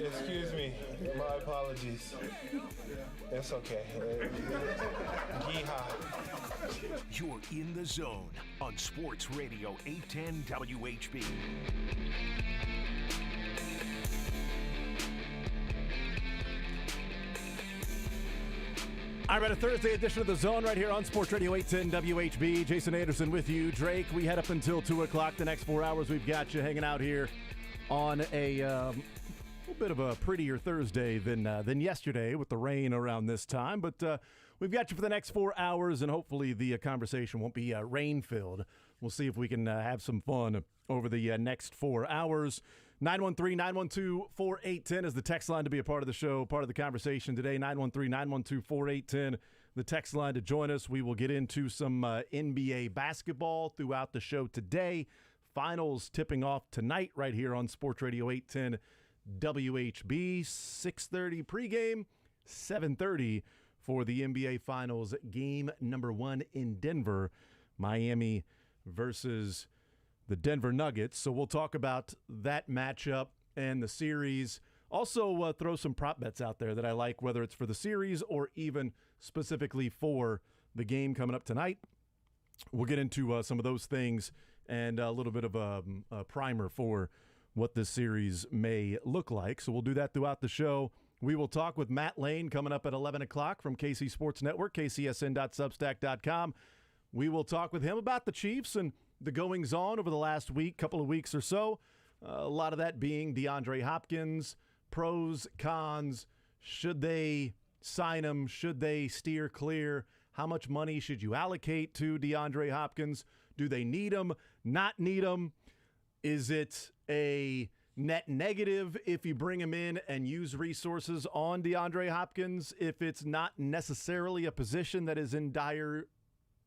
Excuse me. My apologies. It's okay. Yeehaw. You're in the zone on Sports Radio 810 WHB. All right, a Thursday edition of The Zone right here on Sports Radio 810 WHB. Jason Anderson with you. Drake, we head up until 2 o'clock. The next 4 hours, we've got you hanging out here on a little bit of a prettier Thursday than yesterday with the rain around this time. But we've got you for the next 4 hours, and hopefully the conversation won't be rain-filled. We'll see if we can have some fun over the next 4 hours. 913-912-4810 is the text line to be a part of the show, part of the conversation today. 913-912-4810, the text line to join us. We will get into some NBA basketball throughout the show today. Finals tipping off tonight right here on Sports Radio 810 WHB. 6:30 pregame, 7:30 for the NBA Finals game number 1 in Denver. Miami versus the Denver Nuggets. So we'll talk about that matchup and the series. Also throw some prop bets out there that I like, whether it's for the series or even specifically for the game coming up tonight. We'll get into some of those things and a little bit of a primer for what this series may look like. So we'll do that throughout the show. We will talk with Matt Lane coming up at 11 o'clock from KC Sports Network, kcsn.substack.com. We will talk with him about the Chiefs and the goings-on over the last week, couple of weeks or so. A lot of that being DeAndre Hopkins, pros, cons. Should they sign him? Should they steer clear? How much money should you allocate to DeAndre Hopkins? Do they need him? Not need him? Is it a net negative if you bring him in and use resources on DeAndre Hopkins if it's not necessarily a position that is in dire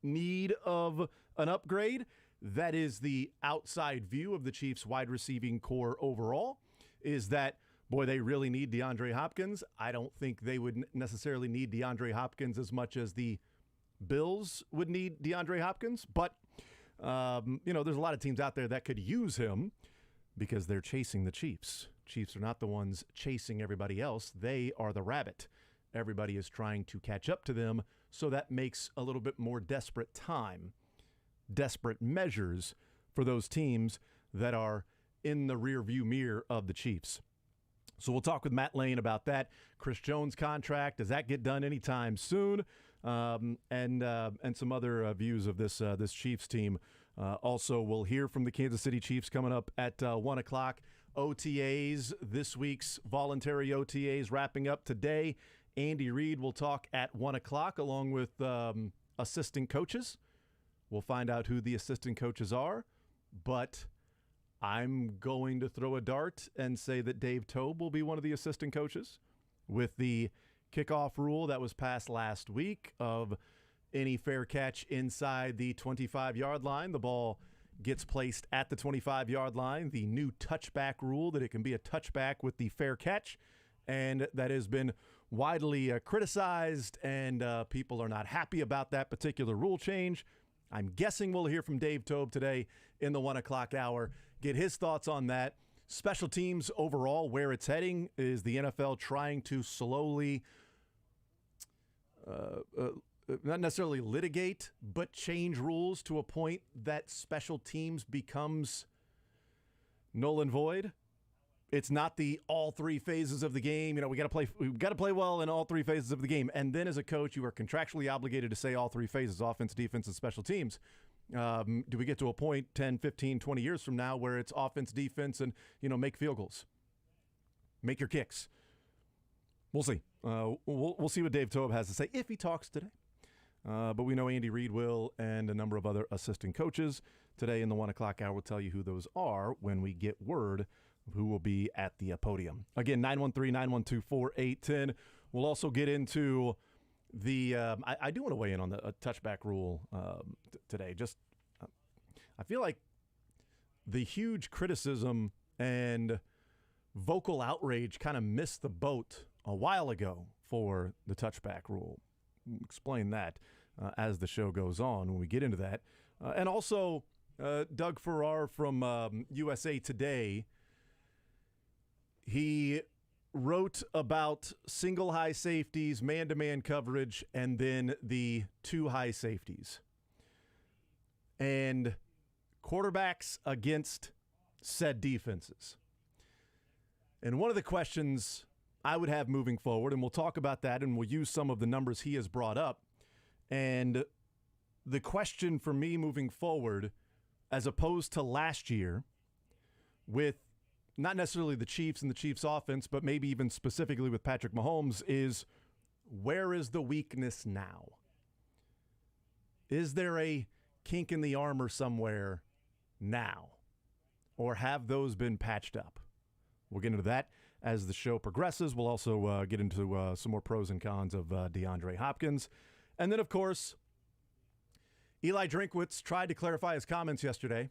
need of an upgrade? That is the outside view of the Chiefs' wide receiving core overall, is that, boy, they really need DeAndre Hopkins. I don't think they would necessarily need DeAndre Hopkins as much as the Bills would need DeAndre Hopkins. But, there's a lot of teams out there that could use him because they're chasing the Chiefs. Chiefs are not the ones chasing everybody else. They are the rabbit. Everybody is trying to catch up to them, so that makes a little bit more desperate measures for those teams that are in the rearview mirror of the Chiefs. So we'll talk with Matt Lane about that. Chris Jones' contract, does that get done anytime soon? And some other views of this Chiefs team. Also, we'll hear from the Kansas City Chiefs coming up at 1 o'clock. OTAs, this week's voluntary OTAs wrapping up today. Andy Reid will talk at 1 o'clock along with assistant coaches. We'll find out who the assistant coaches are, but I'm going to throw a dart and say that Dave Toub will be one of the assistant coaches with the kickoff rule that was passed last week of any fair catch inside the 25-yard line. The ball gets placed at the 25-yard line. The new touchback rule that it can be a touchback with the fair catch, and that has been widely criticized, and people are not happy about that particular rule change. I'm guessing we'll hear from Dave Toub today in the 1 o'clock hour, get his thoughts on that. Special teams overall, where it's heading, is the NFL trying to slowly, not necessarily litigate, but change rules to a point that special teams becomes null and void. It's not the all three phases of the game. We got to play well in all three phases of the game. And then as a coach, you are contractually obligated to say all three phases: offense, defense, and special teams. Do we get to a point 10, 15, 20 years from now where it's offense, defense, and, make field goals, make your kicks? We'll see. We'll see what Dave Toub has to say if he talks today. But we know Andy Reid will, and a number of other assistant coaches today in the 1 o'clock hour. We'll tell you who those are when we get word of who will be at the podium. Again, 913-912-4810. We'll also get into the I do want to weigh in on the touchback rule today. Just I feel like the huge criticism and vocal outrage kind of missed the boat a while ago for the touchback rule. We'll explain that as the show goes on when we get into that. And also, Doug Farrar from USA Today, he wrote about single high safeties, man-to-man coverage, and then the two high safeties. And quarterbacks against said defenses. And one of the questions I would have moving forward, and we'll talk about that, and we'll use some of the numbers he has brought up. And the question for me moving forward, as opposed to last year, with not necessarily the Chiefs and the Chiefs offense, but maybe even specifically with Patrick Mahomes, is where is the weakness now? Is there a kink in the armor somewhere now? Or have those been patched up? We'll get into that as the show progresses. We'll also get into some more pros and cons of DeAndre Hopkins. And then, of course, Eli Drinkwitz tried to clarify his comments yesterday.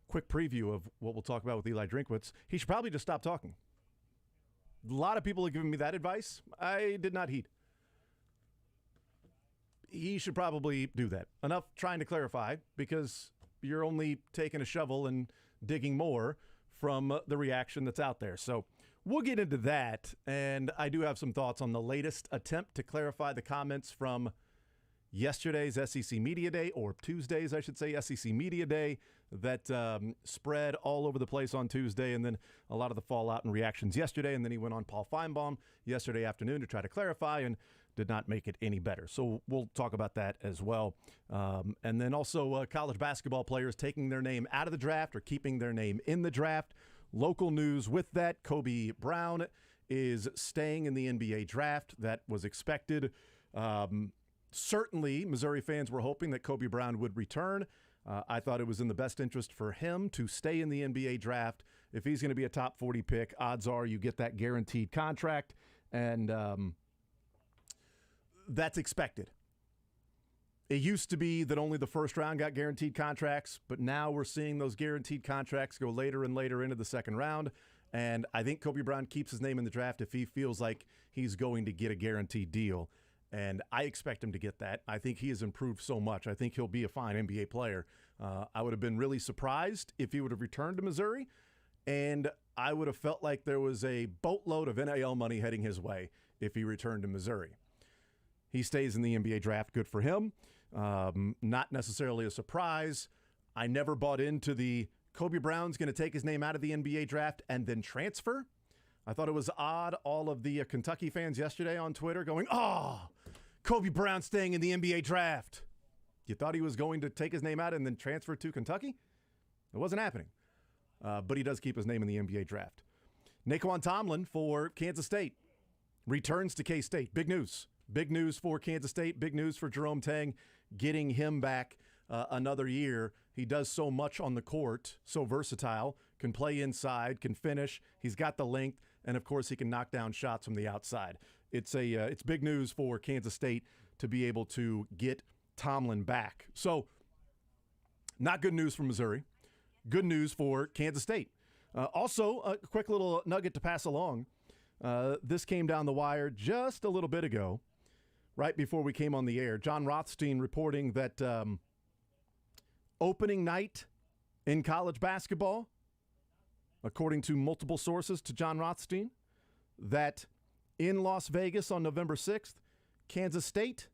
Quick preview of what we'll talk about with Eli Drinkwitz. He should probably just stop talking. A lot of people have given me that advice. I did not heed. He should probably do that. Enough trying to clarify, because you're only taking a shovel and digging more from the reaction that's out there. So we'll get into that, and I do have some thoughts on the latest attempt to clarify the comments from yesterday's SEC Media Day, or Tuesday's, I should say, SEC Media Day, that spread all over the place on Tuesday, and then a lot of the fallout and reactions yesterday, and then he went on Paul Feinbaum yesterday afternoon to try to clarify and did not make it any better. So we'll talk about that as well. And then also college basketball players taking their name out of the draft or keeping their name in the draft. Local news with that, Kobe Brown is staying in the NBA draft. That was expected. Certainly, Missouri fans were hoping that Kobe Brown would return. I thought it was in the best interest for him to stay in the NBA draft. If he's going to be a top 40 pick, odds are you get that guaranteed contract, and that's expected. It used to be that only the first round got guaranteed contracts, but now we're seeing those guaranteed contracts go later and later into the second round, and I think Kobe Brown keeps his name in the draft if he feels like he's going to get a guaranteed deal. And I expect him to get that. I think he has improved so much. I think he'll be a fine NBA player. I would have been really surprised if he would have returned to Missouri, and I would have felt like there was a boatload of NIL money heading his way if he returned to Missouri. He stays in the NBA draft. Good for him. Not necessarily a surprise. I never bought into the Kobe Brown's going to take his name out of the NBA draft and then transfer. I thought it was odd, all of the Kentucky fans yesterday on Twitter going, "Oh, Kobe Brown staying in the NBA draft." You thought he was going to take his name out and then transfer to Kentucky? It wasn't happening. But he does keep his name in the NBA draft. Naquan Tomlin for Kansas State returns to K-State. Big news. Big news for Kansas State. Big news for Jerome Tang, getting him back another year. He does so much on the court, so versatile, can play inside, can finish. He's got the length, and of course he can knock down shots from the outside. It's big news for Kansas State to be able to get Tomlin back. So, not good news for Missouri. Good news for Kansas State. Also, a quick little nugget to pass along. This came down the wire just a little bit ago, right before we came on the air. John Rothstein reporting that opening night in college basketball, according to multiple sources to John Rothstein, that in Las Vegas on November 6th, Kansas State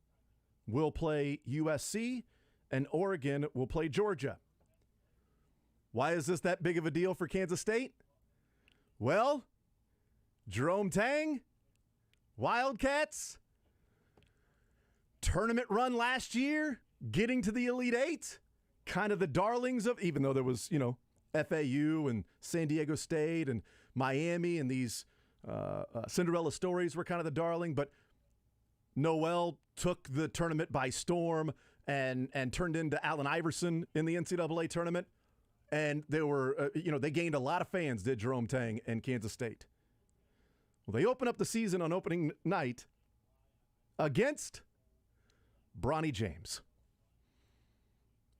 will play USC and Oregon will play Georgia. Why is this that big of a deal for Kansas State? Well, Jerome Tang, Wildcats, tournament run last year, getting to the Elite Eight, kind of the darlings of, even though there was, FAU and San Diego State and Miami and these Cinderella stories were kind of the darling, but Noel took the tournament by storm and turned into Allen Iverson in the NCAA tournament. And they were, they gained a lot of fans, did Jerome Tang and Kansas State. Well, they open up the season on opening night against Bronny James.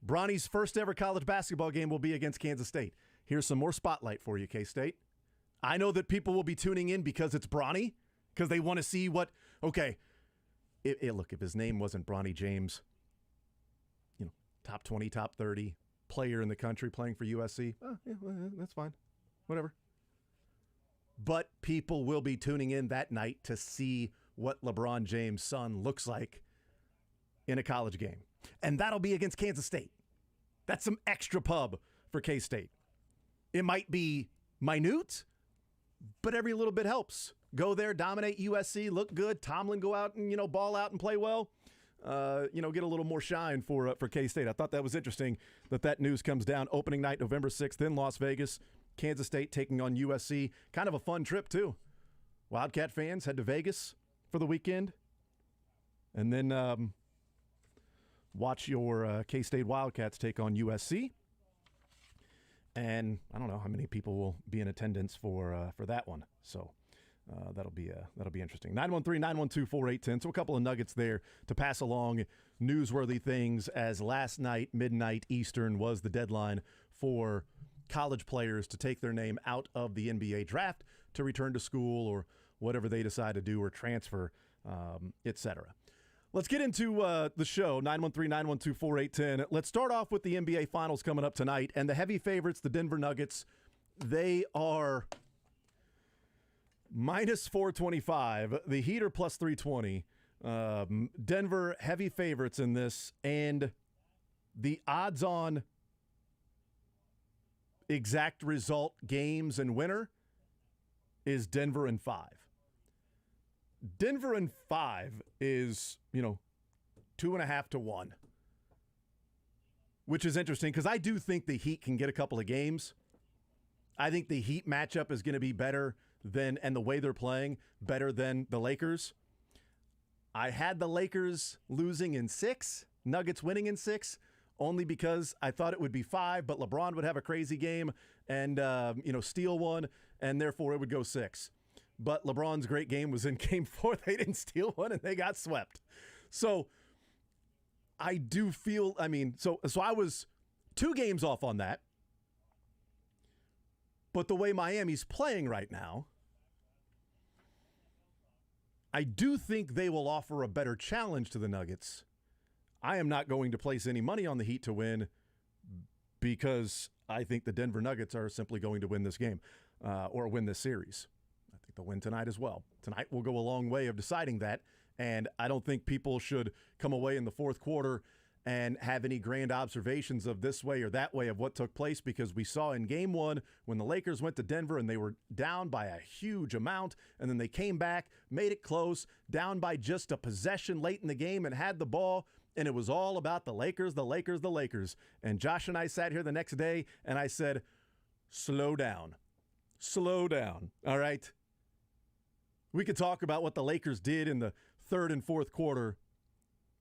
Bronny's first ever college basketball game will be against Kansas State. Here's some more spotlight for you, K-State. I know that people will be tuning in because it's Bronny, because they want to see what, okay, look, if his name wasn't Bronny James, top 20, top 30 player in the country playing for USC, well, that's fine, whatever. people will be tuning in that night to see what LeBron James' son looks like in a college game. And that'll be against Kansas State. That's some extra pub for K-State. It might be minute, but every little bit helps. Go there, dominate USC, look good. Tomlin go out and, ball out and play well. Get a little more shine for K-State. I thought that was interesting that news comes down opening night, November 6th in Las Vegas. Kansas State taking on USC. Kind of a fun trip, too. Wildcat fans head to Vegas for the weekend. And then watch your K-State Wildcats take on USC. And I don't know how many people will be in attendance for that one. So that'll be interesting. 913-912-4810. So a couple of nuggets there to pass along newsworthy things, as last night, midnight Eastern, was the deadline for college players to take their name out of the NBA draft to return to school or whatever they decide to do, or transfer, etc. Let's get into the show, 913-912-4810. Let's start off with the NBA Finals coming up tonight, and the heavy favorites, the Denver Nuggets. They are minus 425. The Heat are plus 320. Denver heavy favorites in this, and the odds-on exact result, games, and winner is Denver in 5. Denver in 5 is, 2.5 to 1, which is interesting because I do think the Heat can get a couple of games. I think the Heat matchup is going to be better than, and the way they're playing, better than the Lakers. I had the Lakers losing in 6, Nuggets winning in 6, only because I thought it would be 5, but LeBron would have a crazy game and, steal one, and therefore it would go 6. But LeBron's great game was in Game 4. They didn't steal one, and they got swept. So I do feel, so I was 2 games off on that. But the way Miami's playing right now, I do think they will offer a better challenge to the Nuggets. I am not going to place any money on the Heat to win because I think the Denver Nuggets are simply going to win this game or win this series. I think they'll win tonight as well. Tonight will go a long way of deciding that, and I don't think people should come away in the fourth quarter and have any grand observations of this way or that way of what took place, because we saw in Game 1 when the Lakers went to Denver and they were down by a huge amount, and then they came back, made it close, down by just a possession late in the game and had the ball, and it was all about the Lakers, the Lakers, the Lakers. And Josh and I sat here the next day and I said, slow down. Slow down, all right? We could talk about what the Lakers did in the third and fourth quarter,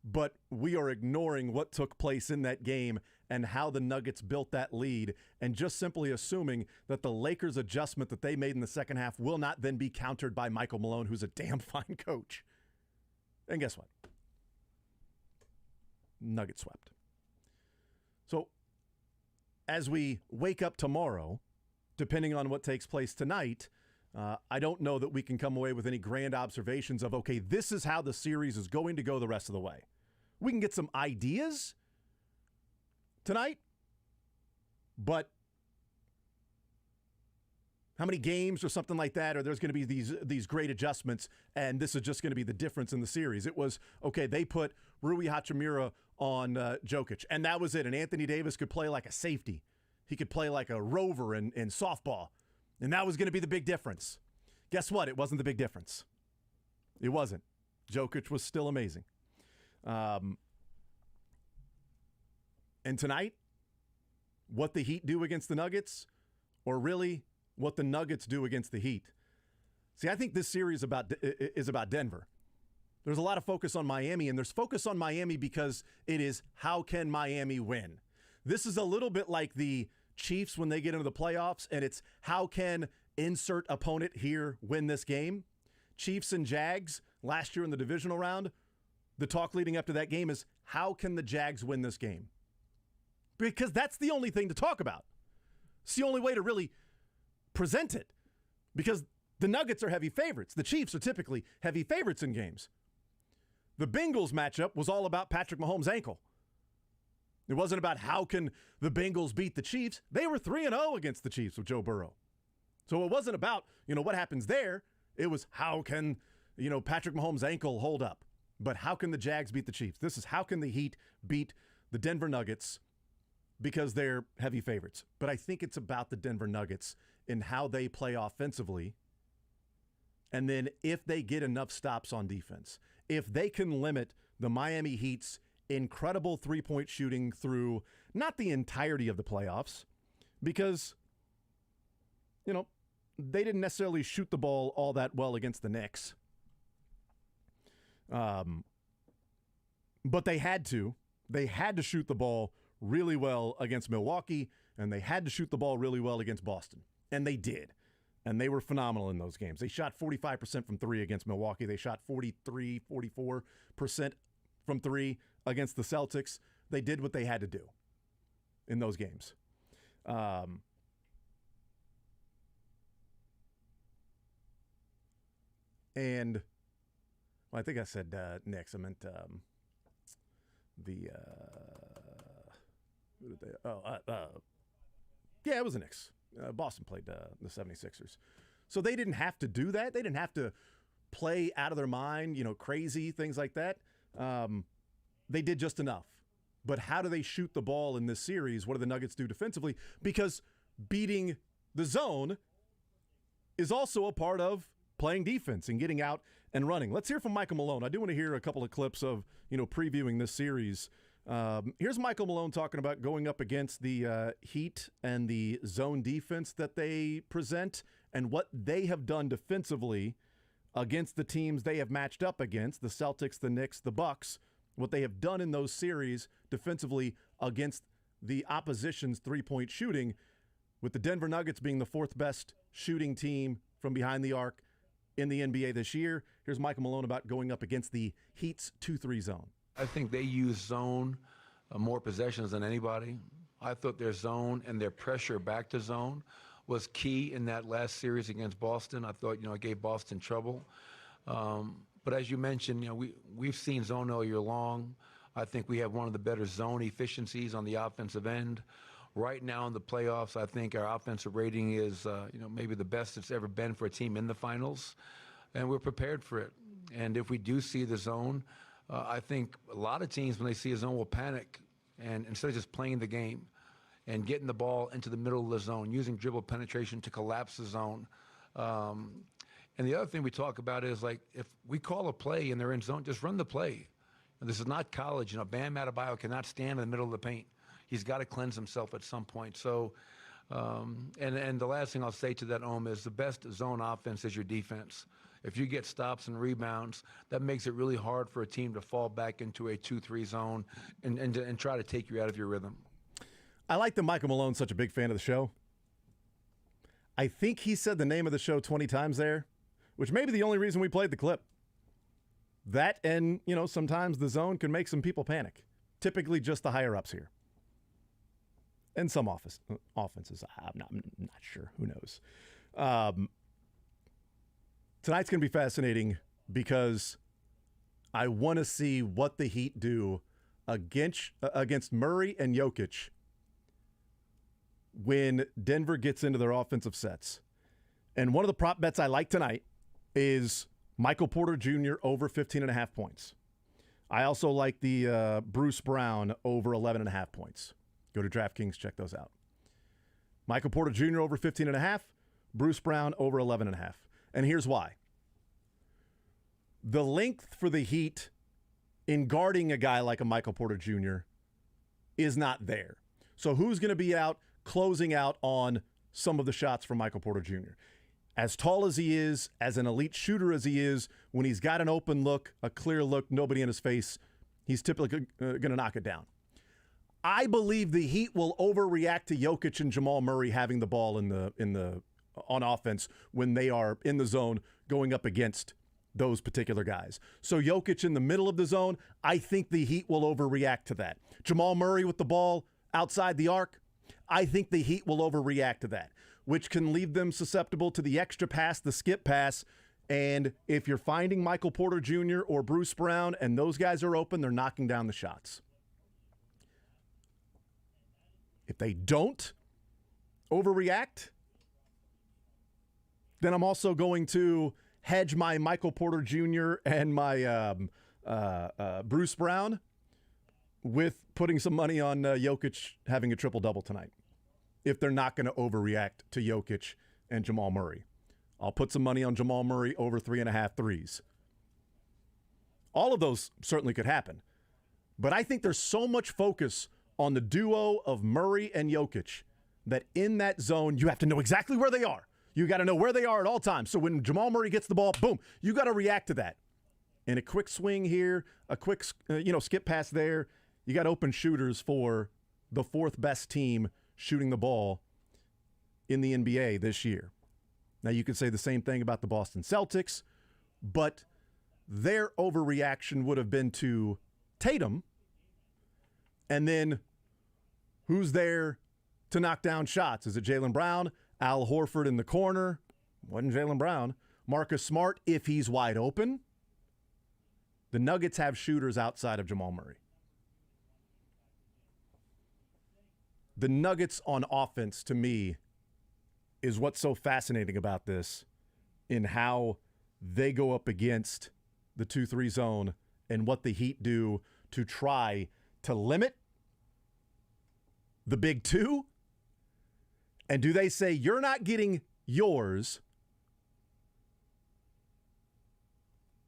but we are ignoring what took place in that game and how the Nuggets built that lead, and just simply assuming that the Lakers' adjustment that they made in the second half will not then be countered by Michael Malone, who's a damn fine coach. And guess what? Nuggets swept. So as we wake up tomorrow, depending on what takes place tonight, I don't know that we can come away with any grand observations of, okay, this is how the series is going to go the rest of the way. We can get some ideas tonight, but how many games or something like that, or there's going to be these great adjustments, and this is just going to be the difference in the series. It was, okay, they put Rui Hachimura on Jokic, and that was it. And Anthony Davis could play like a safety. He could play like a rover in softball. And that was going to be the big difference. Guess what? It wasn't the big difference. It wasn't. Jokic was still amazing. And tonight, what the Heat do against the Nuggets, or really what the Nuggets do against the Heat. See, I think this series is about Denver. There's a lot of focus on Miami, and there's focus on Miami because it is, how can Miami win? This is a little bit like the Chiefs when they get into the playoffs, and it's, how can insert opponent here win this game? Chiefs and Jags last year in the divisional round, the talk leading up to that game is, how can the Jags win this game? Because that's the only thing to talk about. It's the only way to really present it, because the Nuggets are heavy favorites. The Chiefs are typically heavy favorites in games. The Bengals matchup was all about Patrick Mahomes' ankle. It wasn't about how can the Bengals beat the Chiefs. They were 3-0 against the Chiefs with Joe Burrow. So it wasn't about, what happens there. It was how can, Patrick Mahomes' ankle hold up. But how can the Jags beat the Chiefs? This is how can the Heat beat the Denver Nuggets because they're heavy favorites. But I think it's about the Denver Nuggets and how they play offensively. And then if they get enough stops on defense, if they can limit the Miami Heat's incredible three-point shooting through not the entirety of the playoffs, because, they didn't necessarily shoot the ball all that well against the Knicks. But they had to. They had to shoot the ball really well against Milwaukee, and they had to shoot the ball really well against Boston. And they did. And they were phenomenal in those games. They shot 45% from three against Milwaukee. They shot 43, 44% from three against the Celtics. They did what they had to do in those games. And I think I said Knicks. I meant who did they? Yeah, it was the Knicks. Boston played the 76ers. So they didn't have to do that. They didn't have to play out of their mind, crazy, things like that. They did just enough. But how do they shoot the ball in this series? What do the Nuggets do defensively? Because beating the zone is also a part of playing defense and getting out and running. Let's hear from Michael Malone. I do want to hear a couple of clips of, previewing this series. Here's Michael Malone talking about going up against the Heat and the zone defense that they present and what they have done defensively against the teams they have matched up against, the Celtics, the Knicks, the Bucks, what they have done in those series defensively against the opposition's three-point shooting, with the Denver Nuggets being the fourth best shooting team from behind the arc in the NBA this year. Here's Michael Malone about going up against the Heat's 2-3 zone. I think they use zone more possessions than anybody. I thought their zone and their pressure back to zone was key in that last series against Boston. I thought, it gave Boston trouble. But as you mentioned, we've seen zone all year long. I think we have one of the better zone efficiencies on the offensive end. Right now in the playoffs, I think our offensive rating is, maybe the best it's ever been for a team in the finals, and we're prepared for it. And if we do see the zone, I think a lot of teams, when they see a zone, will panic, and instead of just playing the game and getting the ball into the middle of the zone, using dribble penetration to collapse the zone. And the other thing we talk about is, if we call a play and they're in zone, just run the play. And this is not college. Bam Adebayo cannot stand in the middle of the paint. He's got to cleanse himself at some point. So, and the last thing I'll say to that, is the best zone offense is your defense. If you get stops and rebounds, that makes it really hard for a team to fall back into a 2-3 zone and try to take you out of your rhythm. I like that Michael Malone's such a big fan of the show. I think he said the name of the show 20 times there, which may be the only reason we played the clip. That and, sometimes the zone can make some people panic. Typically just the higher-ups here. And some offenses. I'm not sure. Who knows? Tonight's going to be fascinating because I want to see what the Heat do against Murray and Jokic when Denver gets into their offensive sets. And one of the prop bets I like tonight is Michael Porter Jr. over 15.5 points. I also like the Bruce Brown over 11.5 points. Go to DraftKings, check those out. Michael Porter Jr. over 15.5, Bruce Brown over 11.5. And here's why. The length for the Heat in guarding a guy like a Michael Porter Jr. is not there. So who's going to be out closing out on some of the shots from Michael Porter Jr.? As tall as he is, as an elite shooter as he is, when he's got an open look, a clear look, nobody in his face, he's typically going to knock it down. I believe the Heat will overreact to Jokic and Jamal Murray having the ball on offense when they are in the zone going up against those particular guys. So Jokic in the middle of the zone, I think the Heat will overreact to that. Jamal Murray with the ball outside the arc, I think the Heat will overreact to that, which can leave them susceptible to the extra pass, the skip pass. And if you're finding Michael Porter Jr. or Bruce Brown and those guys are open, they're knocking down the shots. If they don't overreact, then I'm also going to hedge my Michael Porter Jr. and my Bruce Brown with putting some money on Jokic having a triple-double tonight, if they're not going to overreact to Jokic and Jamal Murray. I'll put some money on Jamal Murray over 3.5 threes. All of those certainly could happen. But I think there's so much focus on the duo of Murray and Jokic that in that zone, you have to know exactly where they are. You got to know where they are at all times. So when Jamal Murray gets the ball, boom, you got to react to that. And a quick swing here, a quick skip pass there. You got open shooters for the fourth best team shooting the ball in the NBA this year. Now, you could say the same thing about the Boston Celtics, but their overreaction would have been to Tatum. And then who's there to knock down shots? Is it Jaylen Brown? Al Horford in the corner? Wasn't Jaylen Brown. Marcus Smart, if he's wide open. The Nuggets have shooters outside of Jamal Murray. The Nuggets on offense, to me, is what's so fascinating about this in how they go up against the 2-3 zone and what the Heat do to try to limit the big two. And do they say, you're not getting yours,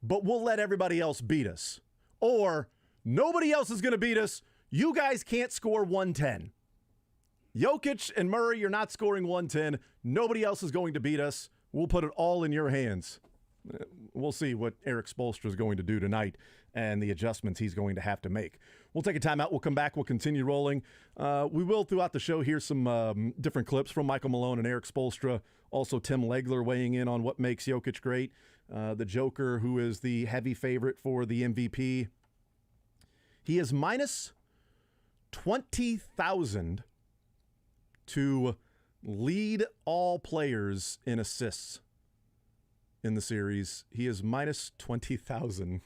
but we'll let everybody else beat us? Or nobody else is going to beat us. You guys can't score 110. Jokic and Murray, you're not scoring 110. Nobody else is going to beat us. We'll put it all in your hands. We'll see what Eric Spoelstra is going to do tonight and the adjustments he's going to have to make. We'll take a timeout. We'll come back. We'll continue rolling. We will, throughout the show, hear some different clips from Michael Malone and Eric Spoelstra. Also, Tim Legler weighing in on what makes Jokic great. The Joker, who is the heavy favorite for the MVP. He is minus 20,000 to lead all players in assists in the series. He is minus 20,000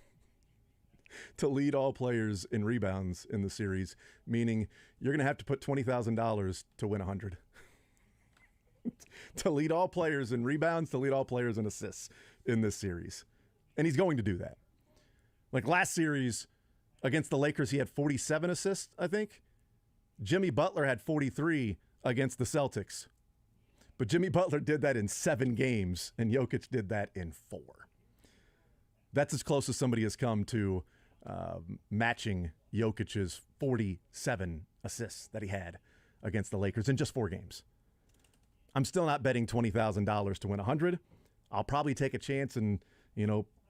to lead all players in rebounds in the series, meaning you're going to have to put $20,000 to win 100. To lead all players in rebounds, to lead all players in assists in this series. And he's going to do that. Like last series against the Lakers, he had 47 assists, I think. Jimmy Butler had 43 against the Celtics. But Jimmy Butler did that in 7 games, and Jokic did that in 4. That's as close as somebody has come to matching Jokic's 47 assists that he had against the Lakers in just 4 games. I'm still not betting $20,000 to win 100. I'll probably take a chance and,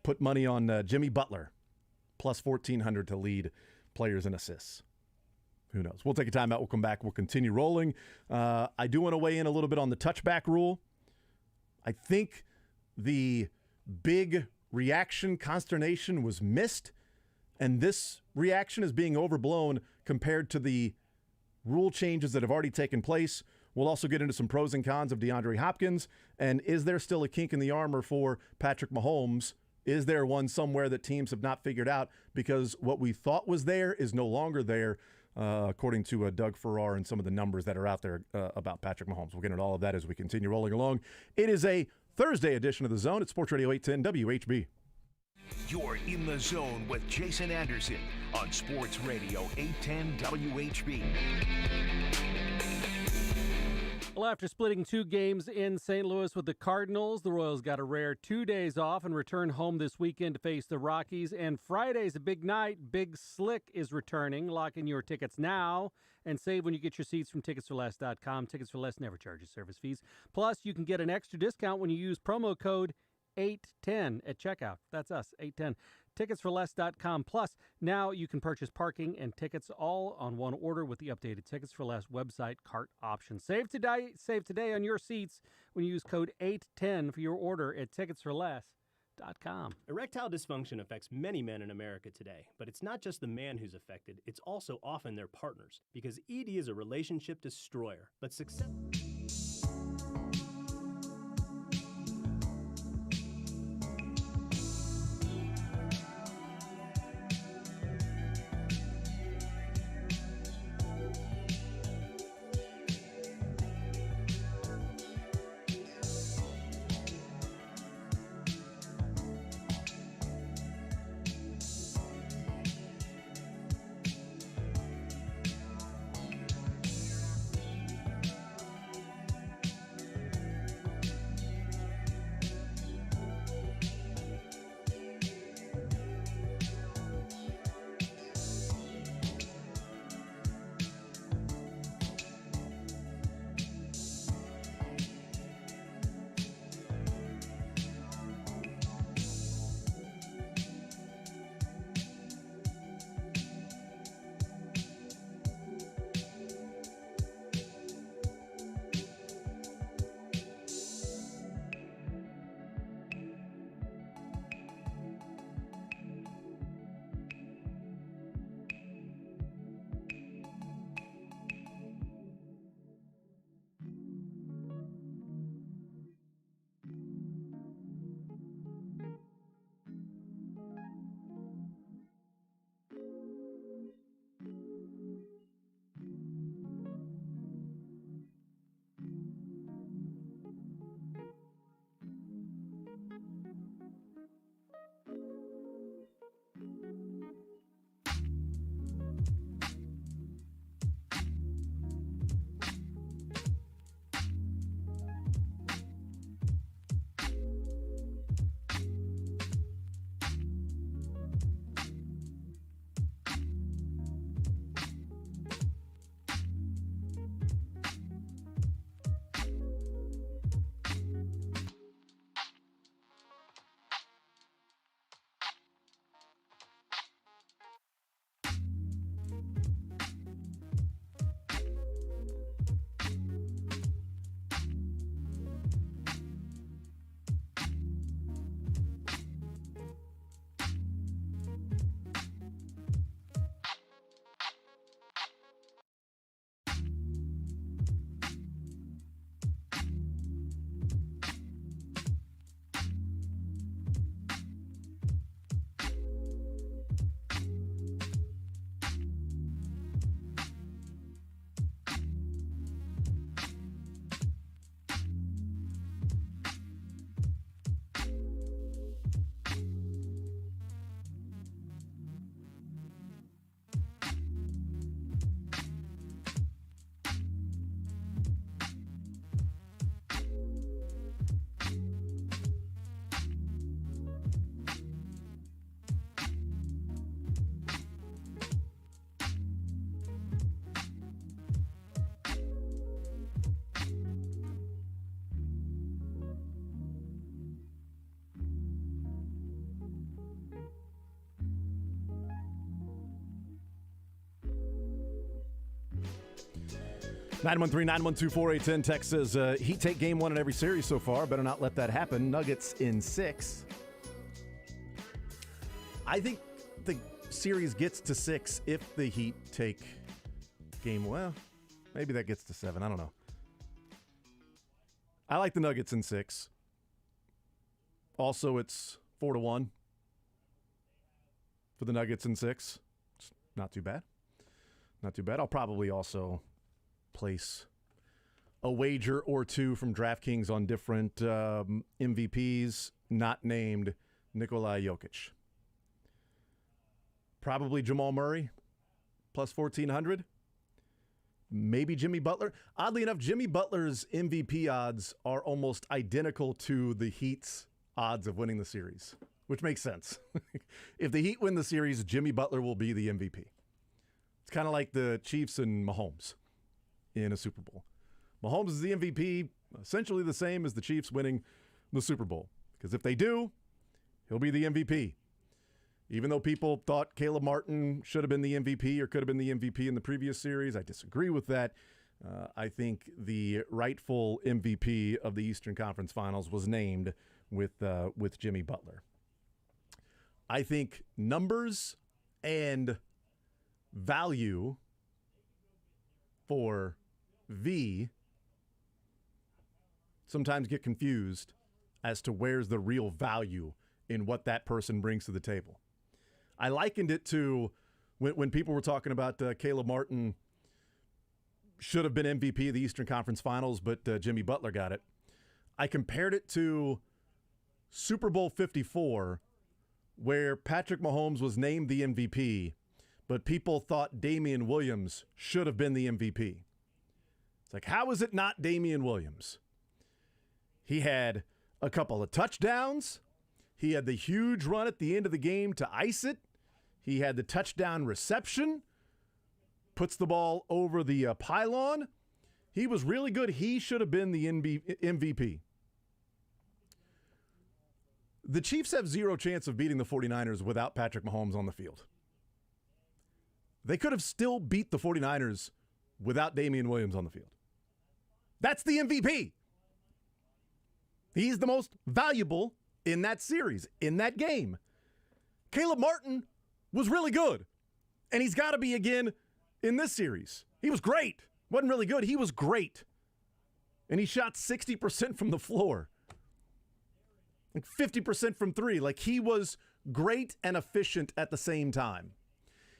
put money on Jimmy Butler plus 1,400 to lead players in assists. Who knows? We'll take a timeout. We'll come back. We'll continue rolling. I do want to weigh in a little bit on the touchback rule. I think the big reaction, consternation was missed, and this reaction is being overblown compared to the rule changes that have already taken place. We'll also get into some pros and cons of DeAndre Hopkins, and is there still a kink in the armor for Patrick Mahomes? Is there one somewhere that teams have not figured out? Because what we thought was there is no longer there, according to Doug Farrar and some of the numbers that are out there about Patrick Mahomes. We'll get into all of that as we continue rolling along. It is a Thursday edition of The Zone at Sports Radio 810 WHB. You're in the zone with Jason Anderson on Sports Radio 810 WHB. Well, after splitting 2 games in St. Louis with the Cardinals, the Royals got a rare 2 days off and return home this weekend to face the Rockies. And Friday's a big night. Big Slick is returning. Lock in your tickets now and save when you get your seats from TicketsForLess.com. Tickets for Less never charges service fees. Plus, you can get an extra discount when you use promo code 810 at checkout. That's us, 810. TicketsForLess.com. Plus, now you can purchase parking and tickets all on one order with the updated Tickets for Less website cart option. Save today on your seats when you use code 810 for your order at TicketsForLess.com. Erectile dysfunction affects many men in America today, but it's not just the man who's affected, it's also often their partners, because ED is a relationship destroyer, but success... 913-912-4810. Text says, Heat take game 1 in every series so far. Better not let that happen. Nuggets in 6. I think the series gets to 6 if the Heat take game, well, maybe that gets to 7. I don't know. I like the Nuggets in 6. Also, it's 4-1 for the Nuggets in 6. It's not too bad. Not too bad. I'll probably also place a wager or two from DraftKings on different MVPs not named Nikola Jokic. Probably Jamal Murray, plus 1,400. Maybe Jimmy Butler. Oddly enough, Jimmy Butler's MVP odds are almost identical to the Heat's odds of winning the series, which makes sense. If the Heat win the series, Jimmy Butler will be the MVP. It's kind of like the Chiefs and Mahomes in a Super Bowl. Mahomes is the MVP, essentially the same as the Chiefs winning the Super Bowl. Because if they do, he'll be the MVP. Even though people thought Caleb Martin should have been the MVP or could have been the MVP in the previous series, I disagree with that. I think the rightful MVP of the Eastern Conference Finals was named with Jimmy Butler. I think numbers and value for V sometimes get confused as to where's the real value in what that person brings to the table. I likened it to when people were talking about Caleb Martin should have been MVP of the Eastern Conference Finals, but Jimmy Butler got it. I compared it to Super Bowl 54, where Patrick Mahomes was named the MVP, but people thought Damian Williams should have been the MVP. It's like, how is it not Damian Williams? He had a couple of touchdowns. He had the huge run at the end of the game to ice it. He had the touchdown reception, puts the ball over the pylon. He was really good. He should have been the MVP. The Chiefs have zero chance of beating the 49ers without Patrick Mahomes on the field. They could have still beat the 49ers without Damian Williams on the field. That's the MVP. He's the most valuable in that series, in that game. Caleb Martin was really good, and he's got to be again in this series. He was great. Wasn't really good. He was great. And he shot 60% from the floor. Like 50% from three. Like, he was great and efficient at the same time.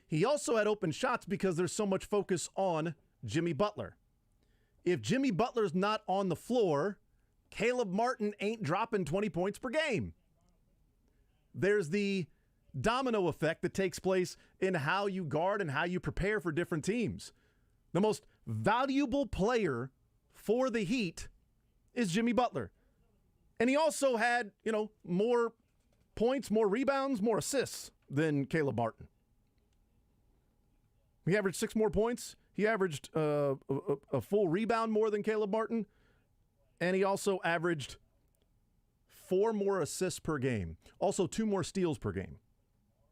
He also had open shots because there's so much focus on Jimmy Butler. If Jimmy Butler's not on the floor, Caleb Martin ain't dropping 20 points per game. There's the domino effect that takes place in how you guard and how you prepare for different teams. The most valuable player for the Heat is Jimmy Butler. And he also had, more points, more rebounds, more assists than Caleb Martin. He averaged 6 more points. He averaged a full rebound more than Caleb Martin. And he also averaged 4 more assists per game. Also 2 more steals per game.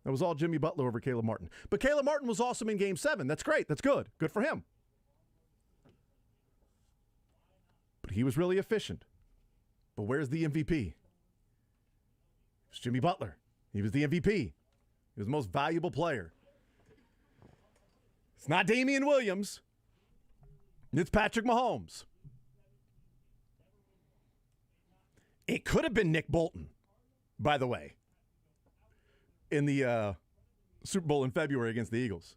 That was all Jimmy Butler over Caleb Martin. But Caleb Martin was awesome in Game 7. That's great. That's good. Good for him. But he was really efficient. But where's the MVP? It's Jimmy Butler. He was the MVP. He was the most valuable player. It's not Damian Williams. It's Patrick Mahomes. It could have been Nick Bolton, by the way, in the Super Bowl in February against the Eagles.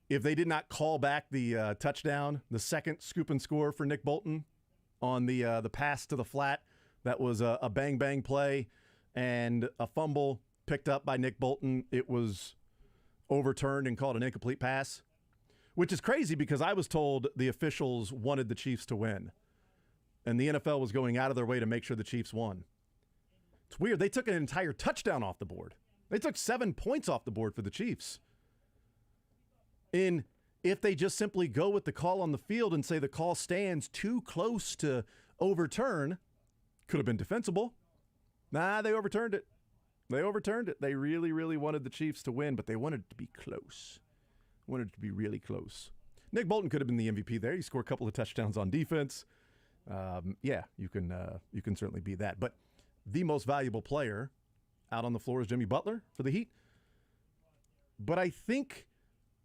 If they did not call back the touchdown, the second scoop and score for Nick Bolton on the pass to the flat, that was a bang-bang play and a fumble picked up by Nick Bolton. It was overturned and called an incomplete pass, which is crazy because I was told the officials wanted the Chiefs to win. And the NFL was going out of their way to make sure the Chiefs won. It's weird. They took an entire touchdown off the board. They took 7 points off the board for the Chiefs. If they just simply go with the call on the field and say the call stands too close to overturn, could have been defensible. Nah, they overturned it. They overturned it. They really, really wanted the Chiefs to win, but they wanted it to be close. Wanted it to be really close. Nick Bolton could have been the MVP there. He scored a couple of touchdowns on defense. Yeah, you can certainly be that. But the most valuable player out on the floor is Jimmy Butler for the Heat. But I think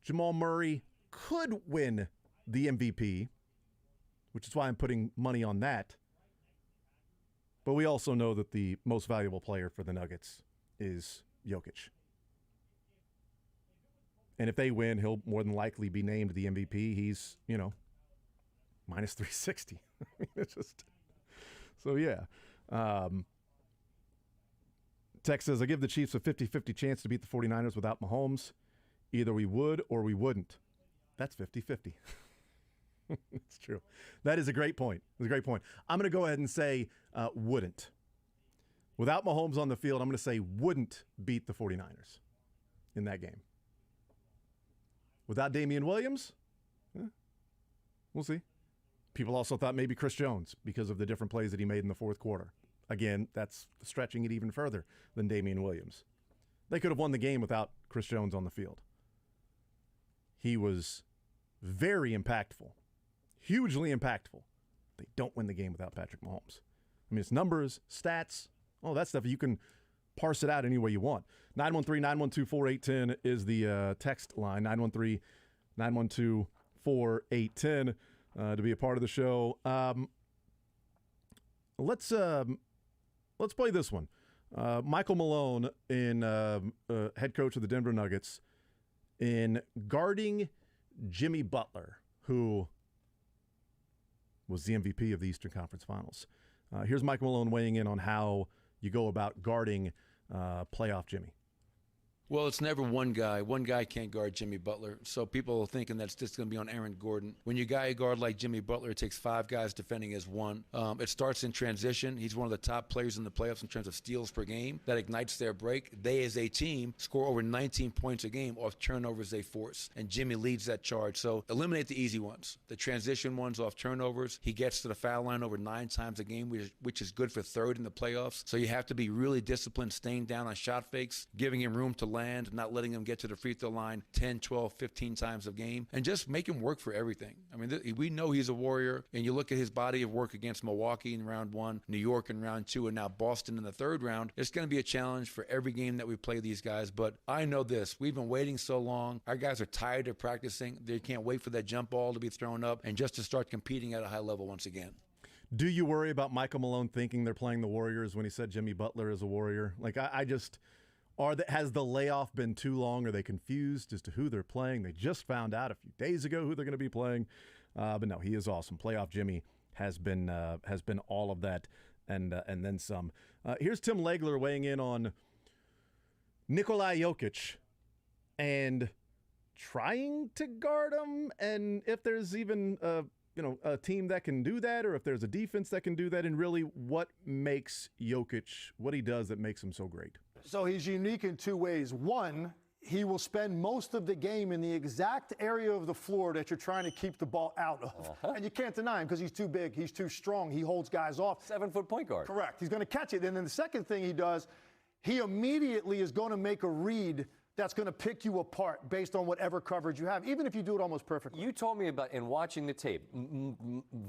Jamal Murray could win the MVP, which is why I'm putting money on that. But we also know that the most valuable player for the Nuggets is Jokic. And if they win, he'll more than likely be named the MVP. He's, minus 360. It's just, so yeah. Tex says, I give the Chiefs a 50-50 chance to beat the 49ers without Mahomes. Either we would or we wouldn't. That's 50-50. It's true. That is a great point. It's a great point. I'm going to go ahead and say wouldn't. Without Mahomes on the field, I'm going to say wouldn't beat the 49ers in that game. Without Damian Williams, we'll see. People also thought maybe Chris Jones because of the different plays that he made in the fourth quarter. Again, that's stretching it even further than Damian Williams. They could have won the game without Chris Jones on the field. He was very impactful, hugely impactful. They don't win the game without Patrick Mahomes. I mean, it's numbers, stats, all that stuff. You can parse it out any way you want. 913-912-4810 is the text line, 913-912-4810 to be a part of the show. Let's play this one. Michael Malone, head coach of the Denver Nuggets, in guarding Jimmy Butler, who was the MVP of the Eastern Conference Finals. Here's Michael Malone weighing in on how you go about guarding playoff Jimmy. Well, it's never one guy. One guy can't guard Jimmy Butler. So people are thinking that's just going to be on Aaron Gordon. When you guard like Jimmy Butler, it takes 5 guys defending as one. It starts in transition. He's one of the top players in the playoffs in terms of steals per game. That ignites their break. They, as a team, score over 19 points a game off turnovers they force. And Jimmy leads that charge. So eliminate the easy ones. The transition ones off turnovers. He gets to the foul line over 9 times a game, which is good for third in the playoffs. So you have to be really disciplined, staying down on shot fakes, giving him room to land, not letting him get to the free throw line 10, 12, 15 times a game, and just make him work for everything. I mean, we know he's a warrior, and you look at his body of work against Milwaukee in round 1, New York in round 2, and now Boston in the third round. It's going to be a challenge for every game that we play these guys, but I know this. We've been waiting so long. Our guys are tired of practicing. They can't wait for that jump ball to be thrown up and just to start competing at a high level once again. Do you worry about Michael Malone thinking they're playing the Warriors when he said Jimmy Butler is a Warrior? Like, I just... Has the layoff been too long? Are they confused as to who they're playing? They just found out a few days ago who they're going to be playing. But no, he is awesome. Playoff Jimmy has been all of that and then some. Here's Tim Legler weighing in on Nikola Jokic and trying to guard him, and if there's even a team that can do that, or if there's a defense that can do that, and really what makes Jokic what he does that makes him so great. So he's unique in 2 ways. One, he will spend most of the game in the exact area of the floor that you're trying to keep the ball out of. And you can't deny him because he's too big, he's too strong, he holds guys off. 7-foot point guard. Correct. He's going to catch it. And then the second thing he does, he immediately is going to make a read that's going to pick you apart based on whatever coverage you have, even if you do it almost perfectly. You told me about, in watching the tape,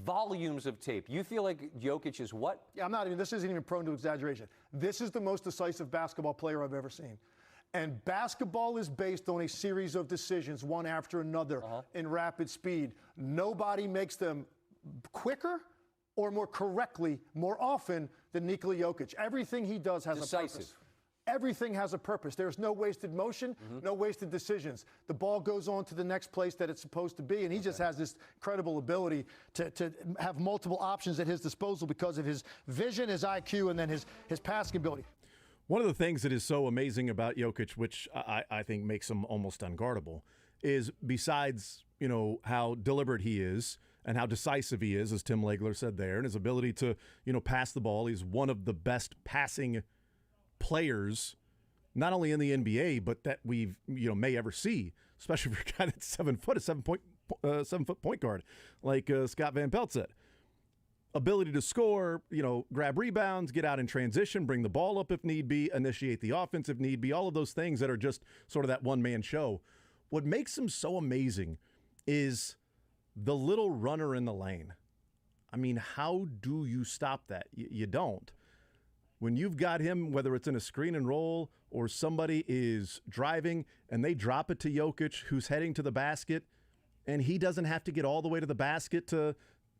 volumes of tape, you feel like Jokic is what? Yeah, this isn't even prone to exaggeration. This is the most decisive basketball player I've ever seen. And basketball is based on a series of decisions, one after another, in rapid speed. Nobody makes them quicker or more correctly more often than Nikola Jokic. Everything he does has a purpose. Everything has a purpose. There's no wasted motion, no wasted decisions. The ball goes on to the next place that it's supposed to be, and he just has this incredible ability to have multiple options at his disposal because of his vision, his IQ, and then his passing ability. One of the things that is so amazing about Jokic, which I think makes him almost unguardable, is besides, how deliberate he is and how decisive he is, as Tim Legler said there, and his ability to, pass the ball. He's one of the best passing players, not only in the NBA, but that we've may ever see, especially for a guy that's 7 foot, a 7-foot point guard, like Scott Van Pelt said. Ability to score, grab rebounds, get out in transition, bring the ball up if need be, initiate the offense if need be, all of those things that are just sort of that one-man show. What makes him so amazing is the little runner in the lane. I mean, how do you stop that? You don't. When you've got him, whether it's in a screen and roll or somebody is driving and they drop it to Jokic, who's heading to the basket, and he doesn't have to get all the way to the basket to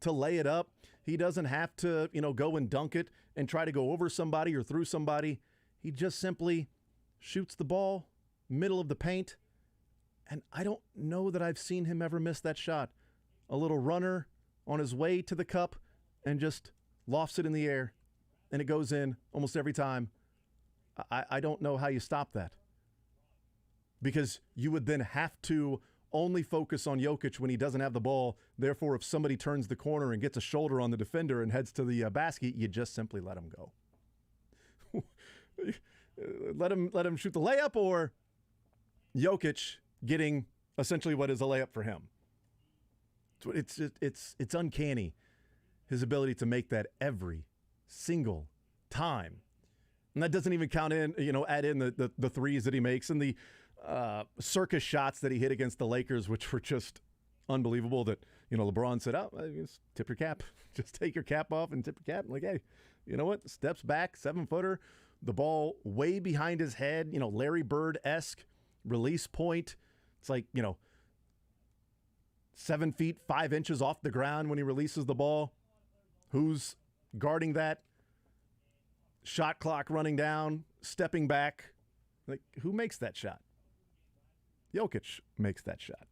lay it up. He doesn't have to, go and dunk it and try to go over somebody or through somebody. He just simply shoots the ball, middle of the paint, and I don't know that I've seen him ever miss that shot. A little runner on his way to the cup and just lofts it in the air, and it goes in almost every time. I don't know how you stop that, because you would then have to only focus on Jokic when he doesn't have the ball. Therefore, if somebody turns the corner and gets a shoulder on the defender and heads to the basket, you just simply let him go. let him shoot the layup, or Jokic getting essentially what is a layup for him. It's uncanny, his ability to make that every single time. And that doesn't even count in, add in the threes that he makes and the circus shots that he hit against the Lakers, which were just unbelievable. That, LeBron said, just tip your cap. Just take your cap off and tip your cap. Like, hey, you know what? Steps back, 7-footer, the ball way behind his head, Larry Bird-esque release point. It's like, 7 feet, 5 inches off the ground when he releases the ball. Who's guarding that? Shot clock running down, stepping back. Like, who makes that shot? Jokic makes that shot.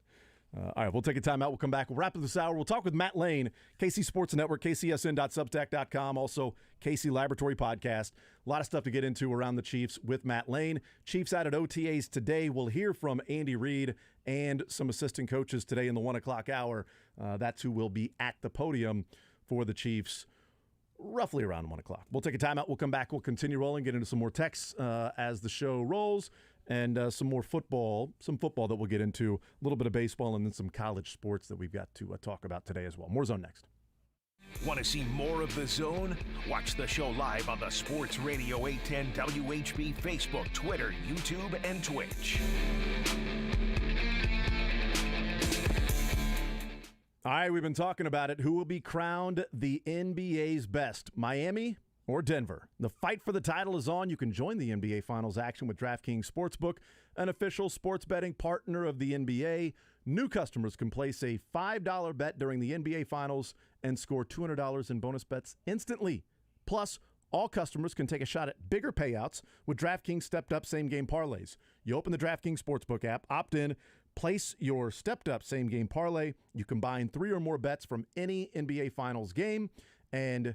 All right, we'll take a timeout. We'll come back. We'll wrap up this hour. We'll talk with Matt Lane, KC Sports Network, kcsn.substack.com, also KC Laboratory Podcast. A lot of stuff to get into around the Chiefs with Matt Lane. Chiefs out at OTAs today. We'll hear from Andy Reid and some assistant coaches today in the 1 o'clock hour. That's who will be at the podium for the Chiefs roughly around 1 o'clock. We'll take a timeout. We'll come back. We'll continue rolling, get into some more texts as the show rolls, and some more football, that we'll get into, a little bit of baseball, and then some college sports that we've got to talk about today as well. More Zone next. Want to see more of The Zone? Watch the show live on the Sports Radio 810 WHB Facebook, Twitter, YouTube, and Twitch. All right, we've been talking about it. Who will be crowned the NBA's best, Miami or Denver? The fight for the title is on. You can join the NBA Finals action with DraftKings Sportsbook, an official sports betting partner of the NBA. New customers can place a $5 bet during the NBA Finals and score $200 in bonus bets instantly. Plus, all customers can take a shot at bigger payouts with DraftKings stepped-up same-game parlays. You open the DraftKings Sportsbook app, opt in, place your stepped-up same-game parlay. You combine 3 or more bets from any NBA Finals game, and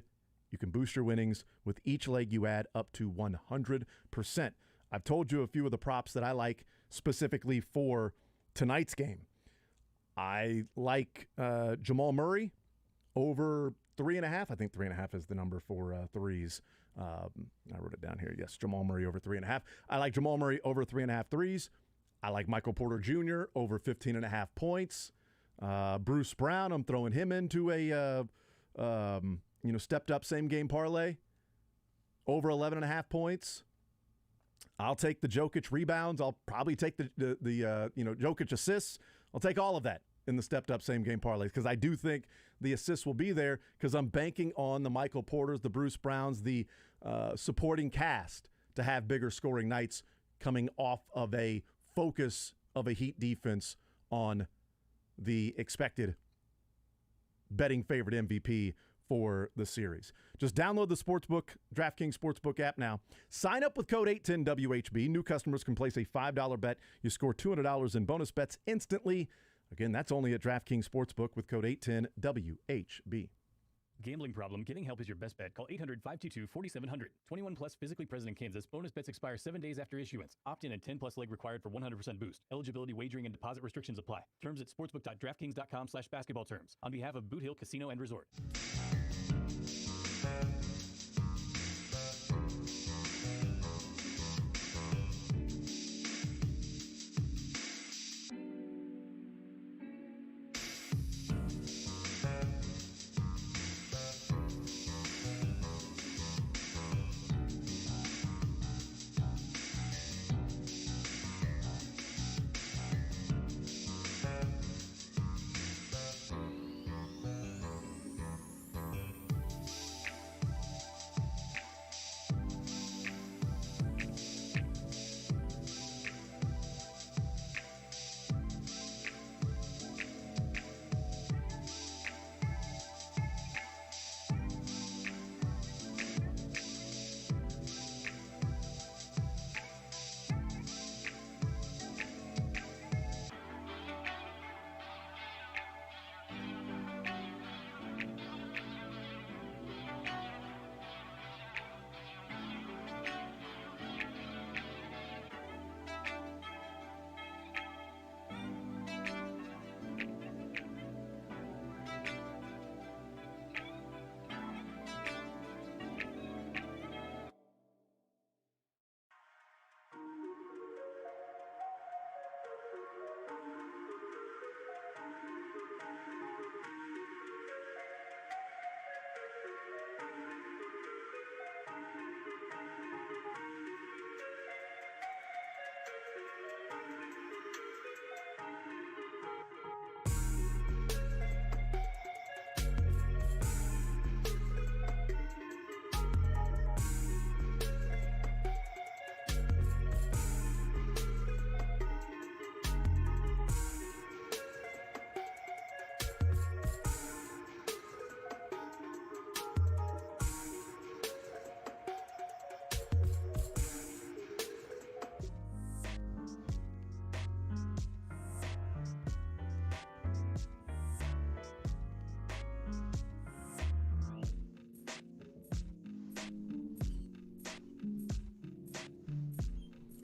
you can boost your winnings with each leg you add up to 100%. I've told you a few of the props that I like specifically for tonight's game. I like Jamal Murray over 3.5. I think 3.5 is the number for threes. I wrote it down here. Yes, Jamal Murray over 3.5. I like Jamal Murray over 3.5 threes. I like Michael Porter Jr. over 15.5 points. Bruce Brown, I'm throwing him into a stepped-up same-game parlay over 11.5 points. I'll take the Jokic rebounds. I'll probably take the Jokic assists. I'll take all of that in the stepped-up same-game parlays, because I do think the assists will be there, because I'm banking on the Michael Porters, the Bruce Browns, the supporting cast to have bigger scoring nights coming off of a focus of a Heat defense on the expected betting favorite MVP for the series. Just download the Sportsbook, DraftKings Sportsbook app now. Sign up with code 810WHB. New customers can place a $5 bet. You score $200 in bonus bets instantly. Again, that's only at DraftKings Sportsbook with code 810WHB. Gambling problem? Getting help is your best bet. Call 800-522-4700. 21 plus, physically present in Kansas. Bonus bets expire 7 days after issuance. Opt-in and 10 plus leg required for 100% boost. Eligibility, wagering, and deposit restrictions apply. Terms at sportsbook.draftkings.com/basketball terms. On behalf of Boot Hill Casino and Resort.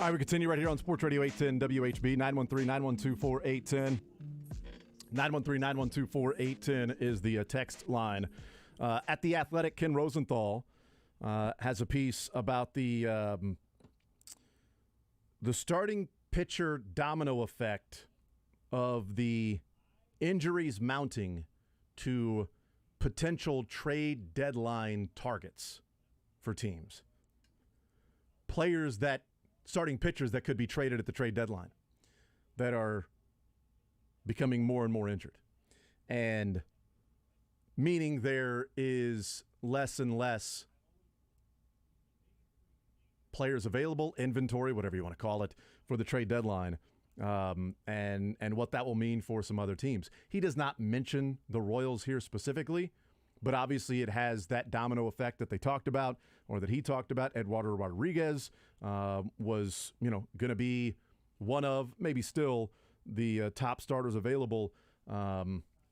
All right, we continue right here on Sports Radio 810 WHB, 913-912-4810. 913-912-4810 is the text line. At The Athletic, Ken Rosenthal has a piece about the starting pitcher domino effect of the injuries mounting to potential trade deadline targets for teams. Starting pitchers that could be traded at the trade deadline that are becoming more and more injured. And meaning there is less and less players available, inventory, whatever you want to call it, for the trade deadline, and what that will mean for some other teams. He does not mention the Royals here specifically, but obviously it has that domino effect that they talked about, or that he talked about. Eduardo Rodriguez was, going to be one of, maybe still, the top starters available. A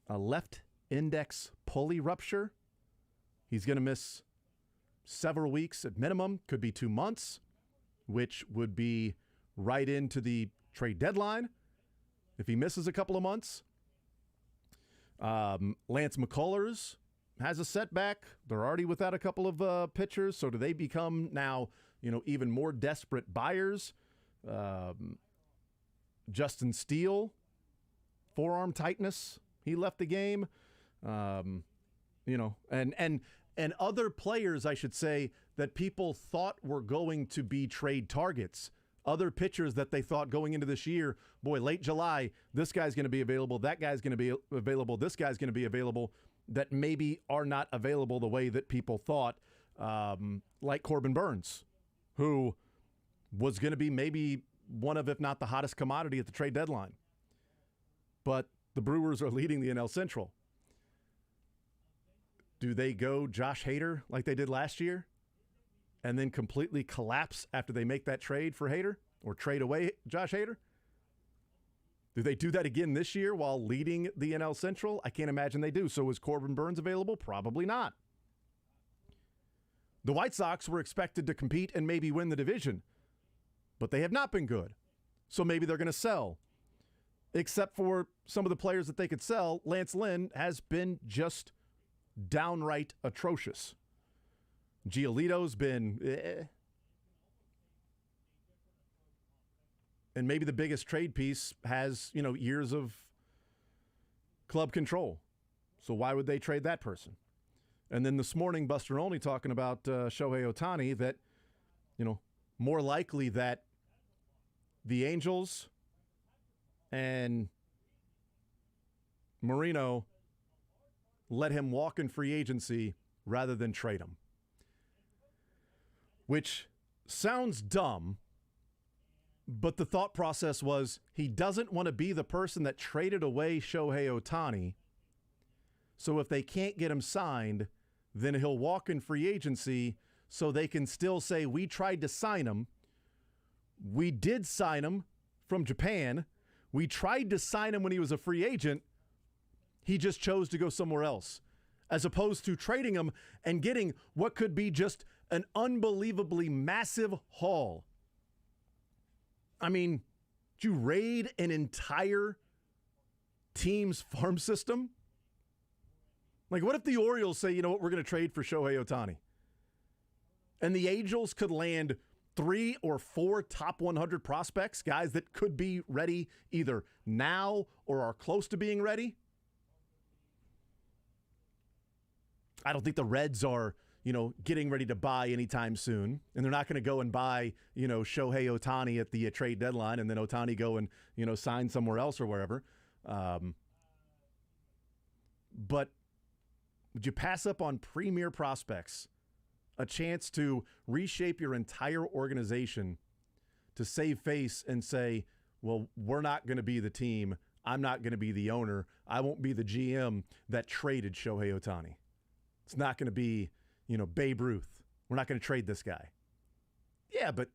left index pulley rupture. He's going to miss several weeks at minimum, could be 2 months, which would be right into the trade deadline if he misses a couple of months. Lance McCullers has a setback. They're already without a couple of pitchers, so do they become now, even more desperate buyers? Justin Steele, forearm tightness, he left the game. And other players, I should say, that people thought were going to be trade targets. Other pitchers that they thought going into this year, boy, late July, this guy's going to be available, that guy's going to be available, this guy's going to be available, that maybe are not available the way that people thought, like Corbin Burns, who was going to be maybe one of, if not the hottest commodity at the trade deadline. But the Brewers are leading the NL Central. Do they go Josh Hader like they did last year and then completely collapse after they make that trade for Hader, or trade away Josh Hader? Do they do that again this year while leading the NL Central? I can't imagine they do. So is Corbin Burns available? Probably not. The White Sox were expected to compete and maybe win the division, but they have not been good. So maybe they're going to sell. Except for some of the players that they could sell, Lance Lynn has been just downright atrocious. Giolito's been And maybe the biggest trade piece has, years of club control. So why would they trade that person? And then this morning, Buster Olney talking about Shohei Ohtani, that, more likely that the Angels and Marino let him walk in free agency rather than trade him. Which sounds dumb, but the thought process was he doesn't want to be the person that traded away Shohei Ohtani. So if they can't get him signed, then he'll walk in free agency so they can still say, we tried to sign him. We did sign him from Japan. We tried to sign him when he was a free agent. He just chose to go somewhere else, as opposed to trading him and getting what could be just an unbelievably massive haul. I mean, did you raid an entire team's farm system? Like, what if the Orioles say, we're going to trade for Shohei Ohtani? And the Angels could land 3 or 4 top 100 prospects, guys that could be ready either now or are close to being ready? I don't think the Reds are, getting ready to buy anytime soon. And they're not going to go and buy, Shohei Ohtani at the trade deadline and then Ohtani go and, sign somewhere else or wherever. But would you pass up on premier prospects, a chance to reshape your entire organization to save face and say, well, we're not going to be the team. I'm not going to be the owner. I won't be the GM that traded Shohei Ohtani. It's not going to be, Babe Ruth. We're not going to trade this guy. Yeah, but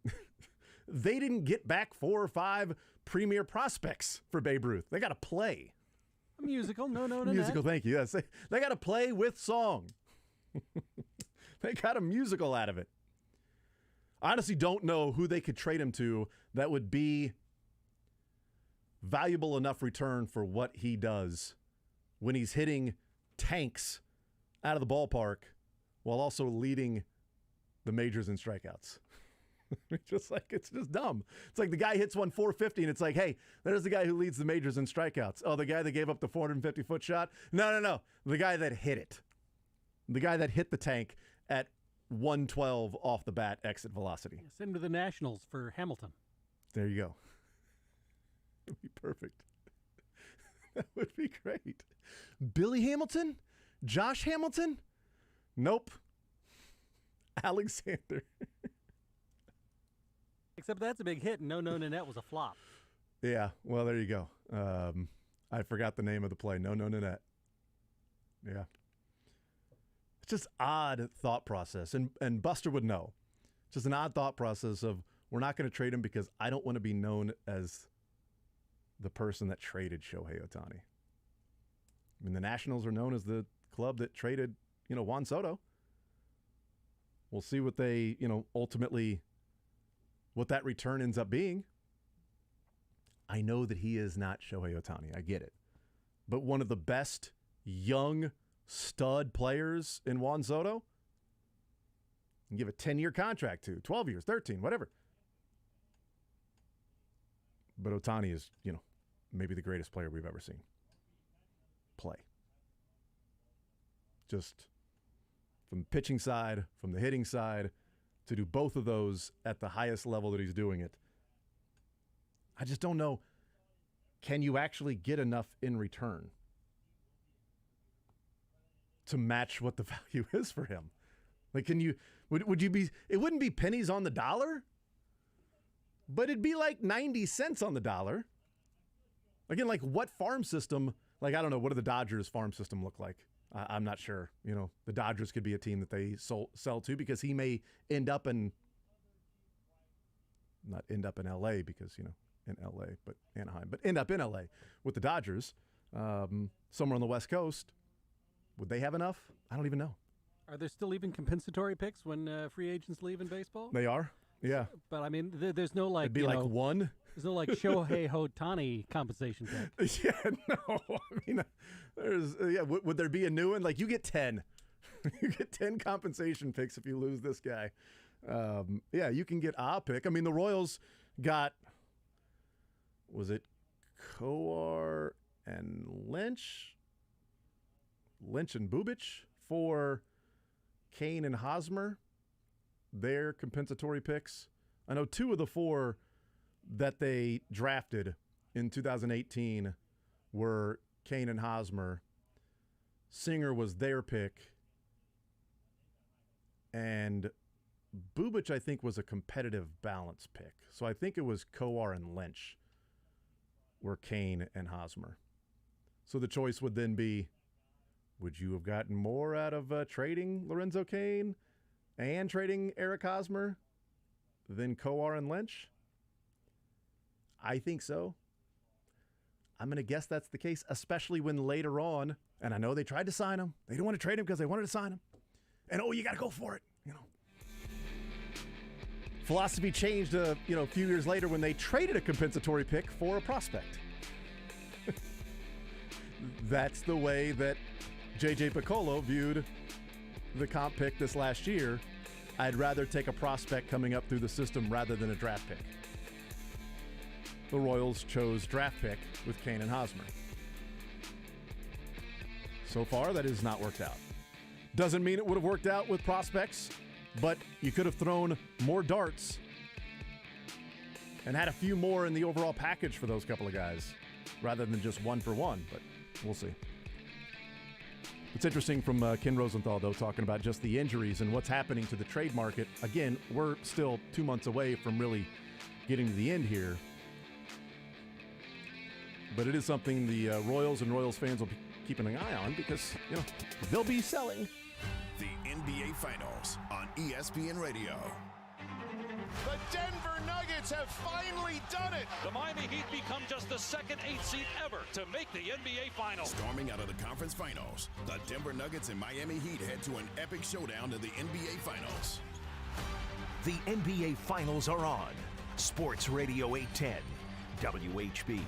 they didn't get back 4 or 5 premier prospects for Babe Ruth. They got to play. A musical. No. Musical, thank you. Yes, they got to play with song. They got a musical out of it. I honestly don't know who they could trade him to that would be valuable enough return for what he does when he's hitting tanks out of the ballpark while also leading the majors in strikeouts. It's just dumb. It's like the guy hits 450 and it's like, hey, there's the guy who leads the majors in strikeouts. Oh, the guy that gave up the 450-foot shot? No. The guy that hit it. The guy that hit the tank at 112 off the bat exit velocity. Send him to the Nationals for Hamilton. There you go. It'd be perfect. That would be great. Billy Hamilton? Josh Hamilton? Nope. Alexander. Except that's a big hit, and No Nanette was a flop. Yeah, well, there you go. I forgot the name of the play. No Nanette. Yeah. It's just odd thought process, and Buster would know. It's just an odd thought process of we're not going to trade him because I don't want to be known as the person that traded Shohei Ohtani. I mean, the Nationals are known as the club that traded, Juan Soto. We'll see what they, ultimately, what that return ends up being. I know that he is not Shohei Ohtani. I get it. But one of the best young stud players in Juan Soto, and give a 10-year contract to, 12 years, 13, whatever. But Ohtani is, maybe the greatest player we've ever seen play. Just from the pitching side, from the hitting side, to do both of those at the highest level that he's doing it. I just don't know. Can you actually get enough in return to match what the value is for him? Like, would you be, it wouldn't be pennies on the dollar, but it'd be like 90 cents on the dollar. Again, like what farm system, like, I don't know, what do the Dodgers farm system look like? I'm not sure. The Dodgers could be a team that they sell to because he may end up in, not end up in L.A. because, in L.A., but Anaheim, but end up in L.A. with the Dodgers, somewhere on the West Coast. Would they have enough? I don't even know. Are there still even compensatory picks when free agents leave in baseball? They are, yeah. But, I mean, there's no, like, it'd be like one. There's no, like, Shohei Ohtani compensation pick. Yeah, no. I mean, would there be a new one? Like, you get 10. You get 10 compensation picks if you lose this guy. Yeah, you can get a pick. I mean, the Royals got, was it Kowar and Lynch? Lynch and Bubic for Kane and Hosmer, their compensatory picks. I know 2 of the 4 that they drafted in 2018 were Kane and Hosmer. Singer was their pick. And Bubic, I think, was a competitive balance pick. So I think it was Kowar and Lynch were Kane and Hosmer. So the choice would then be, would you have gotten more out of trading Lorenzo Cain and trading Eric Hosmer than Kowar and Lynch? I think so. I'm going to guess that's the case, especially when later on, and I know they tried to sign him. They didn't want to trade him because they wanted to sign him. And, you got to go for it, Philosophy changed, a few years later when they traded a compensatory pick for a prospect. That's the way that J.J. Piccolo viewed the comp pick this last year. I'd rather take a prospect coming up through the system rather than a draft pick. The Royals chose draft pick with Kane and Hosmer. So far, that has not worked out. Doesn't mean it would have worked out with prospects, but you could have thrown more darts and had a few more in the overall package for those couple of guys rather than just one for one, but we'll see. It's interesting from Ken Rosenthal, though, talking about just the injuries and what's happening to the trade market. Again, we're still 2 months away from really getting to the end here. But it is something the Royals and Royals fans will be keeping an eye on because, they'll be selling. The NBA Finals on ESPN Radio. The Denver Nuggets have finally done it. The Miami Heat become just the second 8th seed ever to make the NBA Finals. Storming out of the conference finals, the Denver Nuggets and Miami Heat head to an epic showdown in the NBA Finals. The NBA Finals are on. Sports Radio 810, WHB.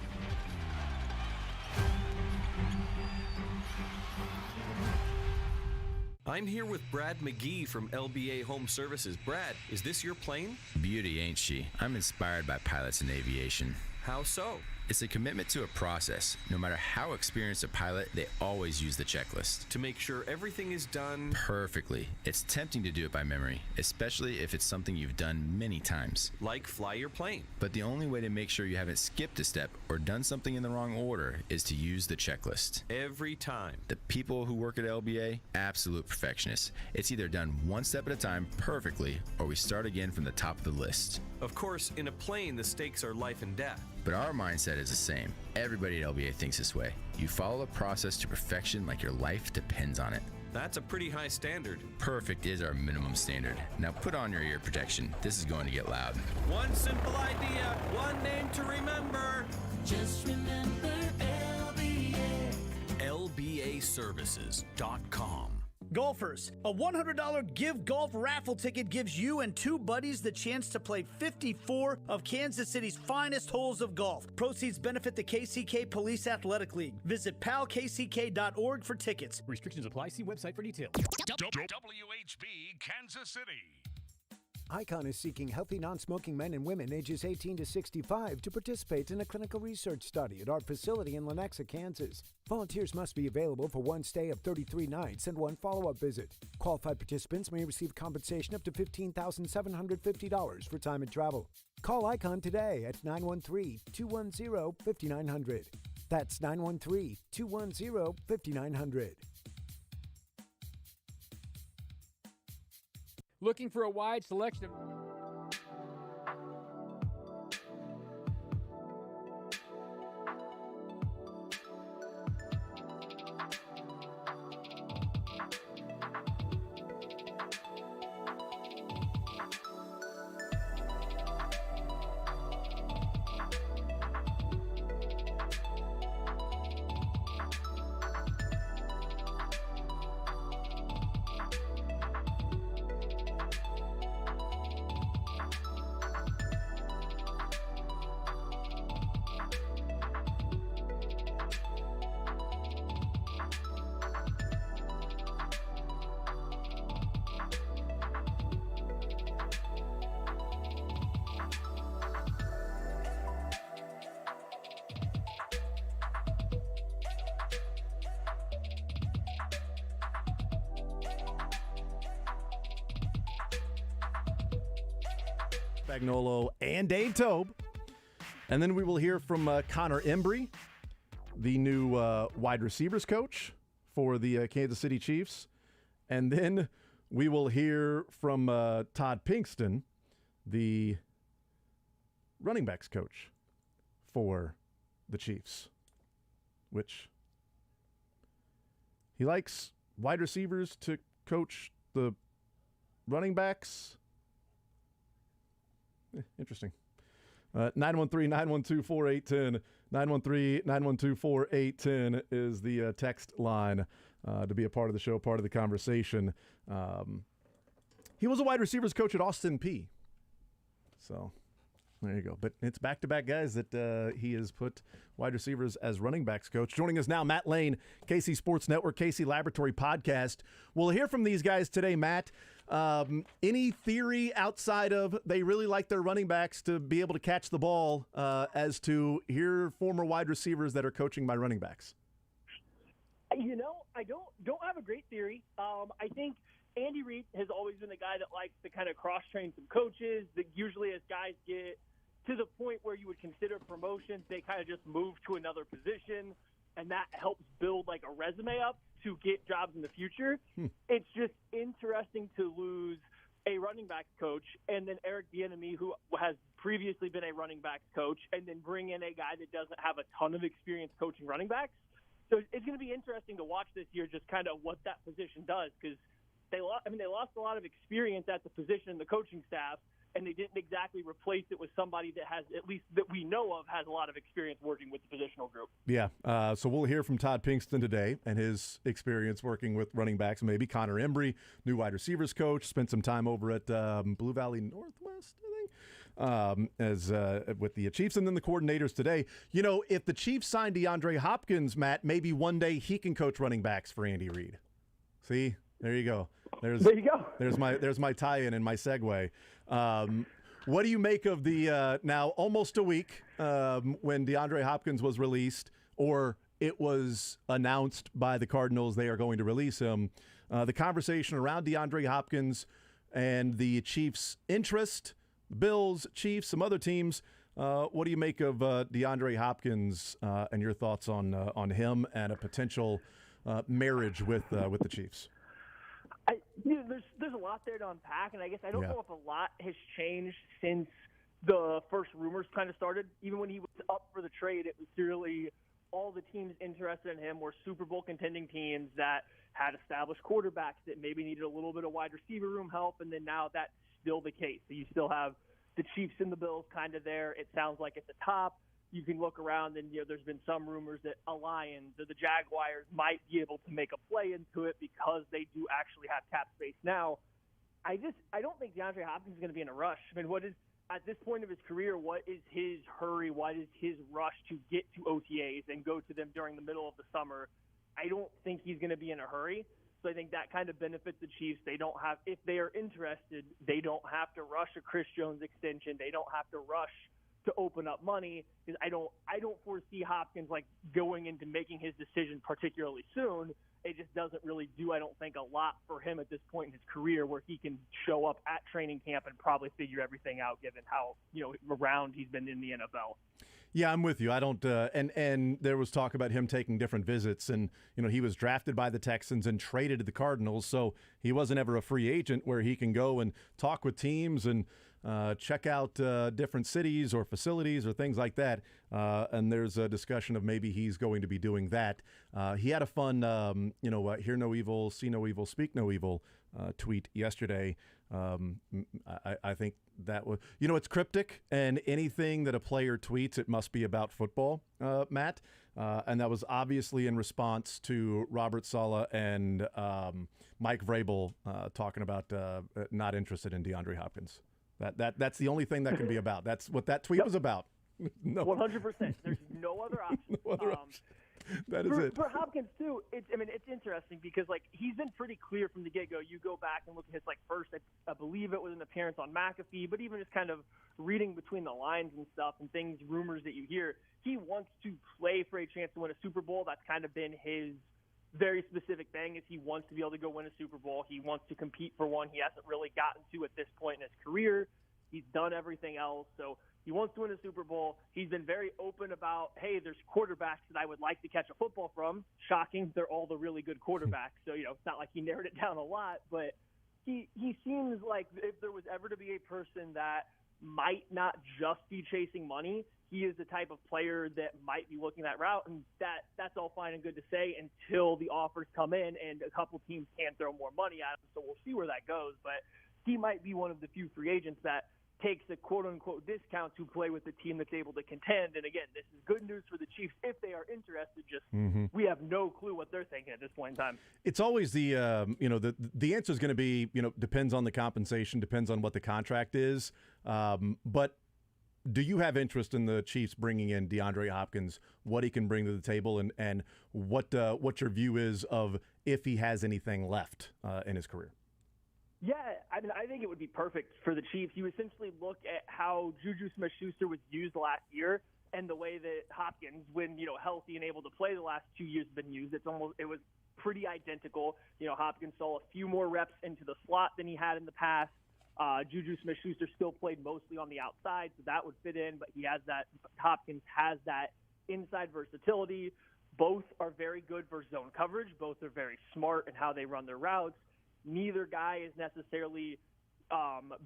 I'm here with Brad McGee from LBA Home Services. Brad, is this your plane? Beauty, ain't she? I'm inspired by pilots in aviation. How so? It's a commitment to a process. No matter how experienced a pilot, they always use the checklist. To make sure everything is done perfectly. It's tempting to do it by memory, especially if it's something you've done many times. Like fly your plane. But the only way to make sure you haven't skipped a step or done something in the wrong order is to use the checklist. Every time. The people who work at LBA, absolute perfectionists. It's either done one step at a time perfectly, or we start again from the top of the list. Of course, in a plane, the stakes are life and death. But our mindset is the same. Everybody at LBA thinks this way. You follow the process to perfection like your life depends on it. That's a pretty high standard. Perfect is our minimum standard. Now put on your ear protection. This is going to get loud. One simple idea, one name to remember. Just remember LBA. LBAservices.com. Golfers, a $100 Give Golf raffle ticket gives you and two buddies the chance to play 54 of Kansas City's finest holes of golf. Proceeds benefit the KCK Police Athletic League. Visit palkck.org for tickets. Restrictions apply. See website for details. WHB Kansas City. ICON is seeking healthy, non-smoking men and women ages 18 to 65 to participate in a clinical research study at our facility in Lenexa, Kansas. Volunteers must be available for one stay of 33 nights and one follow-up visit. Qualified participants may receive compensation up to $15,750 for time and travel. Call ICON today at 913-210-5900. That's 913-210-5900. Looking for a wide selection of... Spagnolo and Dave Tobe. And then we will hear from Connor Embry, the new wide receivers coach for the Kansas City Chiefs. And then we will hear from Todd Pinkston, the running backs coach for the Chiefs, which he likes wide receivers to coach the running backs. Interesting. 913-912-4810. 913-912-4810 is the text line to be a part of the show, part of the conversation. He was a wide receivers coach at Austin Peay. So there you go. But it's back-to-back guys that he has put wide receivers as running backs coach. Joining us now, Matt Lane, KC Sports Network, KC Laboratory Podcast. We'll hear from these guys today, Matt. Any theory outside of they really like their running backs to be able to catch the ball as to here former wide receivers that are coaching by running backs? You know, I don't have a great theory. I think Andy Reid has always been a guy that likes to kind of cross-train some coaches. That usually as guys get to the point where you would consider promotions, they kind of just move to another position, and that helps build like a resume up to get jobs in the future. It's just interesting to lose a running backs coach and then Eric Bieniemy, who has previously been a running backs coach, and then bring in a guy that doesn't have a ton of experience coaching running backs. So it's going to be interesting to watch this year just kind of what that position does, because they lost a lot of experience at the position in the coaching staff, and they didn't exactly replace it with somebody that has, at least that we know of, has a lot of experience working with the positional group. Yeah, so we'll hear from Todd Pinkston today and his experience working with running backs. Maybe Connor Embry, new wide receivers coach, spent some time over at Blue Valley Northwest, I think, as with the Chiefs, and then the coordinators today. You know, if the Chiefs sign DeAndre Hopkins, Matt, maybe one day he can coach running backs for Andy Reid. See, there you go. There you go. There's my tie-in and my segue. What do you make of the now almost a week when DeAndre Hopkins was released, or it was announced by the Cardinals they are going to release him? The conversation around DeAndre Hopkins and the Chiefs' interest, Bills, Chiefs, some other teams. What do you make of DeAndre Hopkins and your thoughts on him and a potential marriage with the Chiefs? There's a lot there to unpack, and I guess I don't know if a lot has changed since the first rumors kind of started. Even when he was up for the trade, it was really all the teams interested in him were Super Bowl contending teams that had established quarterbacks that maybe needed a little bit of wide receiver room help, and then now that's still the case. So you still have the Chiefs and the Bills kind of there. It sounds like at the top. You can look around, and there's been some rumors that a Lions or the Jaguars might be able to make a play into it because they do actually have cap space now. I don't think DeAndre Hopkins is going to be in a rush. I mean, what is at this point of his career? What is his hurry? What is his rush to get to OTAs and go to them during the middle of the summer? I don't think he's going to be in a hurry. So I think that kind of benefits the Chiefs. They don't have, if they are interested, they don't have to rush a Chris Jones extension. They don't have to rush to open up money, because I don't foresee Hopkins like going into making his decision particularly soon. It just doesn't really do, I don't think, a lot for him at this point in his career where he can show up at training camp and probably figure everything out given how, around he's been in the NFL. Yeah, I'm with you. I don't and there was talk about him taking different visits, and he was drafted by the Texans and traded to the Cardinals, so he wasn't ever a free agent where he can go and talk with teams and check out different cities or facilities or things like that. And there's a discussion of maybe he's going to be doing that. He had a fun, hear no evil, see no evil, speak no evil tweet yesterday. I think that was, it's cryptic, and anything that a player tweets, it must be about football, Matt. And that was obviously in response to Robert Saleh and Mike Vrabel talking about not interested in DeAndre Hopkins. That's the only thing that can be about. That's what that tweet was about. No. 100%. There's no other option. No other option. That is it. For Hopkins too, it's interesting because he's been pretty clear from the get-go. You go back and look at his first, I believe it was an appearance on McAfee, but even just kind of reading between the lines and stuff and things, rumors that you hear, he wants to play for a chance to win a Super Bowl. That's kind of been his very specific thing, is he wants to be able to go win a Super Bowl. He wants to compete for one. He hasn't really gotten to at this point in his career. He's done everything else, so he wants to win a Super Bowl. He's been very open about, hey, there's quarterbacks that I would like to catch a football from. Shocking, they're all the really good quarterbacks. So, it's not like he narrowed it down a lot, but he seems like if there was ever to be a person that might not just be chasing money, he is the type of player that might be looking that route, and that's all fine and good to say until the offers come in and a couple teams can throw more money at him. So we'll see where that goes, but he might be one of the few free agents that takes a quote-unquote discount to play with the team that's able to contend. And again, this is good news for the Chiefs if they are interested. Just we have no clue what they're thinking at this point in time. It's always the answer is going to be, depends on the compensation, depends on what the contract is. But do you have interest in the Chiefs bringing in DeAndre Hopkins, what he can bring to the table, and what your view is of if he has anything left in his career? Yeah, I think it would be perfect for the Chiefs. You essentially look at how Juju Smith-Schuster was used last year and the way that Hopkins, when healthy and able to play the last 2 years, have been used. It was pretty identical. Hopkins saw a few more reps into the slot than he had in the past. Juju Smith-Schuster still played mostly on the outside, so that would fit in. But Hopkins has that inside versatility. Both are very good for zone coverage. Both are very smart in how they run their routes. Neither guy is necessarily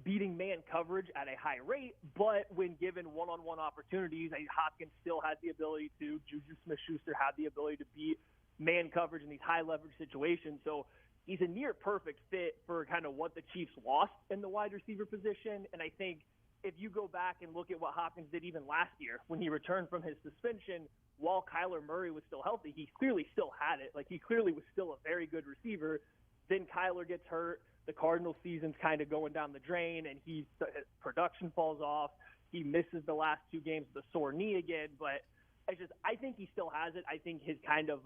beating man coverage at a high rate, but when given one-on-one opportunities, Hopkins still has the ability to. Juju Smith-Schuster had the ability to beat man coverage in these high-leverage situations. So he's a near perfect fit for kind of what the Chiefs lost in the wide receiver position. And I think if you go back and look at what Hopkins did even last year when he returned from his suspension, while Kyler Murray was still healthy, he clearly still had it. Like, he clearly was still a very good receiver. Then Kyler gets hurt. The Cardinals season's kind of going down the drain, and his production falls off. He misses the last 2 games with a sore knee again. But I think he still has it. I think his kind of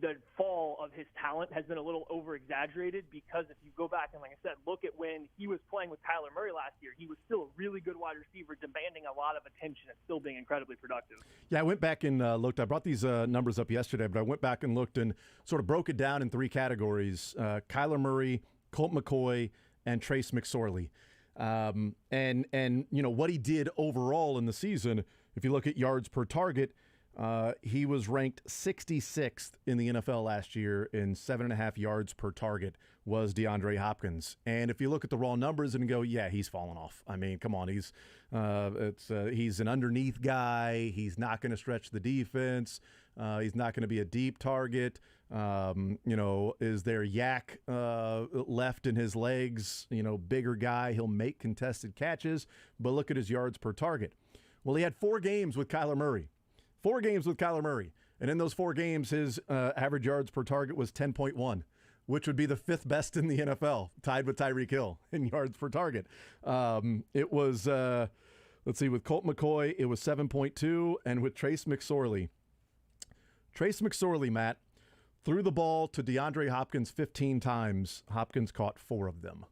the fall of his talent has been a little over-exaggerated, because if you go back and, like I said, look at when he was playing with Kyler Murray last year, he was still a really good wide receiver, demanding a lot of attention and still being incredibly productive. Yeah, I went back and looked. I brought these numbers up yesterday, but I went back and looked and sort of broke it down in 3 categories: Kyler Murray, Colt McCoy, and Trace McSorley. And you know what he did overall in the season. If you look at yards per target, he was ranked 66th in the NFL last year in 7.5 yards per target was DeAndre Hopkins. And if you look at the raw numbers and go, yeah, he's fallen off. I mean, come on, he's an underneath guy. He's not going to stretch the defense. He's not going to be a deep target. Is there yak left in his legs? Bigger guy. He'll make contested catches, but look at his yards per target. Well, he had 4 games with Kyler Murray. 4 games with Kyler Murray. And in those 4 games, his average yards per target was 10.1, which would be the 5th best in the NFL, tied with Tyreek Hill in yards per target. It was, with Colt McCoy, it was 7.2, and with Trace McSorley, Matt, threw the ball to DeAndre Hopkins 15 times. Hopkins caught 4 of them.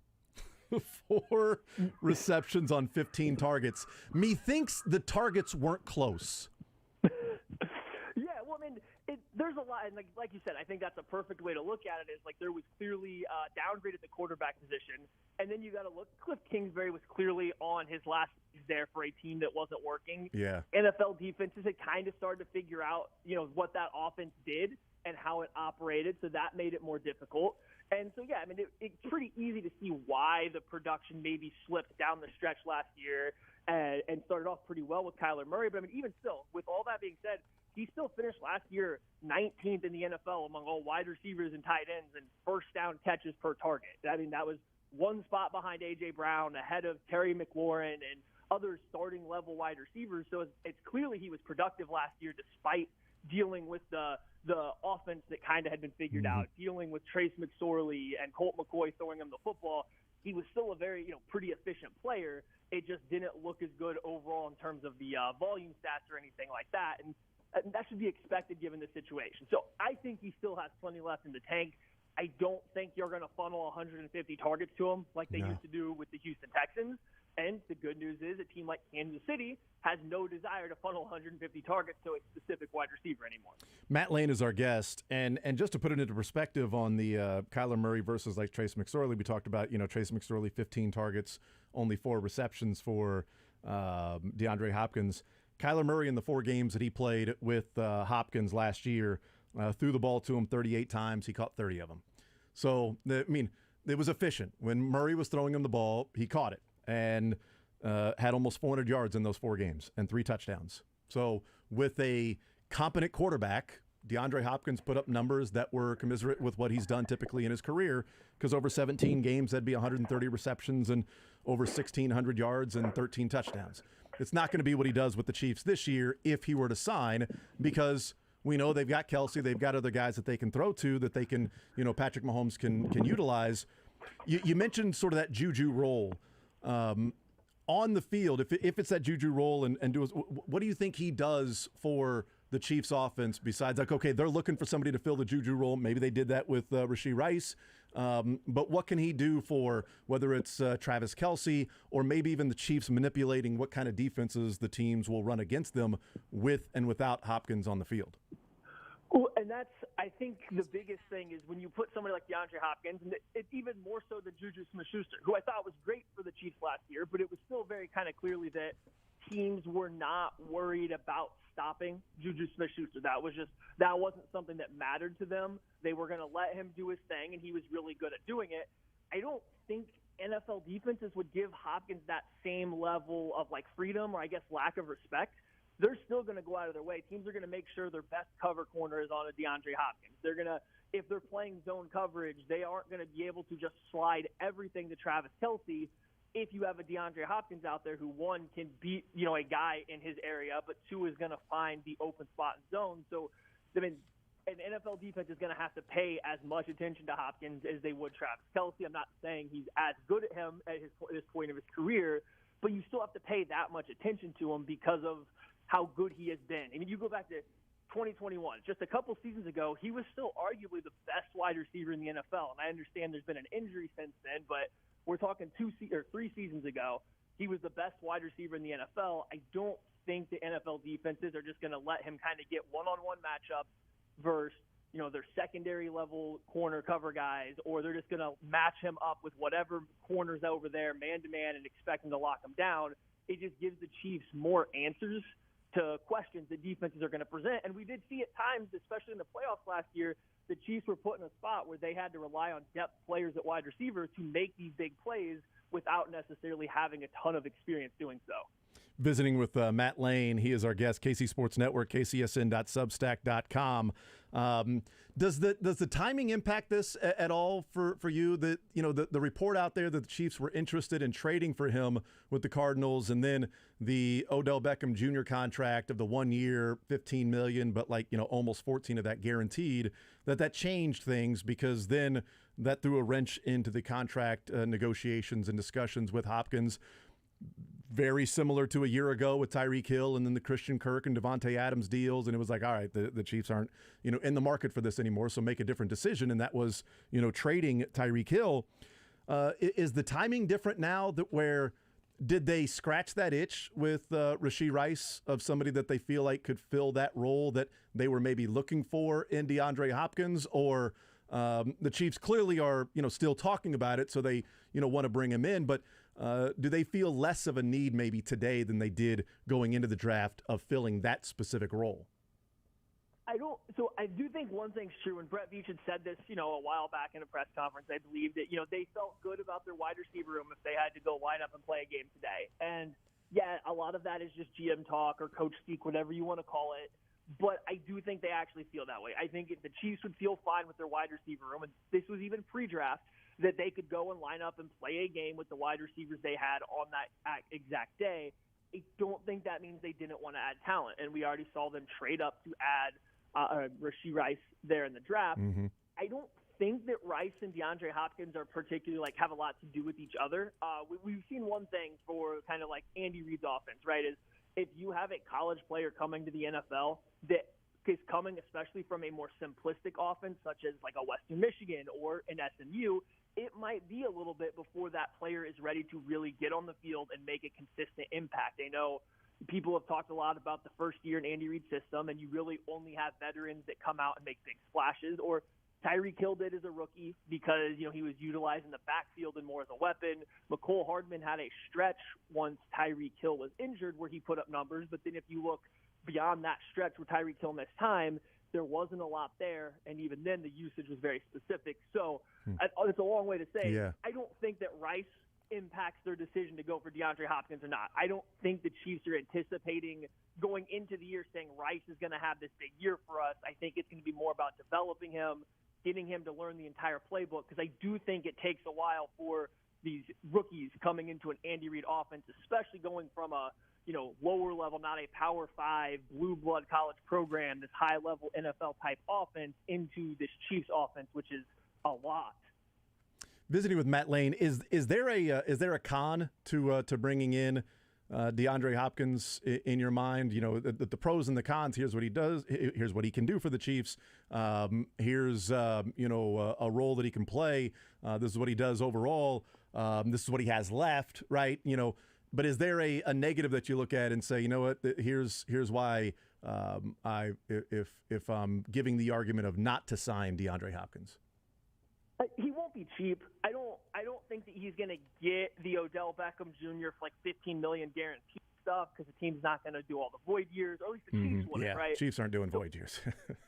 4 receptions on 15 targets. Methinks the targets weren't close. Yeah, well, I mean, there's a lot, and like you said, I think that's a perfect way to look at it. Is like there was clearly downgrade at the quarterback position, and then you got to look. Cliff Kingsbury was clearly on his last season there for a team that wasn't working. Yeah, NFL defenses had kind of started to figure out, what that offense did and how it operated, so that made it more difficult. And so, yeah, I mean, it's pretty easy to see why the production maybe slipped down the stretch last year and started off pretty well with Kyler Murray. But, I mean, even still, with all that being said, he still finished last year 19th in the NFL among all wide receivers and tight ends and first down catches per target. I mean, that was 1 spot behind A.J. Brown, ahead of Terry McLaurin and other starting-level wide receivers. So it's clearly he was productive last year despite dealing with the offense that kind of had been figured out, dealing with Trace McSorley and Colt McCoy throwing him the football. He was still a very, pretty efficient player. It just didn't look as good overall in terms of the volume stats or anything like that. And that should be expected given the situation. So I think he still has plenty left in the tank. I don't think you're going to funnel 150 targets to him like they used to do with the Houston Texans. And the good news is a team like Kansas City has no desire to funnel 150 targets to a specific wide receiver anymore. Matt Lane is our guest. And just to put it into perspective on the Kyler Murray versus like Trace McSorley, we talked about, Trace McSorley, 15 targets, only 4 receptions for DeAndre Hopkins. Kyler Murray in the 4 games that he played with Hopkins last year threw the ball to him 38 times. He caught 30 of them. So, it was efficient. When Murray was throwing him the ball, he caught it and had almost 400 yards in those 4 games and 3 touchdowns. So with a competent quarterback, DeAndre Hopkins put up numbers that were commensurate with what he's done typically in his career, because over 17 games, that'd be 130 receptions and over 1,600 yards and 13 touchdowns. It's not going to be what he does with the Chiefs this year if he were to sign, because we know they've got Kelsey, they've got other guys that they can throw to, that they can, Patrick Mahomes can utilize. You mentioned sort of that Juju role. On the field, if it's that Juju role and what do you think he does for the Chiefs offense besides they're looking for somebody to fill the Juju role. Maybe they did that with Rashee Rice. But what can he do for whether it's Travis Kelsey or maybe even the Chiefs manipulating what kind of defenses the teams will run against them with and without Hopkins on the field? Well, and that's, I think, the biggest thing is when you put somebody like DeAndre Hopkins, and it's even more so than Juju Smith-Schuster, who I thought was great for the Chiefs last year, but it was still very kind of clearly that teams were not worried about stopping Juju Smith-Schuster. That wasn't something that mattered to them. They were going to let him do his thing, and he was really good at doing it. I don't think NFL defenses would give Hopkins that same level of freedom, or I guess lack of respect. They're still going to go out of their way. Teams are going to make sure their best cover corner is on a DeAndre Hopkins. They're going to, if they're playing zone coverage, they aren't going to be able to just slide everything to Travis Kelce. If you have a DeAndre Hopkins out there who, one, can beat, a guy in his area, but two, is going to find the open spot in zone. So, I mean, an NFL defense is going to have to pay as much attention to Hopkins as they would Travis Kelce. I'm not saying he's as good at him at this point of his career, but you still have to pay that much attention to him because of how good he has been. I mean, you go back to 2021, just a couple seasons ago, he was still arguably the best wide receiver in the NFL. And I understand there's been an injury since then, but we're talking 3 seasons ago, he was the best wide receiver in the NFL. I don't think the NFL defenses are just going to let him kind of get one-on-one matchups versus, their secondary level corner cover guys, or they're just going to match him up with whatever corners over there, man-to-man, and expect him to lock him down. It just gives the Chiefs more answers to questions the defenses are going to present. And we did see at times, especially in the playoffs last year, the Chiefs were put in a spot where they had to rely on depth players at wide receiver to make these big plays without necessarily having a ton of experience doing so. Visiting with Matt Lane. He is our guest, KC Sports Network, kcsn.substack.com. Does the timing impact this at all for you? That the report out there that the Chiefs were interested in trading for him with the Cardinals, and then the Odell Beckham Jr. contract of the 1 year, $15 million, but almost 14 of that guaranteed. That changed things because then that threw a wrench into the contract negotiations and discussions with Hopkins. Very similar to a year ago with Tyreek Hill and then the Christian Kirk and Devontae Adams deals. And it was like, all right, the Chiefs aren't, in the market for this anymore. So make a different decision. And that was, trading Tyreek Hill. Is the timing different now where did they scratch that itch with Rashee Rice of somebody that they feel like could fill that role that they were maybe looking for in DeAndre Hopkins, or the Chiefs clearly are, still talking about it. So they, want to bring him in, but do they feel less of a need maybe today than they did going into the draft of filling that specific role? So I do think one thing's true, and Brett Veach had said this, a while back in a press conference. I believe that, they felt good about their wide receiver room if they had to go line up and play a game today. And yeah, a lot of that is just GM talk or coach speak, whatever you want to call it. But I do think they actually feel that way. I think if the Chiefs would feel fine with their wide receiver room, and this was even pre-draft, that they could go and line up and play a game with the wide receivers they had on that exact day. I don't think that means they didn't want to add talent. And we already saw them trade up to add Rashee Rice there in the draft. Mm-hmm. I don't think that Rice and DeAndre Hopkins are particularly have a lot to do with each other. We've seen one thing for kind of like Andy Reid's offense, right, is if you have a college player coming to the NFL that is coming especially from a more simplistic offense, such as like a Western Michigan or an SMU, it might be a little bit before that player is ready to really get on the field and make a consistent impact. I know people have talked a lot about the first year in Andy Reid's system, and you really only have veterans that come out and make big splashes, or Tyreek Hill did as a rookie because, he was utilized in the backfield and more as a weapon. Mecole Hardman had a stretch once Tyreek Hill was injured where he put up numbers, but then if you look beyond that stretch where Tyreek Hill missed time, there wasn't a lot there, and even then the usage was very specific. So it's a long way to say I don't think that Rice impacts their decision to go for DeAndre Hopkins or not. I don't think the Chiefs are anticipating going into the year saying Rice is going to have this big year for us. I think it's going to be more about developing him, getting him to learn the entire playbook, because I do think it takes a while for these rookies coming into an Andy Reid offense, especially going from a lower level, not a Power 5 blue blood college program, this high level NFL type offense into this Chiefs offense, which is a lot. Visiting with Matt Lane, is there a con to bringing in DeAndre Hopkins in your mind? The pros and the cons. Here's what he does. Here's what he can do for the Chiefs. Here's a role that he can play. This is what he does overall. This is what he has left, right? But is there a negative that you look at and say, what? Here's why if I'm giving the argument of not to sign DeAndre Hopkins. He won't be cheap. I don't think that he's going to get the Odell Beckham Jr. for like $15 million guaranteed stuff because the team's not going to do all the void years, or at least the Chiefs wouldn't, right? Chiefs aren't doing void years.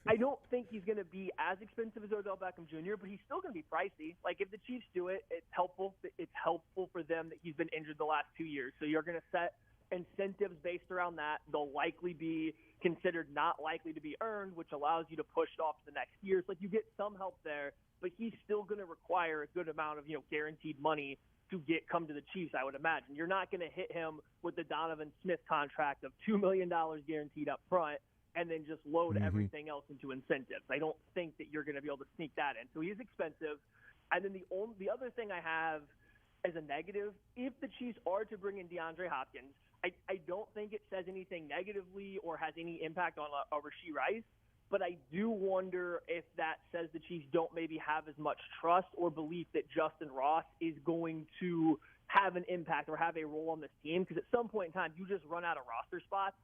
I don't think he's going to be as expensive as Odell Beckham Jr., but he's still going to be pricey. Like if the Chiefs do it, it's helpful. It's helpful for them that he's been injured the last 2 years. So you're going to set incentives based around that. They'll likely be considered not likely to be earned, which allows you to push it off to the next year. So you get some help there, but he's still going to require a good amount of, guaranteed money to come to the Chiefs, I would imagine. You're not going to hit him with the Donovan Smith contract of $2 million guaranteed up front and then just load everything else into incentives. I don't think that you're going to be able to sneak that in. So he is expensive. And then the other thing I have as a negative, if the Chiefs are to bring in DeAndre Hopkins, I don't think it says anything negatively or has any impact on Rashee Rice, but I do wonder if that says the Chiefs don't maybe have as much trust or belief that Justin Ross is going to have an impact or have a role on this team, because at some point in time, you just run out of roster spots.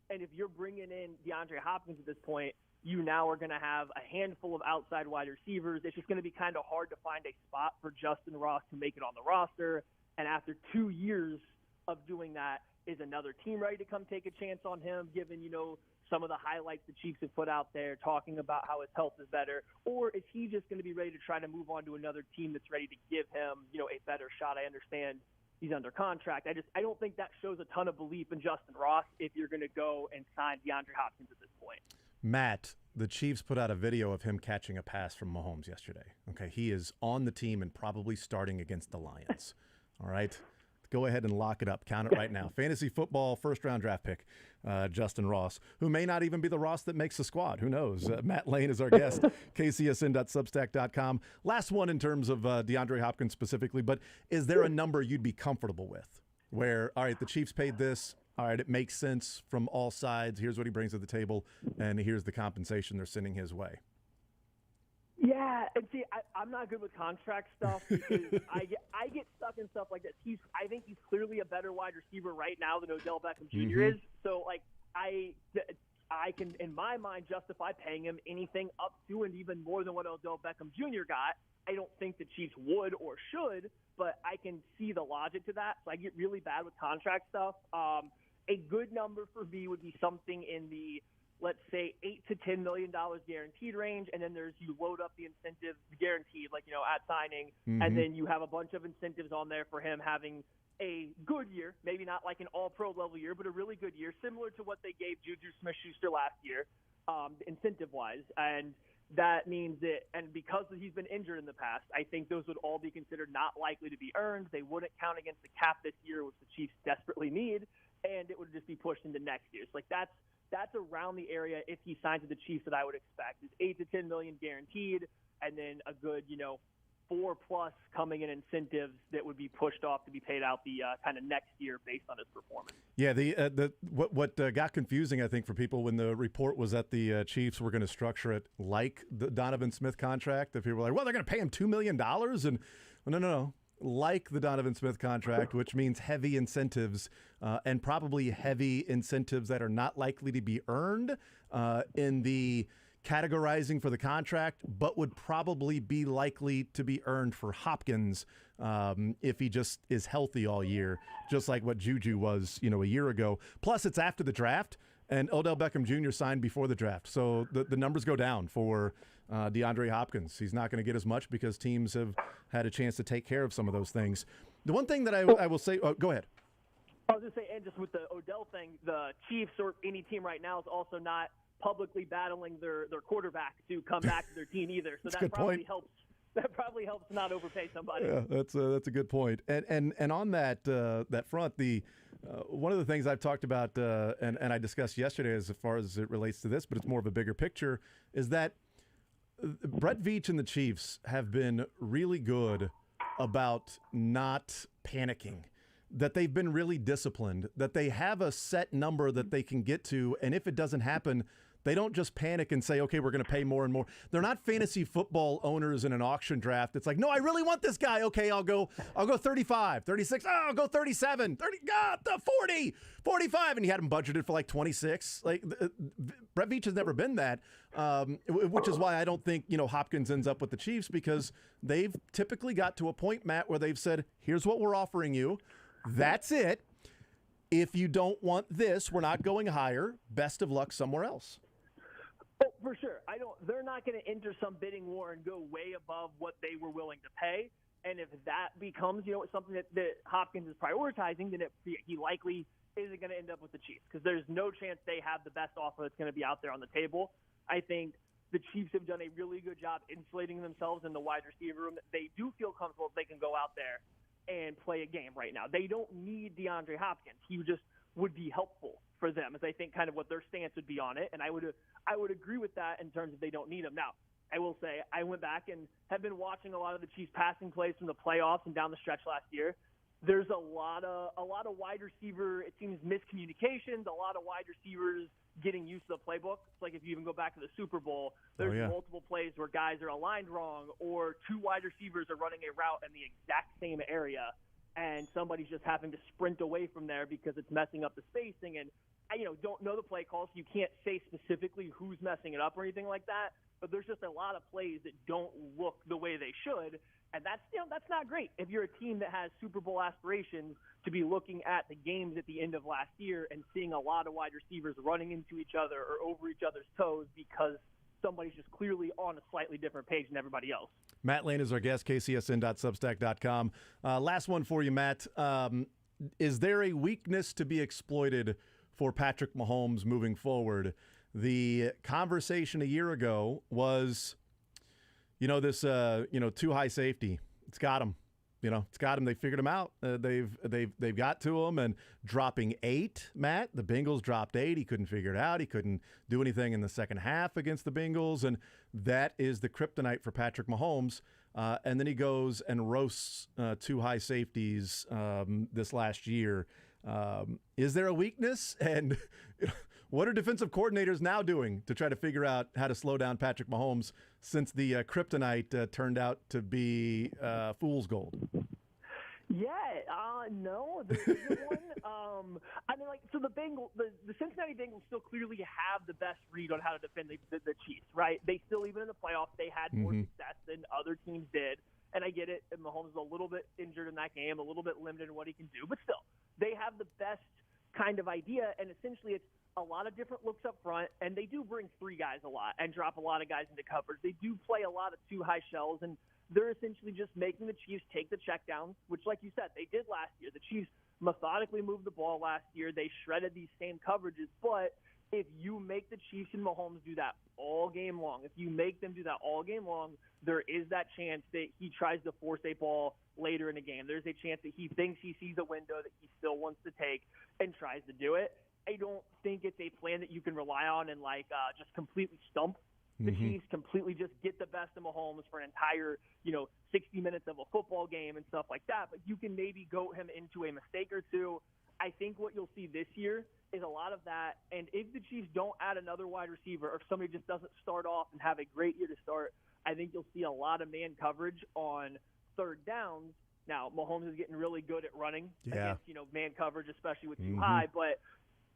And if you're bringing in DeAndre Hopkins at this point, you now are going to have a handful of outside wide receivers. It's just going to be kind of hard to find a spot for Justin Ross to make it on the roster. And after 2 years of doing that, is another team ready to come take a chance on him, given, some of the highlights the Chiefs have put out there talking about how his health is better? Or is he just going to be ready to try to move on to another team that's ready to give him, a better shot? I understand he's under contract. I don't think that shows a ton of belief in Justin Ross if you're going to go and sign DeAndre Hopkins at this point. Matt, the Chiefs put out a video of him catching a pass from Mahomes yesterday. Okay, he is on the team and probably starting against the Lions. All right? Go ahead and lock it up. Count it right now. Fantasy football first-round draft pick, Justin Ross, who may not even be the Ross that makes the squad. Who knows? Matt Lane is our guest, kcsn.substack.com. Last one in terms of DeAndre Hopkins specifically, but is there a number you'd be comfortable with where, all right, the Chiefs paid this, all right, it makes sense from all sides, here's what he brings to the table, and here's the compensation they're sending his way? Yeah, and see, I'm not good with contract stuff because I get stuck in stuff like this. I think he's clearly a better wide receiver right now than Odell Beckham Jr. is. So, I can, in my mind, justify paying him anything up to and even more than what Odell Beckham Jr. got. I don't think the Chiefs would or should, but I can see the logic to that. So I get really bad with contract stuff. A good number for me would be something in the, let's say, $8 to $10 million guaranteed range, and then you load up the incentives guaranteed, at signing, and then you have a bunch of incentives on there for him having a good year, maybe not like an all-pro level year, but a really good year, similar to what they gave Juju Smith-Schuster last year, incentive-wise. And that means that, and because he's been injured in the past, I think those would all be considered not likely to be earned. They wouldn't count against the cap this year, which the Chiefs desperately need, and it would just be pushed into next year. So, that's around the area, if he signs with the Chiefs, that I would expect is $8 to $10 million guaranteed, and then a good, 4+ coming in incentives that would be pushed off to be paid out the kind of next year based on his performance. Yeah, what got confusing, I think, for people when the report was that the Chiefs were going to structure it like the Donovan Smith contract. That people were like, well, they're going to pay him $2 million, and no. Like the Donovan Smith contract, which means heavy incentives and probably heavy incentives that are not likely to be earned in the categorizing for the contract, but would probably be likely to be earned for Hopkins if he just is healthy all year, just like what Juju was, a year ago. Plus, it's after the draft, and Odell Beckham Jr. signed before the draft, so the numbers go down for DeAndre Hopkins. He's not going to get as much because teams have had a chance to take care of some of those things. The one thing that I will say, go ahead. I was going to say, and just with the Odell thing, the Chiefs or any team right now is also not publicly battling their quarterback to come back to their team either. So that probably helps. That probably helps not overpay somebody. Yeah, that's a good point. And on that front, one of the things I've talked about and I discussed yesterday as far as it relates to this, but it's more of a bigger picture, is that Brett Veach and the Chiefs have been really good about not panicking, that they've been really disciplined, that they have a set number that they can get to, and if it doesn't happen, they don't just panic and say, okay, we're going to pay more and more. They're not fantasy football owners in an auction draft. It's like, no, I really want this guy. Okay, I'll go 35, 36. Oh, I'll go 37, 30, 40, 45. And you had him budgeted for like 26. Brett Veach has never been that, which is why I don't think, Hopkins ends up with the Chiefs, because they've typically got to a point, Matt, where they've said, here's what we're offering you. That's it. If you don't want this, we're not going higher. Best of luck somewhere else. Oh, for sure. They're not going to enter some bidding war and go way above what they were willing to pay. And if that becomes, something that Hopkins is prioritizing, then he likely isn't going to end up with the Chiefs because there's no chance they have the best offer that's going to be out there on the table. I think the Chiefs have done a really good job insulating themselves in the wide receiver room. They do feel comfortable if they can go out there and play a game right now. They don't need DeAndre Hopkins. He just would be helpful for them, is I think kind of what their stance would be on it. And I would agree with that in terms of they don't need him. Now, I will say I went back and have been watching a lot of the Chiefs passing plays from the playoffs and down the stretch last year. There's a lot of wide receiver, it seems, miscommunications, a lot of wide receivers getting used to the playbook. It's like if you even go back to the Super Bowl, there's multiple plays where guys are aligned wrong or two wide receivers are running a route in the exact same area and somebody's just having to sprint away from there because it's messing up the spacing. And I don't know the play calls, so you can't say specifically who's messing it up or anything like that. But there's just a lot of plays that don't look the way they should, and that's not great. If you're a team that has Super Bowl aspirations, to be looking at the games at the end of last year and seeing a lot of wide receivers running into each other or over each other's toes because somebody's just clearly on a slightly different page than everybody else. Matt Lane is our guest, kcsn.substack.com. Last one for you, Matt. Is there a weakness to be exploited for Patrick Mahomes moving forward? The conversation a year ago was, this, too high safety. It's got him. It's got him. They figured him out. They've got to him. And dropping 8, Matt, the Bengals dropped 8. He couldn't figure it out. He couldn't do anything in the second half against the Bengals. And that is the kryptonite for Patrick Mahomes. And then he goes and roasts 2 high safeties this last year. Is there a weakness? And what are defensive coordinators now doing to try to figure out how to slow down Patrick Mahomes since the kryptonite turned out to be fool's gold? No, there isn't one. So the Cincinnati Bengals still clearly have the best read on how to defend the Chiefs, right? They still, even in the playoffs, they had more success than other teams did. And I get it, and Mahomes is a little bit injured in that game, a little bit limited in what he can do, but still, they have the best kind of idea, and essentially it's a lot of different looks up front, and they do bring 3 guys a lot and drop a lot of guys into coverage. They do play a lot of 2 high shells, and they're essentially just making the Chiefs take the checkdowns, which, like you said, they did last year. The Chiefs methodically moved the ball last year. They shredded these same coverages, but if you make the Chiefs and Mahomes do that all game long, if you make them do that all game long, there is that chance that he tries to force a ball later in the game. There's a chance that he thinks he sees a window that he still wants to take and tries to do it. I don't think it's a plan that you can rely on and just completely stump the Chiefs, completely just get the best of Mahomes for an entire 60 minutes of a football game and stuff like that. But you can maybe goat him into a mistake or two. I think what you'll see this year is a lot of that. And if the Chiefs don't add another wide receiver, or if somebody just doesn't start off and have a great year to start, I think you'll see a lot of man coverage on third downs. Now, Mahomes is getting really good at running against, man coverage, especially with too high. But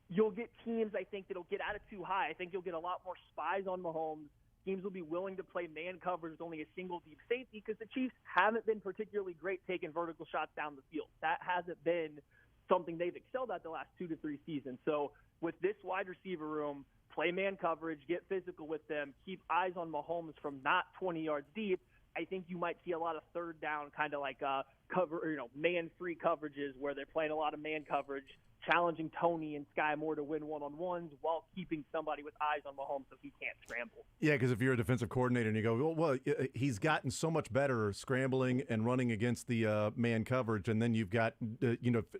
you'll get teams, I think, that'll get out of too high. I think you'll get a lot more spies on Mahomes. Teams will be willing to play man coverage with only a single deep safety because the Chiefs haven't been particularly great taking vertical shots down the field. That hasn't been something they've excelled at the last 2 to 3 seasons. So with this wide receiver room, play man coverage, get physical with them, keep eyes on Mahomes from not 20 yards deep, I think you might see a lot of third down kind of like man-free coverages where they're playing a lot of man coverage, challenging Tony and Sky Moore to win one-on-ones while keeping somebody with eyes on Mahomes so he can't scramble. Yeah, because if you're a defensive coordinator and you go, well, he's gotten so much better scrambling and running against the man coverage, and then you've got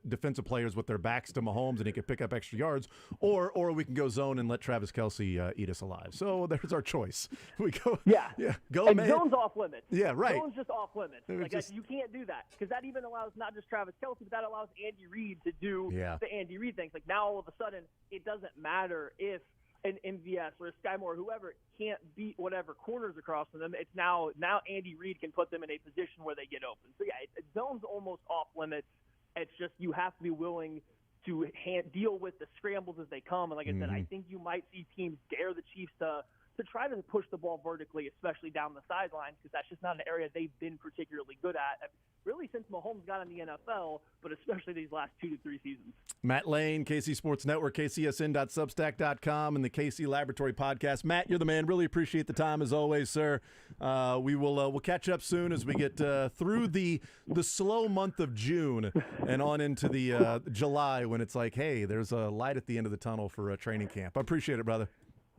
defensive players with their backs to Mahomes and he can pick up extra yards, or we can go zone and let Travis Kelce eat us alive. So there's our choice. We go, go and man. Zone's off limits. Yeah, right. Zone's just off limits. You can't do that because that even allows not just Travis Kelce, but that allows Andy Reid to do the Andy Reid things. Like now, all of a sudden, it doesn't matter if an MVS or a Sky Moore, whoever, can't beat whatever corners across from them. It's now Andy Reid can put them in a position where they get open. So zone's almost off limits. It's just you have to be willing to deal with the scrambles as they come. And like I said, I think you might see teams dare the Chiefs to to try to push the ball vertically, especially down the sidelines, because that's just not an area they've been particularly good at, really since Mahomes got in the NFL, but especially these last 2 to 3 seasons. Matt Lane, KC Sports Network, kcsn.substack.com, and the KC Laboratory Podcast. Matt, you're the man. Really appreciate the time as always, sir. We'll catch up soon as we get through the slow month of June and on into the July when it's like, hey, there's a light at the end of the tunnel for a training camp. I appreciate it, brother.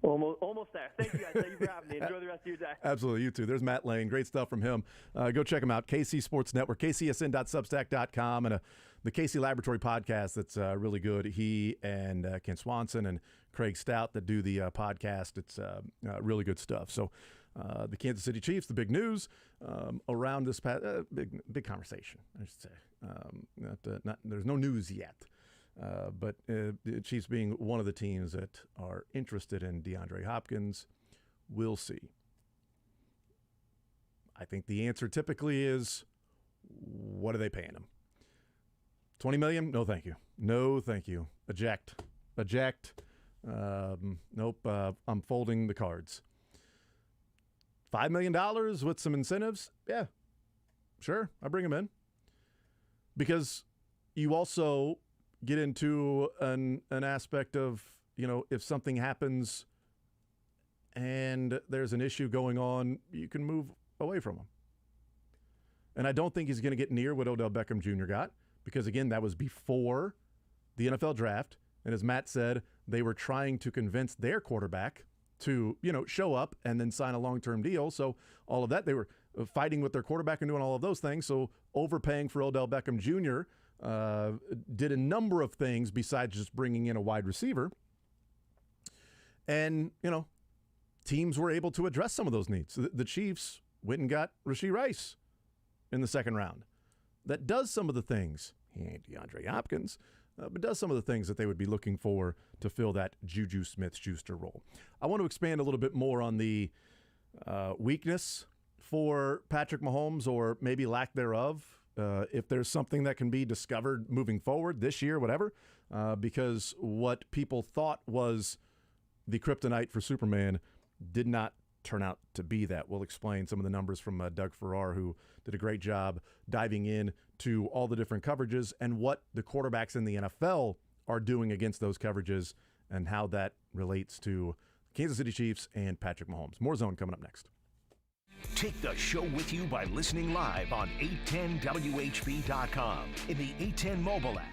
Almost there. Thank you, guys. Thank you for having me. Enjoy the rest of your day. Absolutely. You too. There's Matt Lane. Great stuff from him. Go check him out. KC Sports Network, kcsn.substack.com, and the KC Laboratory Podcast that's really good. He and Ken Swanson and Craig Stout that do the podcast. It's really good stuff. So the Kansas City Chiefs, the big news around this big conversation, I should say. There's no news yet. But the Chiefs being one of the teams that are interested in DeAndre Hopkins, we'll see. I think the answer typically is, what are they paying him? $20 million? No, thank you. No, thank you. Eject. Nope. I'm folding the cards. $5 million with some incentives? Yeah, sure. I bring him in because you also get into an aspect of, if something happens and there's an issue going on, you can move away from him. And I don't think he's going to get near what Odell Beckham Jr. got because, again, that was before the NFL draft. And as Matt said, they were trying to convince their quarterback to, show up and then sign a long-term deal. So all of that, they were fighting with their quarterback and doing all of those things. So overpaying for Odell Beckham Jr., did a number of things besides just bringing in a wide receiver. And, teams were able to address some of those needs. The Chiefs went and got Rashee Rice in the second round. That does some of the things. He ain't DeAndre Hopkins, but does some of the things that they would be looking for to fill that Juju Smith-Schuster role. I want to expand a little bit more on the weakness for Patrick Mahomes, or maybe lack thereof. If there's something that can be discovered moving forward this year, whatever, because what people thought was the kryptonite for Superman did not turn out to be that. We'll explain some of the numbers from Doug Farrar, who did a great job diving in to all the different coverages and what the quarterbacks in the NFL are doing against those coverages and how that relates to Kansas City Chiefs and Patrick Mahomes. More Zone coming up next. Take the show with you by listening live on 810WHB.com, in the 810 mobile app.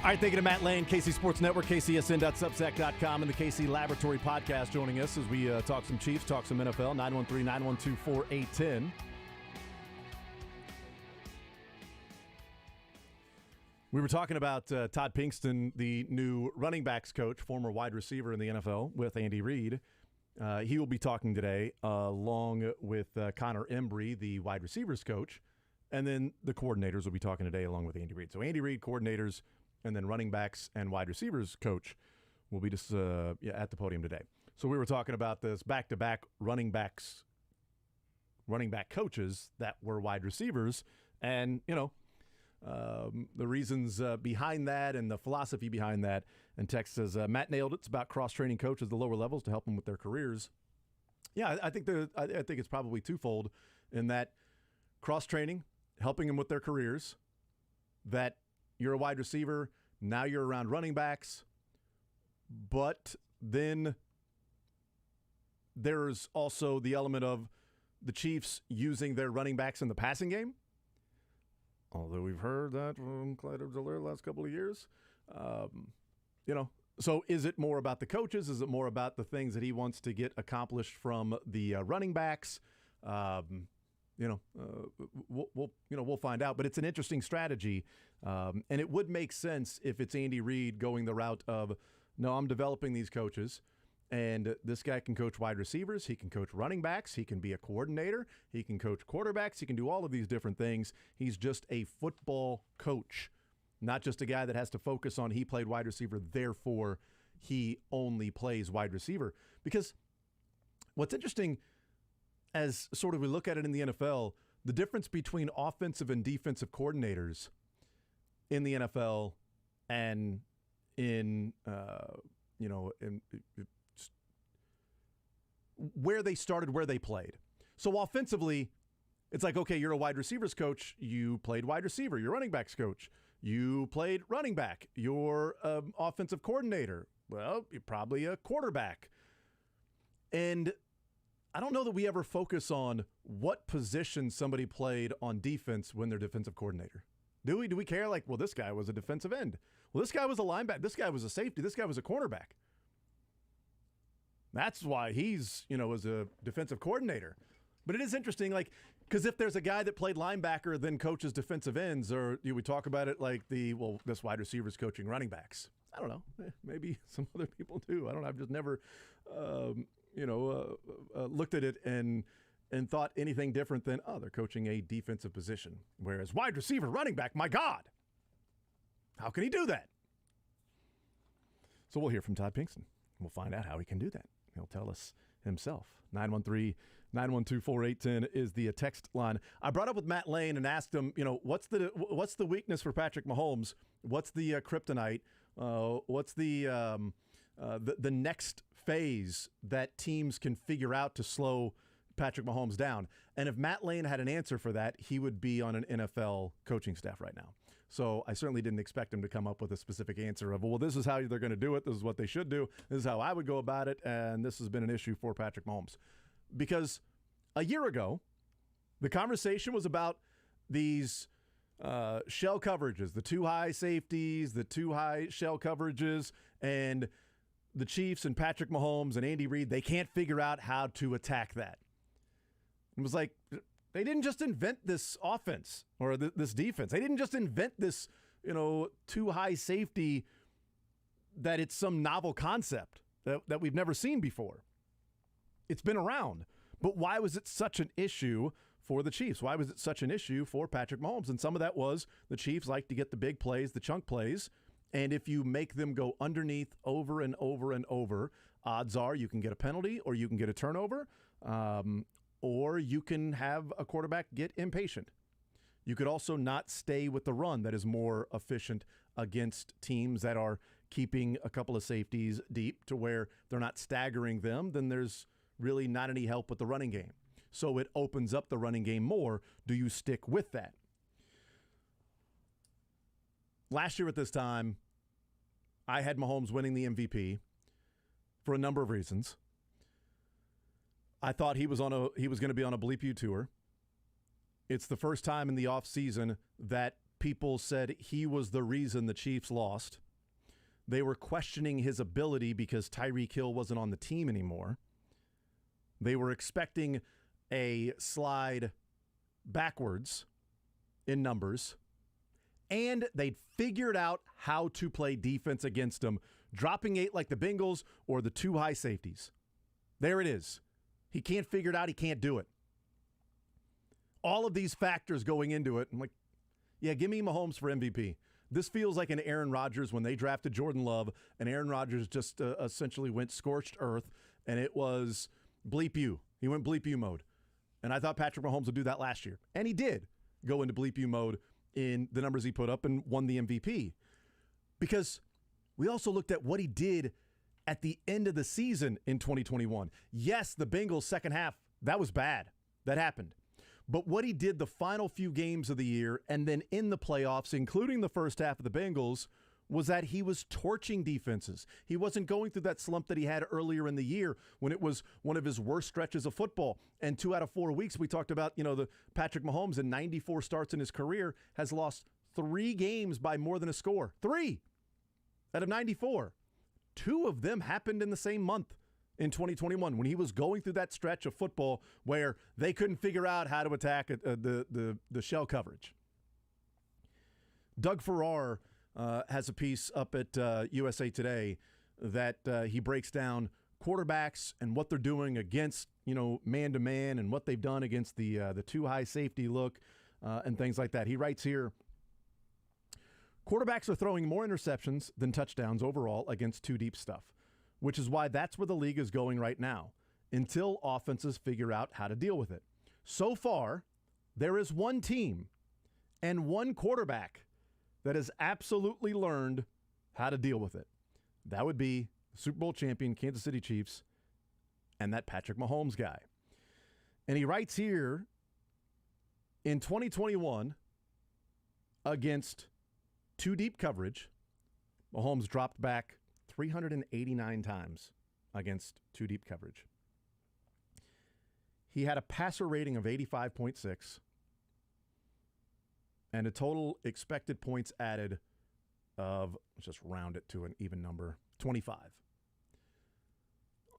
All right, thank you to Matt Lane, KC Sports Network, KCSN.substack.com, and the KC Laboratory Podcast joining us as we talk some Chiefs, talk some NFL, 913-912-4810. We were talking about Todd Pinkston, the new running backs coach, former wide receiver in the NFL, with Andy Reid. He will be talking today along with Connor Embry, the wide receivers coach, and then the coordinators will be talking today along with Andy Reid. So Andy Reid, coordinators, and then running backs and wide receivers coach will be just at the podium today. So we were talking about this back-to-back running back coaches that were wide receivers, and the reasons behind that and the philosophy behind that. And Tex says Matt nailed it. It's about cross-training coaches at the lower levels to help them with their careers. Yeah, I think it's probably twofold in that cross-training, helping them with their careers, that you're a wide receiver, now you're around running backs, but then there's also the element of the Chiefs using their running backs in the passing game, although we've heard that from Clyde Edwards-Helaire the last couple of years. So is it more about the coaches? Is it more about the things that he wants to get accomplished from the running backs? We'll find out. But it's an interesting strategy. And it would make sense if it's Andy Reid going the route of, no, I'm developing these coaches, and this guy can coach wide receivers, he can coach running backs, he can be a coordinator, he can coach quarterbacks, he can do all of these different things. He's just a football coach, not just a guy that has to focus on he played wide receiver, therefore he only plays wide receiver. Because what's interesting, as sort of we look at it in the NFL, the difference between offensive and defensive coordinators in the NFL and in where they started, where they played. So offensively, it's like, okay, you're a wide receivers coach. You played wide receiver. You're running backs coach. You played running back. You're offensive coordinator. Well, you're probably a quarterback. And I don't know that we ever focus on what position somebody played on defense when they're defensive coordinator. Do we? Do we care? Like, well, this guy was a defensive end. Well, this guy was a linebacker. This guy was a safety. This guy was a cornerback. That's why he's, was a defensive coordinator. But it is interesting, like, because if there's a guy that played linebacker then coaches defensive ends, or we talk about it like this wide receiver's coaching running backs. I don't know. Maybe some other people do. I don't know. I've just never, looked at it and thought anything different than, they're coaching a defensive position. Whereas wide receiver, running back, my God, how can he do that? So we'll hear from Todd Pinkston. We'll find out how he can do that. He'll tell us himself. 913-912-4810 is the text line. I brought up with Matt Lane and asked him, what's the weakness for Patrick Mahomes? What's the kryptonite? What's the next phase that teams can figure out to slow Patrick Mahomes down? And if Matt Lane had an answer for that, he would be on an NFL coaching staff right now. So I certainly didn't expect him to come up with a specific answer of, well, this is how they're going to do it. This is what they should do. This is how I would go about it. And this has been an issue for Patrick Mahomes. Because a year ago, the conversation was about these shell coverages, the two high safeties, the two high shell coverages, and the Chiefs and Patrick Mahomes and Andy Reid, they can't figure out how to attack that. It was like, they didn't just invent this offense or this defense. They didn't just invent this, two high safety, that it's some novel concept that we've never seen before. It's been around. But why was it such an issue for the Chiefs? Why was it such an issue for Patrick Mahomes? And some of that was the Chiefs like to get the big plays, the chunk plays. And if you make them go underneath over and over and over, odds are you can get a penalty or you can get a turnover. Or you can have a quarterback get impatient. You could also not stay with the run that is more efficient against teams that are keeping a couple of safeties deep to where they're not staggering them. Then there's really not any help with the running game. So it opens up the running game more. Do you stick with that? Last year at this time, I had Mahomes winning the MVP for a number of reasons. I thought he was going to be on a Bleep You tour. It's the first time in the offseason that people said he was the reason the Chiefs lost. They were questioning his ability because Tyreek Hill wasn't on the team anymore. They were expecting a slide backwards in numbers, and they'd figured out how to play defense against him, dropping 8 like the Bengals or the 2 high safeties. There it is. He can't figure it out. He can't do it. All of these factors going into it. I'm like, yeah, give me Mahomes for MVP. This feels like an Aaron Rodgers when they drafted Jordan Love, and Aaron Rodgers just essentially went scorched earth, and it was bleep you. He went bleep you mode. And I thought Patrick Mahomes would do that last year. And he did go into bleep you mode in the numbers he put up and won the MVP. Because we also looked at what he did at the end of the season in 2021. Yes, the Bengals second half, that was bad. That happened. But what he did the final few games of the year and then in the playoffs, including the first half of the Bengals, was that he was torching defenses. He wasn't going through that slump that he had earlier in the year when it was one of his worst stretches of football. And 2 out of 4 weeks, we talked about, the Patrick Mahomes in 94 starts in his career has lost 3 games by more than a score. 3 out of 94. 2 of them happened in the same month in 2021 when he was going through that stretch of football where they couldn't figure out how to attack the shell coverage. Doug Farrar has a piece up at USA Today that he breaks down quarterbacks and what they're doing against, man-to-man and what they've done against the 2 high safety look and things like that. He writes here, quarterbacks are throwing more interceptions than touchdowns overall against 2 deep stuff, which is why that's where the league is going right now, until offenses figure out how to deal with it. So far, there is one team and one quarterback that has absolutely learned how to deal with it. That would be Super Bowl champion Kansas City Chiefs and that Patrick Mahomes guy. And he writes here, in 2021, against 2 deep coverage, Mahomes dropped back 389 times against 2 deep coverage. He had a passer rating of 85.6 and a total expected points added of, let's just round it to an even number, 25.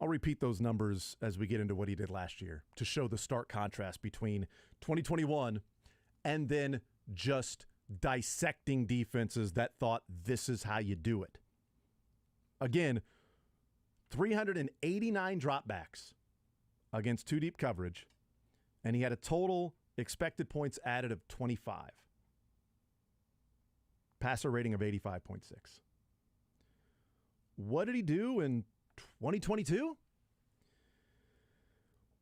I'll repeat those numbers as we get into what he did last year to show the stark contrast between 2021 and then just dissecting defenses that thought this is how you do it. Again, 389 dropbacks against 2 deep coverage, and he had a total expected points added of 25. Passer rating of 85.6. What did he do in 2022?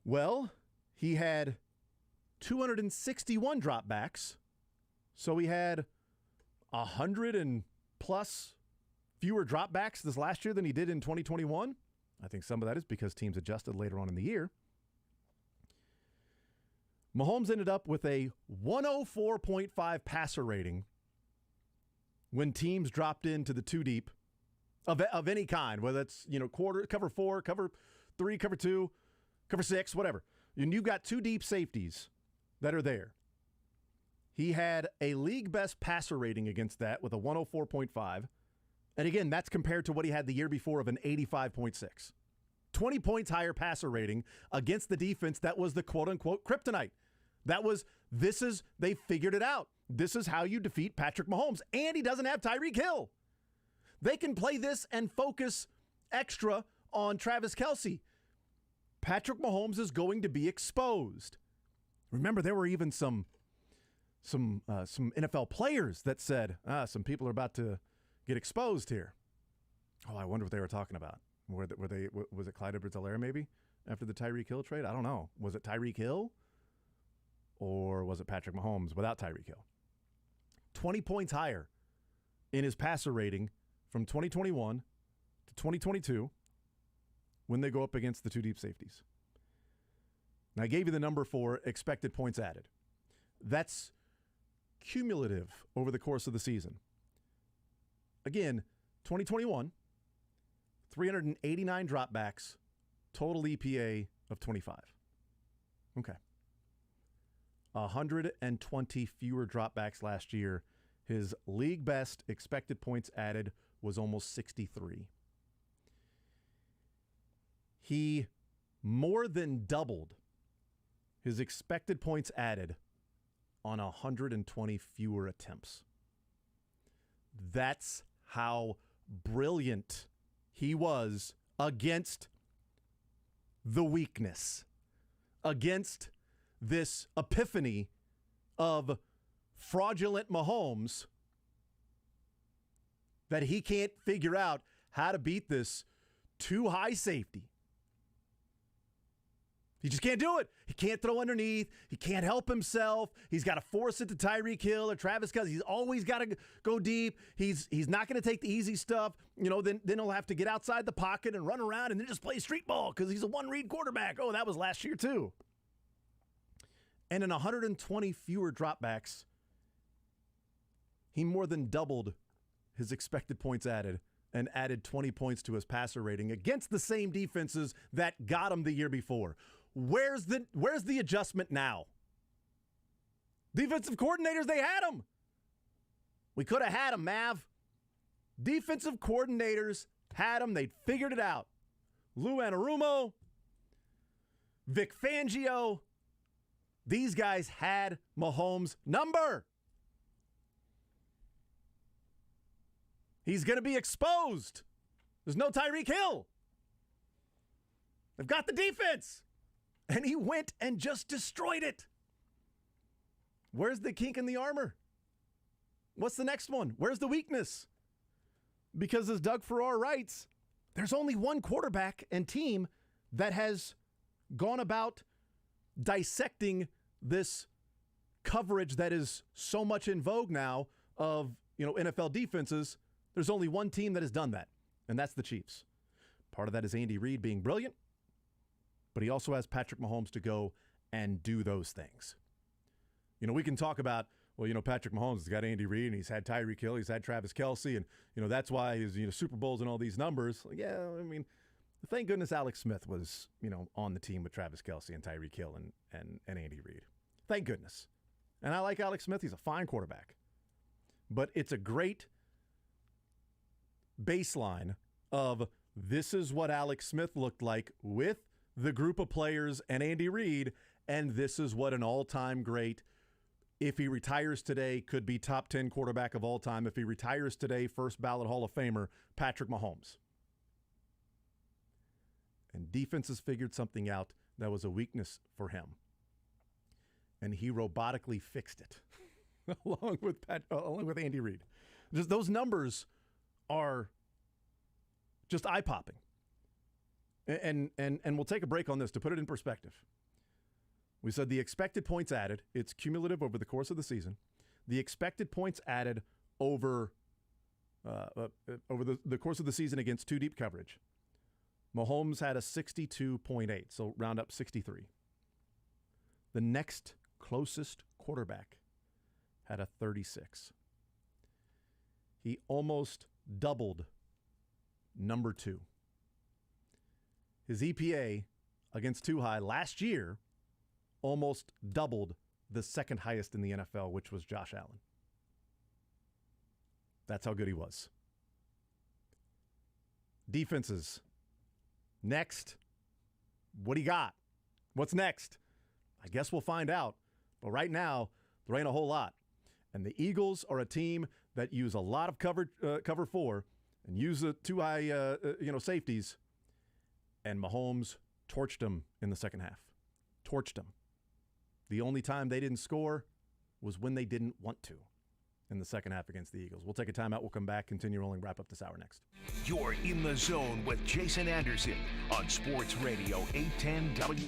Well, he had 261 dropbacks, so he had 100 and plus fewer dropbacks this last year than he did in 2021. I think some of that is because teams adjusted later on in the year. Mahomes ended up with a 104.5 passer rating when teams dropped into the 2 deep of any kind, whether it's, quarter, cover 4, cover 3, cover 2, cover 6, whatever. And you've got 2 deep safeties that are there. He had a league best passer rating against that with a 104.5. And again, that's compared to what he had the year before of an 85.6. 20 points higher passer rating against the defense that was the quote-unquote kryptonite. They figured it out. This is how you defeat Patrick Mahomes. And he doesn't have Tyreek Hill. They can play this and focus extra on Travis Kelce. Patrick Mahomes is going to be exposed. Remember, there were even some NFL players that said, some people are about to get exposed here. Oh, I wonder what they were talking about. Was it Clyde Edwards-Helaire maybe after the Tyreek Hill trade? I don't know. Was it Tyreek Hill or was it Patrick Mahomes without Tyreek Hill? 20 points higher in his passer rating from 2021 to 2022 when they go up against the 2 deep safeties. Now, I gave you the number for expected points added. That's cumulative over the course of the season. Again, 2021, 389 dropbacks, total EPA of 25. Okay. 120 fewer dropbacks last year His league best expected points added was almost 63. He more than doubled his expected points added on 120 fewer attempts. That's how brilliant he was against the weakness, against this epiphany of fraudulent Mahomes, that he can't figure out how to beat this too high safety. He just can't do it. He can't throw underneath. He can't help himself. He's got to force it to Tyreek Hill or Travis Kelce. He's always got to go deep. He's not going to take the easy stuff. Then he'll have to get outside the pocket and run around and then just play street ball because he's a one-read quarterback. Oh, that was last year too. And in 120 fewer dropbacks, he more than doubled his expected points added and added 20 points to his passer rating against the same defenses that got him the year before. Where's the adjustment now? Defensive coordinators, they had him. We could have had him, Mav. Defensive coordinators had him. They figured it out. Lou Anarumo, Vic Fangio, these guys had Mahomes' number. He's going to be exposed. There's no Tyreek Hill. They've got the defense. And he went and just destroyed it. Where's the kink in the armor? What's the next one? Where's the weakness? Because as Doug Farrar writes, there's only one quarterback and team that has gone about dissecting this coverage that is so much in vogue now of, NFL defenses. There's only one team that has done that, and that's the Chiefs. Part of that is Andy Reid being brilliant, but he also has Patrick Mahomes to go and do those things. We can talk about, Patrick Mahomes has got Andy Reid, and he's had Tyreek Hill, he's had Travis Kelce, and, that's why he's, Super Bowls and all these numbers. Thank goodness Alex Smith was, on the team with Travis Kelce and Tyreek Hill and Andy Reid. Thank goodness. And I like Alex Smith. He's a fine quarterback. But it's a great baseline of this is what Alex Smith looked like with the group of players and Andy Reid, and this is what an all-time great, if he retires today, could be top 10 quarterback of all time. If he retires today, first ballot Hall of Famer, Patrick Mahomes. And defenses figured something out that was a weakness for him. And he robotically fixed it along with Andy Reid. Just those numbers are just eye-popping. And we'll take a break on this to put it in perspective. We said the expected points added, it's cumulative over the course of the season. The expected points added over the course of the season against two deep coverage. Mahomes had a 62.8, so round up 63. The next closest quarterback had a 36. He almost doubled number two. His EPA against too high last year almost doubled the second highest in the NFL, which was Josh Allen. That's how good he was. Defenses. Next. What do you got? What's next? I guess we'll find out. But right now, there ain't a whole lot. And the Eagles are a team that use a lot of cover four and use the too high safeties. And Mahomes torched them in the second half. Torched them. The only time they didn't score was when they didn't want to in the second half against the Eagles. We'll take a timeout. We'll come back, continue rolling, wrap up this hour next. You're in the zone with Jason Anderson on Sports Radio 810 W.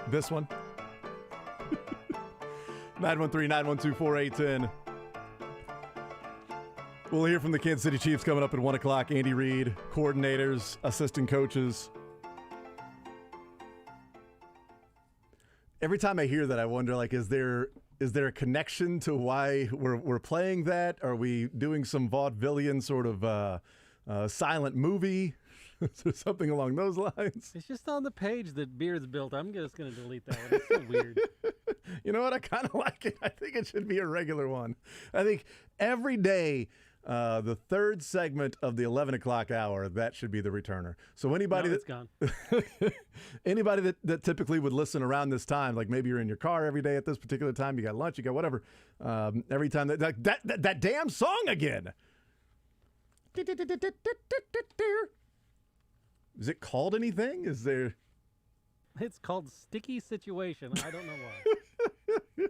This one. 913-912-4810. We'll hear from the Kansas City Chiefs coming up at 1 o'clock. Andy Reid, coordinators, assistant coaches. Every time I hear that, I wonder, like, is there a connection to why we're playing that? Are we doing some vaudevillian sort of silent movie? Is there something along those lines? It's just on the page that Beard's built. I'm just going to delete that one. It's so weird. You know what? I kind of like it. I think it should be a regular one. I think every day, the third segment of the 11 o'clock hour, that should be the returner. So anybody it's gone. Anybody that typically would listen around this time, like maybe you're in your car every day at this particular time, you got lunch, you got whatever. Every time that damn song again. Is it called anything? Is there? It's called Sticky Situation. I don't know why.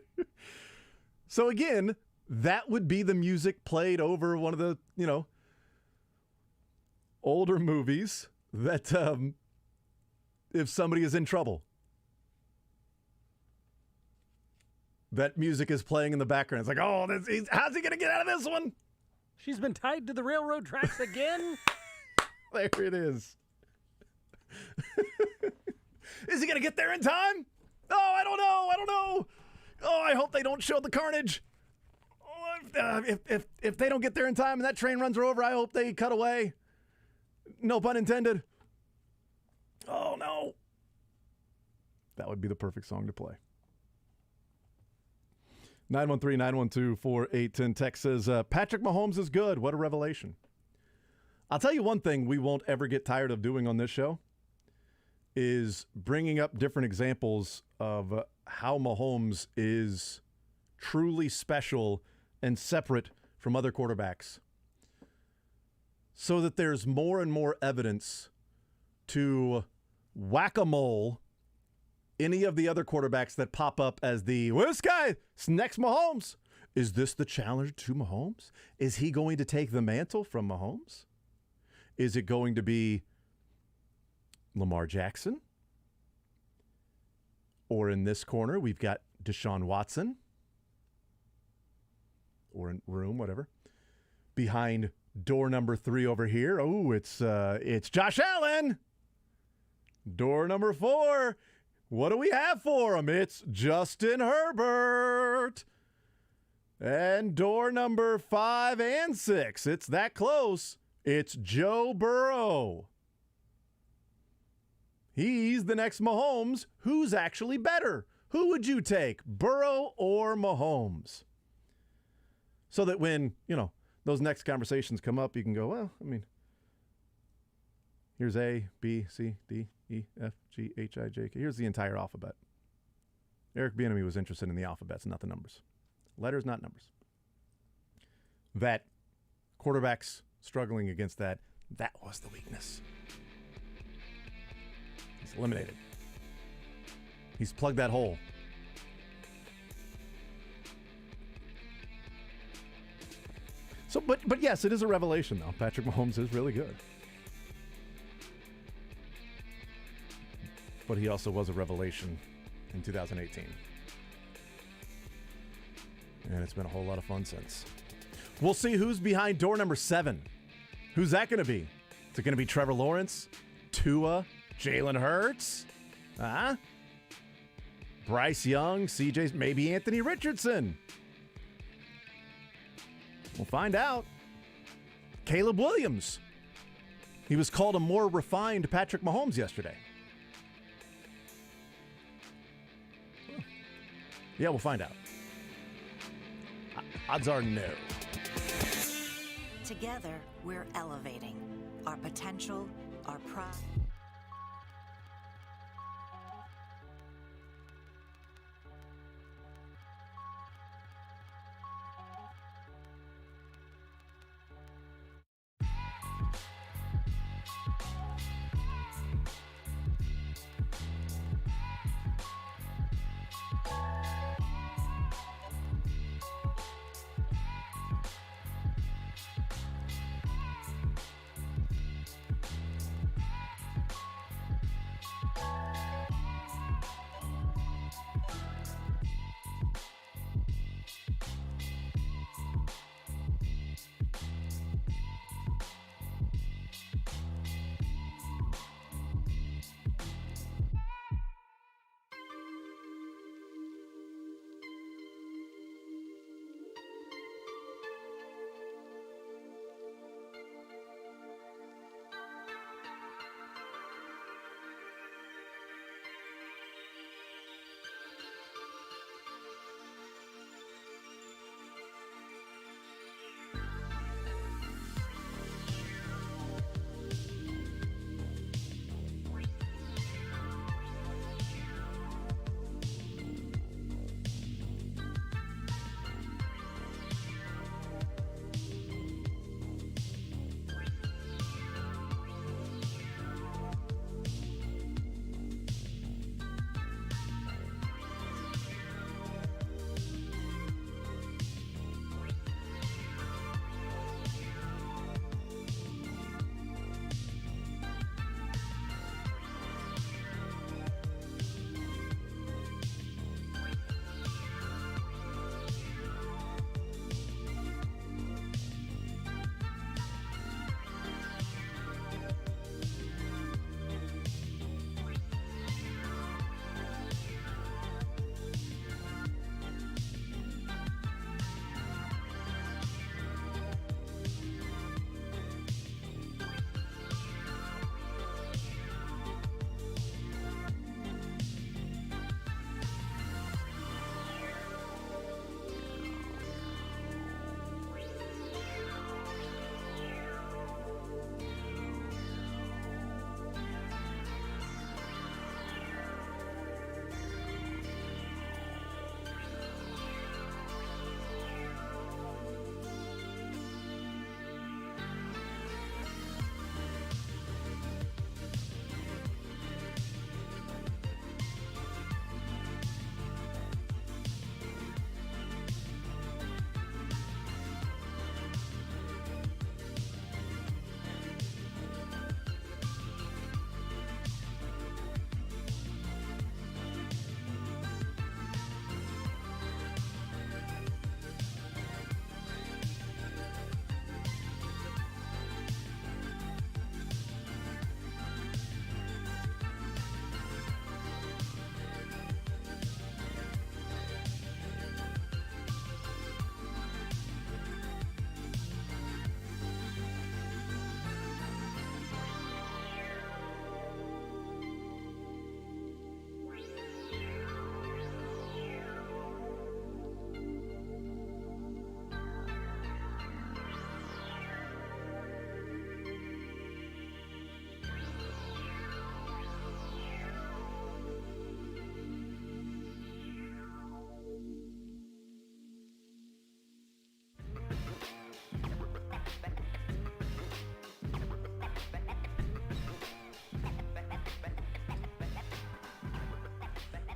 So again, that would be the music played over one of the, older movies that if somebody is in trouble, that music is playing in the background. It's like, oh, how's he going to get out of this one? She's been tied to the railroad tracks again. There it is. Is he going to get there in time? Oh, I don't know. Oh, I hope they don't show the carnage. Oh, if they don't get there in time and that train runs her over, I hope they cut away. No pun intended. Oh, no. That would be the perfect song to play. 913-912-4810. Text says, Patrick Mahomes is good. What a revelation. I'll tell you one thing we won't ever get tired of doing on this show is bringing up different examples of how Mahomes is truly special and separate from other quarterbacks, so that there's more and more evidence to whack-a-mole any of the other quarterbacks that pop up as this guy, next Mahomes. Is this the challenger to Mahomes? Is he going to take the mantle from Mahomes? Is it going to be Lamar Jackson? Or in this corner, we've got Deshaun Watson. Or in room, whatever. Behind door number 3 over here, it's Josh Allen. Door number 4, what do we have for him? It's Justin Herbert. And door number 5 and 6, it's that close. It's Joe Burrow. He's the next Mahomes. Who's actually better? Who would you take, Burrow or Mahomes? So that when, those next conversations come up, you can go, well, here's A, B, C, D, E, F, G, H, I, J, K. Here's the entire alphabet. Eric Bieniemy was interested in the alphabets, not the numbers. Letters, not numbers. That quarterbacks struggling against that was the weakness. He's eliminated. He's plugged that hole. So, but yes, it is a revelation, though. Patrick Mahomes is really good. But he also was a revelation in 2018. And it's been a whole lot of fun since. We'll see who's behind door number 7. Who's that going to be? Is it going to be Trevor Lawrence? Tua? Jalen Hurts? Bryce Young? CJ's? Maybe Anthony Richardson? We'll find out. Caleb Williams. He was called a more refined Patrick Mahomes yesterday. Yeah, we'll find out. Odds are no. Together, we're elevating our potential, our pride.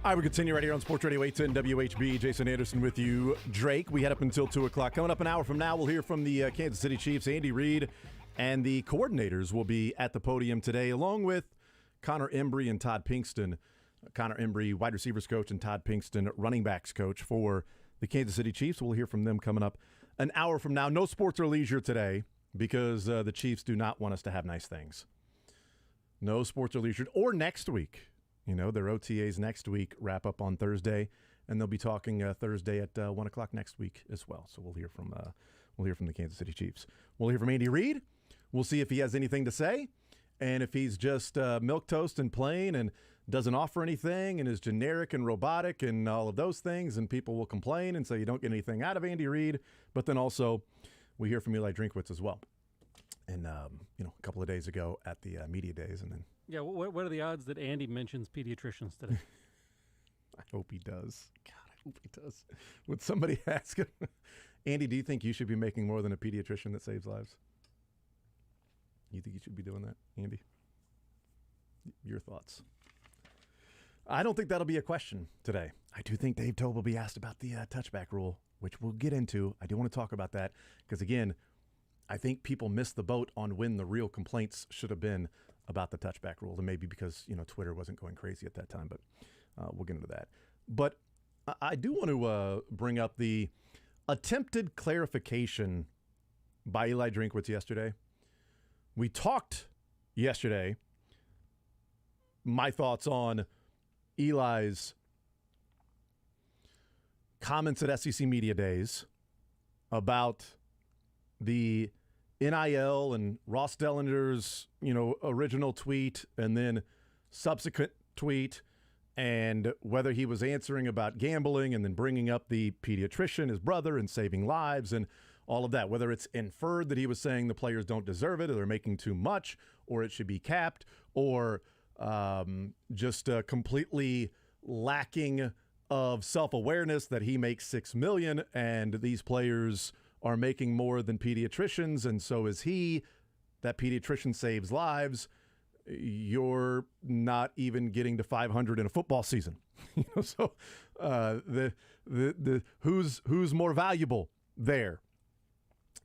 All right, we continue right here on Sports Radio 810 WHB. Jason Anderson with you. Drake, we head up until 2 o'clock. Coming up an hour from now, we'll hear from the Kansas City Chiefs. Andy Reid and the coordinators will be at the podium today, along with Connor Embry and Todd Pinkston. Connor Embry, wide receivers coach, and Todd Pinkston, running backs coach for the Kansas City Chiefs. We'll hear from them coming up an hour from now. No sports or leisure today because the Chiefs do not want us to have nice things. No sports or leisure. Or next week. You know, their OTAs next week wrap up on Thursday, and they'll be talking Thursday at 1 o'clock next week as well. So we'll hear from the Kansas City Chiefs. We'll hear from Andy Reid. We'll see if he has anything to say, and if he's just milquetoast and plain and doesn't offer anything and is generic and robotic and all of those things, and people will complain and say you don't get anything out of Andy Reid. But then also we hear from Eli Drinkwitz as well. And, a couple of days ago at the media days, and then. Yeah, what are the odds that Andy mentions pediatricians today? I hope he does. God, I hope he does. Would somebody ask him, Andy, do you think you should be making more than a pediatrician that saves lives? You think you should be doing that, Andy? Your thoughts? I don't think that'll be a question today. I do think Dave Tobe will be asked about the touchback rule, which we'll get into. I do want to talk about that because, again, I think people missed the boat on when the real complaints should have been about the touchback rule, and maybe because Twitter wasn't going crazy at that time, but we'll get into that. But I do want to bring up the attempted clarification by Eli Drinkwitz yesterday. We talked yesterday, my thoughts on Eli's comments at SEC Media Days about the NIL and Ross Dellinger's, original tweet and then subsequent tweet, and whether he was answering about gambling and then bringing up the pediatrician, his brother, and saving lives and all of that, whether it's inferred that he was saying the players don't deserve it or they're making too much or it should be capped or just completely lacking of self-awareness that he makes $6 million and these players are making more than pediatricians, and so is he. That pediatrician saves lives. You're not even getting to 500 in a football season. So who's more valuable there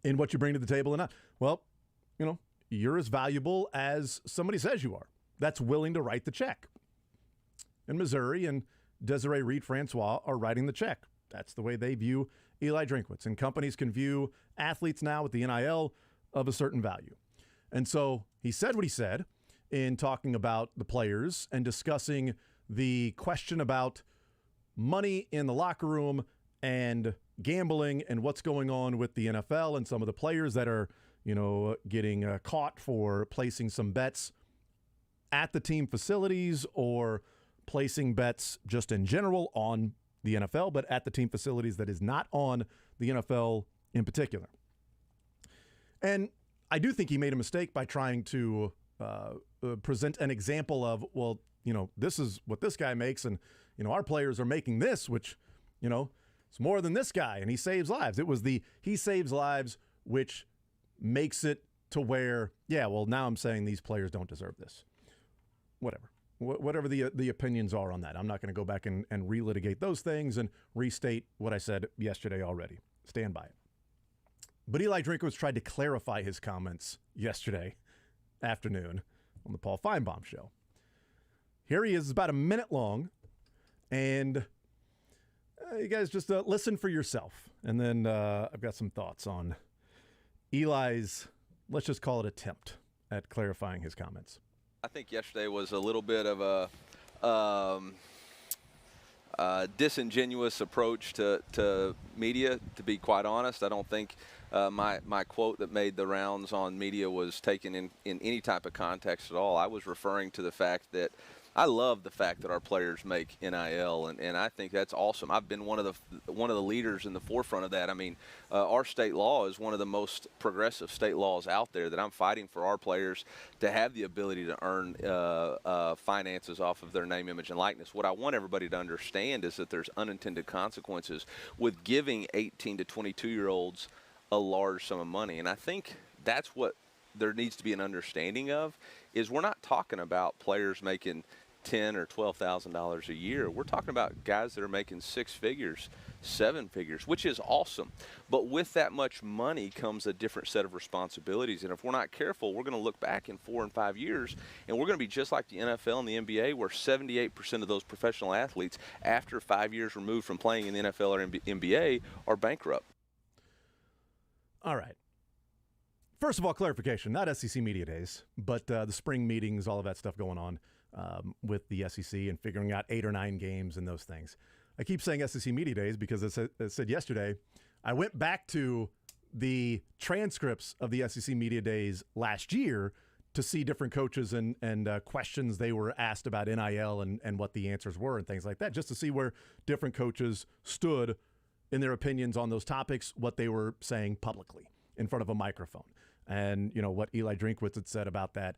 in what you bring to the table or not? Well, you're as valuable as somebody says you are. That's willing to write the check. In Missouri, and Desiree Reed-Francois are writing the check. That's the way they view Eli Drinkwitz. And companies can view athletes now with the NIL of a certain value. And so he said what he said in talking about the players and discussing the question about money in the locker room and gambling and what's going on with the NFL and some of the players that are, getting caught for placing some bets at the team facilities or placing bets just in general on the NFL, but at the team facilities that is not on the NFL in particular. And I do think he made a mistake by trying to present an example of, well, this is what this guy makes, and, our players are making this, which, it's more than this guy, and he saves lives. It was the he saves lives, which makes it to where, yeah, well, now I'm saying these players don't deserve this. Whatever the opinions are on that. I'm not going to go back and relitigate those things and restate what I said yesterday already. Stand by it. But Eli Drinkwitz tried to clarify his comments yesterday afternoon on the Paul Feinbaum show. Here he is. It's about a minute long, and you guys just listen for yourself. And then I've got some thoughts on Eli's, let's just call it attempt at clarifying his comments. I think yesterday was a little bit of a disingenuous approach to media, to be quite honest. I don't think my quote that made the rounds on media was taken in any type of context at all. I was referring to the fact that I love the fact that our players make NIL, and I think that's awesome. I've been one of the leaders in the forefront of that. I mean, our state law is one of the most progressive state laws out there that I'm fighting for our players to have the ability to earn finances off of their name, image, and likeness. What I want everybody to understand is that there's unintended consequences with giving 18 to 22-year-olds a large sum of money, and I think that's what there needs to be an understanding of, is we're not talking about players making $10,000 or $12,000 a year. We're talking about guys that are making 6 figures, 7 figures, which is awesome. But with that much money comes a different set of responsibilities. And if we're not careful, we're going to look back in 4 and 5 years, and we're going to be just like the NFL and the NBA, where 78% of those professional athletes, after 5 years removed from playing in the NFL or NBA, are bankrupt. All right. First of all, clarification, not SEC Media Days, but the spring meetings, all of that stuff going on with the SEC and figuring out 8 or 9 games and those things. I keep saying SEC Media Days because as I said yesterday, I went back to the transcripts of the SEC Media Days last year to see different coaches and questions they were asked about NIL and what the answers were and things like that, just to see where different coaches stood in their opinions on those topics, what they were saying publicly in front of a microphone. And, you know, what Eli Drinkwitz had said about that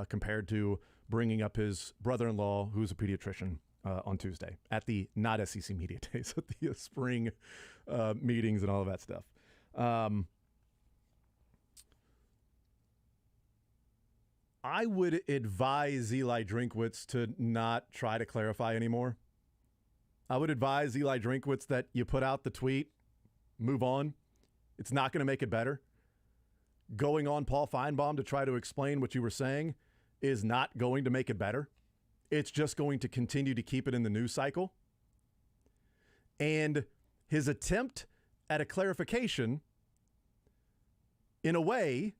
compared to bringing up his brother-in-law, who's a pediatrician, on Tuesday at the not SEC Media Days, at the spring meetings and all of that stuff. I would advise Eli Drinkwitz to not try to clarify anymore. I would advise Eli Drinkwitz that you put out the tweet, move on. It's not going to make it better. Going on Paul Feinbaum to try to explain what you were saying is not going to make it better. It's just going to continue to keep it in the news cycle. And his attempt at a clarification, in a way,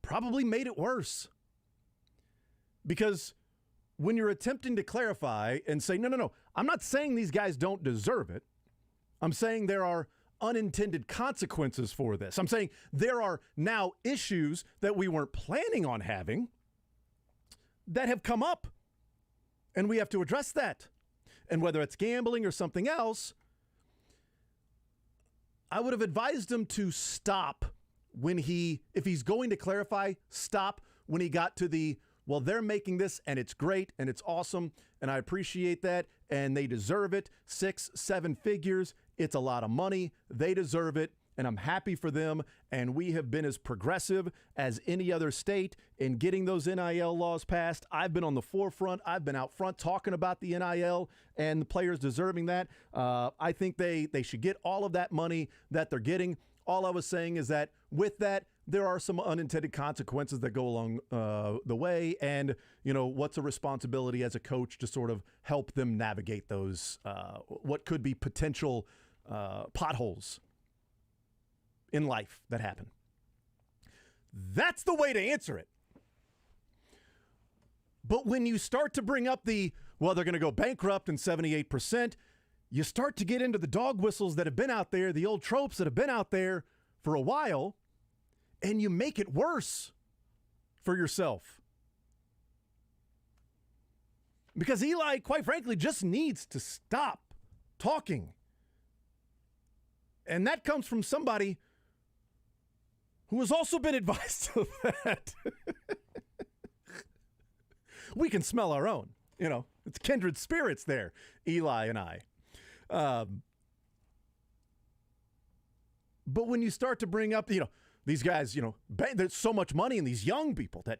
probably made it worse. Because when you're attempting to clarify and say, no, I'm not saying these guys don't deserve it. I'm saying there are unintended consequences for this. I'm saying there are now issues that we weren't planning on having that have come up, and we have to address that. And whether it's gambling or something else, I would have advised him to stop if he's going to clarify, stop when he got to the, well, they're making this and it's great and it's awesome and I appreciate that and they deserve it. 6, 7 figures. It's a lot of money. They deserve it, and I'm happy for them. And we have been as progressive as any other state in getting those NIL laws passed. I've been on the forefront. I've been out front talking about the NIL and the players deserving that. I think they should get all of that money that they're getting. All I was saying is that with that, there are some unintended consequences that go along the way. And, you know, what's a responsibility as a coach to sort of help them navigate those, what could be potential potholes in life that happen. That's the way to answer it. But when you start to bring up they're going to go bankrupt in 78%, you start to get into the dog whistles that have been out there, the old tropes that have been out there for a while, and you make it worse for yourself. Because Eli, quite frankly, just needs to stop talking. And that comes from somebody who has also been advised of that. We can smell our own. You know, it's kindred spirits there, Eli and I. But when you start to bring up, these guys, there's so much money in these young people that,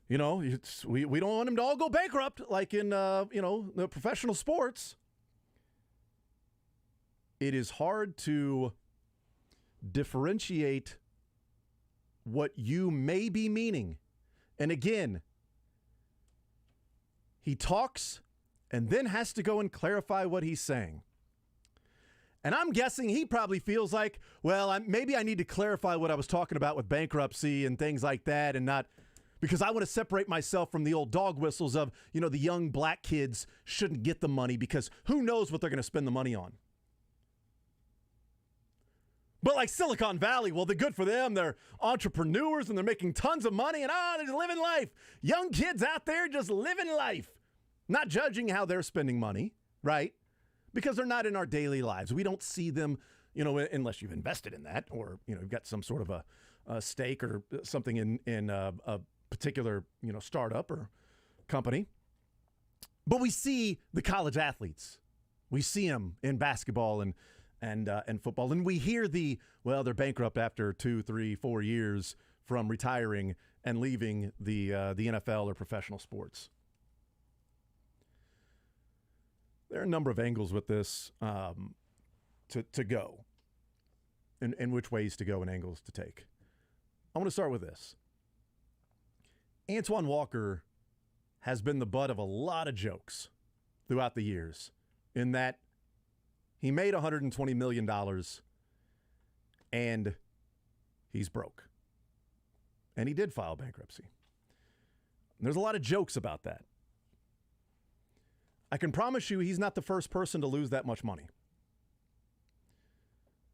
we don't want them to all go bankrupt like in, the professional sports. It is hard to differentiate what you may be meaning. And again, he talks and then has to go and clarify what he's saying. And I'm guessing he probably feels like, well, maybe I need to clarify what I was talking about with bankruptcy and things like that, and not because I want to separate myself from the old dog whistles of, the young black kids shouldn't get the money because who knows what they're going to spend the money on. But like Silicon Valley, well, they're good for them. They're entrepreneurs and they're making tons of money and they're just living life. Young kids out there just living life, not judging how they're spending money, right? Because they're not in our daily lives. We don't see them, unless you've invested in that or, you've got some sort of a stake or something in a particular, startup or company. But we see the college athletes. We see them in basketball and football. And we hear they're bankrupt after 2, 3, 4 years from retiring and leaving the NFL or professional sports. There are a number of angles with this to go, and which ways to go and angles to take. I want to start with this. Antoine Walker has been the butt of a lot of jokes throughout the years in that he made $120 million and he's broke. And he did file bankruptcy. There's a lot of jokes about that. I can promise you he's not the first person to lose that much money.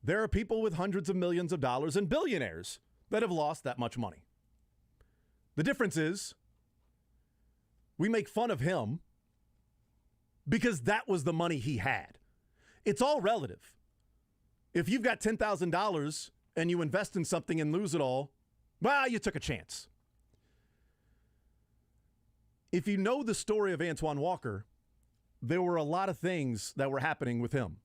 There are people with hundreds of millions of dollars and billionaires that have lost that much money. The difference is we make fun of him because that was the money he had. It's all relative. If you've got $10,000 and you invest in something and lose it all, well, you took a chance. If you know the story of Antoine Walker, there were a lot of things that were happening with him.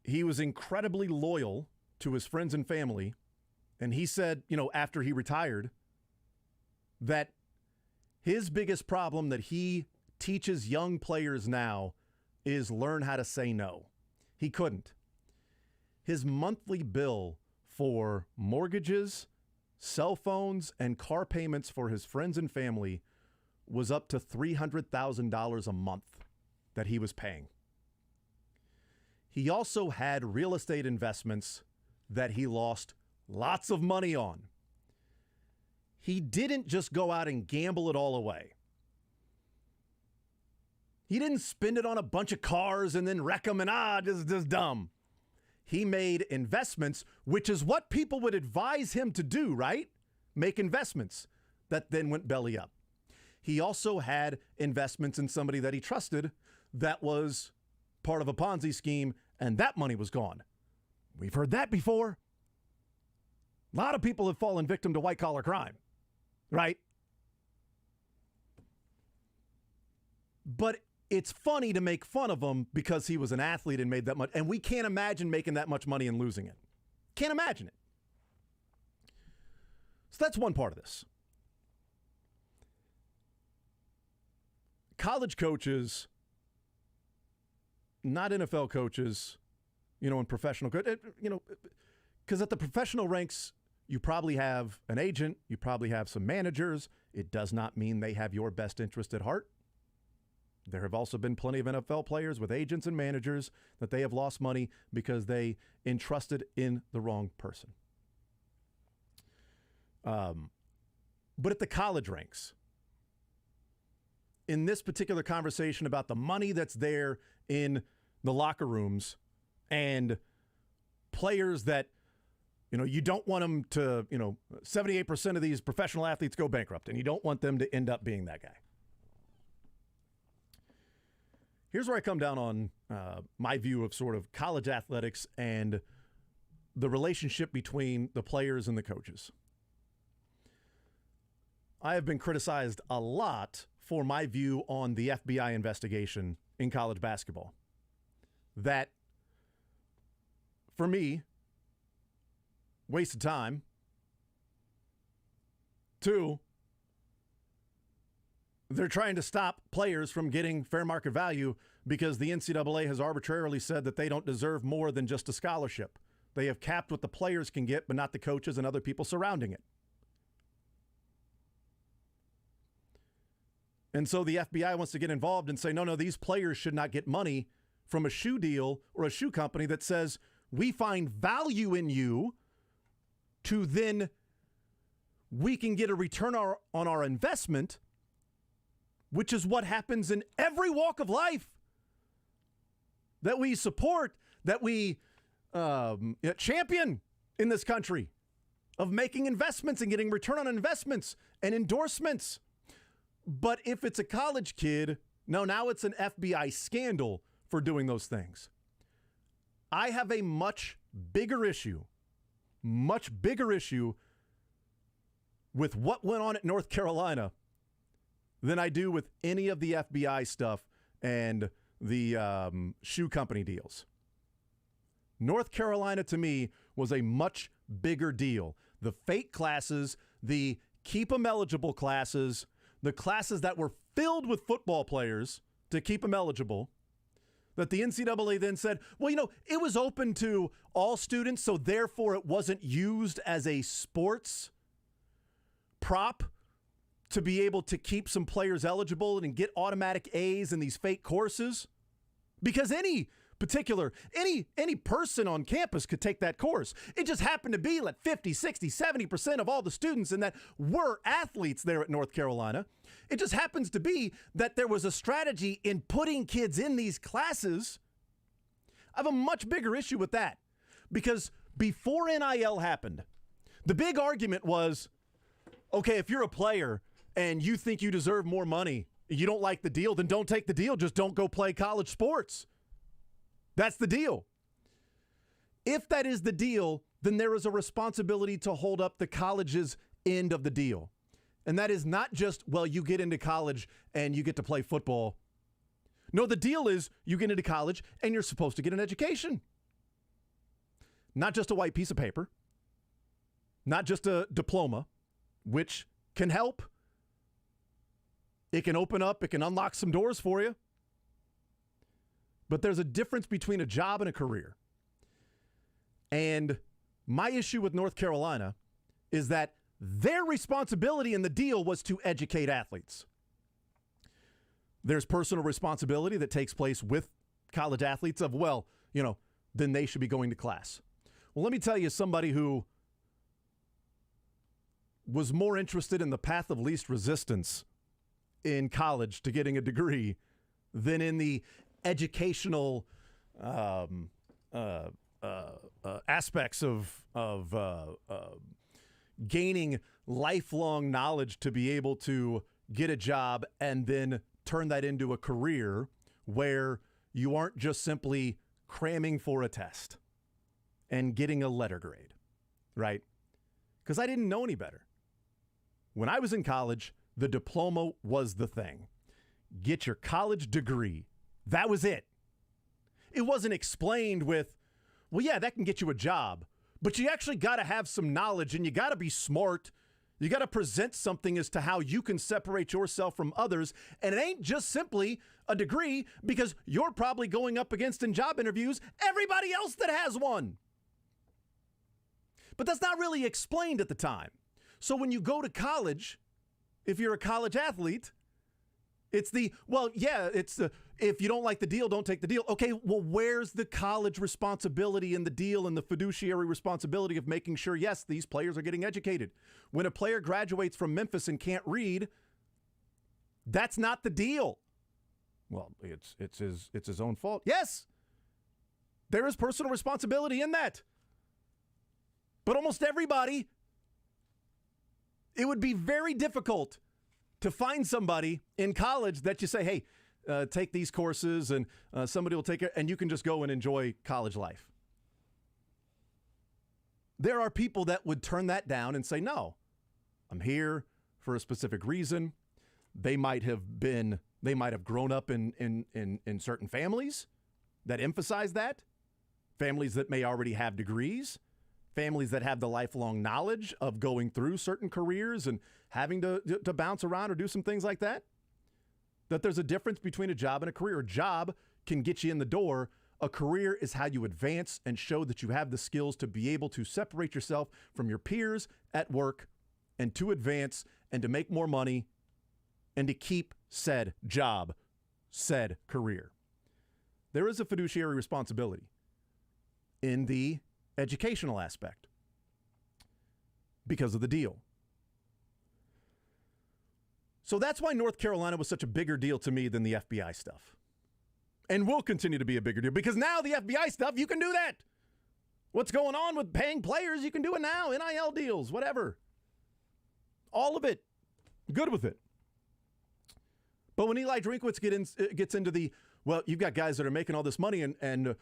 He was incredibly loyal to his friends and family, and he said, after he retired, that his biggest problem that he teaches young players now is learn how to say no. He couldn't. His monthly bill for mortgages, cell phones, and car payments for his friends and family was up to $300,000 a month that he was paying. He also had real estate investments that he lost lots of money on. He didn't just go out and gamble it all away. He didn't spend it on a bunch of cars and then wreck them and just dumb. He made investments, which is what people would advise him to do, right? Make investments that then went belly up. He also had investments in somebody that he trusted that was part of a Ponzi scheme, and that money was gone. We've heard that before. A lot of people have fallen victim to white-collar crime, right? But it's funny to make fun of him because he was an athlete and made that much, and we can't imagine making that much money and losing it. Can't imagine it. So that's one part of this. College coaches, not NFL coaches, and professional, because at the professional ranks, you probably have an agent, you probably have some managers. It does not mean they have your best interest at heart. There have also been plenty of NFL players with agents and managers that they have lost money because they entrusted in the wrong person. But at the college ranks, in this particular conversation about the money that's there in the locker rooms and players that, you don't want them to, 78% of these professional athletes go bankrupt, and you don't want them to end up being that guy. Here's where I come down on my view of sort of college athletics and the relationship between the players and the coaches. I have been criticized a lot for my view on the FBI investigation in college basketball. That, for me, waste of time. 2, they're trying to stop players from getting fair market value because the NCAA has arbitrarily said that they don't deserve more than just a scholarship. They have capped what the players can get, but not the coaches and other people surrounding it. And so the FBI wants to get involved and say, no, these players should not get money from a shoe deal or a shoe company that says, we find value in you to then we can get a return on our investment, which is what happens in every walk of life that we support, that we champion in this country, of making investments and getting return on investments and endorsements. But if it's a college kid, now it's an FBI scandal for doing those things. I have a much bigger issue with what went on at North Carolina than I do with any of the FBI stuff and the shoe company deals. North Carolina, to me, was a much bigger deal. The fake classes, the keep them eligible classes, the classes that were filled with football players to keep them eligible, that the NCAA then said, well, it was open to all students, so therefore it wasn't used as a sports prop to be able to keep some players eligible and get automatic A's in these fake courses? Because any person on campus could take that course. It just happened to be like 50, 60, 70% of all the students in that were athletes there at North Carolina. It just happens to be that there was a strategy in putting kids in these classes. I have a much bigger issue with that, because before NIL happened, the big argument was, okay, if you're a player and you think you deserve more money, you don't like the deal, then don't take the deal. Just don't go play college sports. That's the deal. If that is the deal, then there is a responsibility to hold up the college's end of the deal. And that is not just, well, you get into college and you get to play football. No, the deal is you get into college and you're supposed to get an education. Not just a white piece of paper. Not just a diploma, which can help. It can open up, it can unlock some doors for you. But there's a difference between a job and a career. And my issue with North Carolina is that their responsibility in the deal was to educate athletes. There's personal responsibility that takes place with college athletes of, well, then they should be going to class. Well, let me tell you, somebody who was more interested in the path of least resistance in college to getting a degree than in the educational aspects of gaining lifelong knowledge to be able to get a job and then turn that into a career where you aren't just simply cramming for a test and getting a letter grade, right? Because I didn't know any better. When I was in college, the diploma was the thing. Get your college degree. That was it. It wasn't explained with, well, yeah, that can get you a job, but you actually got to have some knowledge and you got to be smart. You got to present something as to how you can separate yourself from others. And it ain't just simply a degree, because you're probably going up against in job interviews everybody else that has one. But that's not really explained at the time. So when you go to college, if you're a college athlete, it's if you don't like the deal, don't take the deal. Okay, well, where's the college responsibility in the deal and the fiduciary responsibility of making sure, yes, these players are getting educated? When a player graduates from Memphis and can't read, that's not the deal. Well, it's his own fault. Yes, there is personal responsibility in that. But almost everybody, it would be very difficult to find somebody in college that you say, hey, take these courses and somebody will take it, and you can just go and enjoy college life. There are people that would turn that down and say, no, I'm here for a specific reason. They might have grown up in certain families that emphasize that, families that may already have degrees, families that have the lifelong knowledge of going through certain careers and having to bounce around or do some things like that. That there's a difference between a job and a career. A job can get you in the door. A career is how you advance and show that you have the skills to be able to separate yourself from your peers at work and to advance and to make more money and to keep said job, said career. There is a fiduciary responsibility in the educational aspect because of the deal. So that's why North Carolina was such a bigger deal to me than the FBI stuff. And will continue to be a bigger deal because now the FBI stuff, you can do that. What's going on with paying players, you can do it now. NIL deals, whatever. All of it. Good with it. But when Eli Drinkwitz gets into the, well, you've got guys that are making all this money and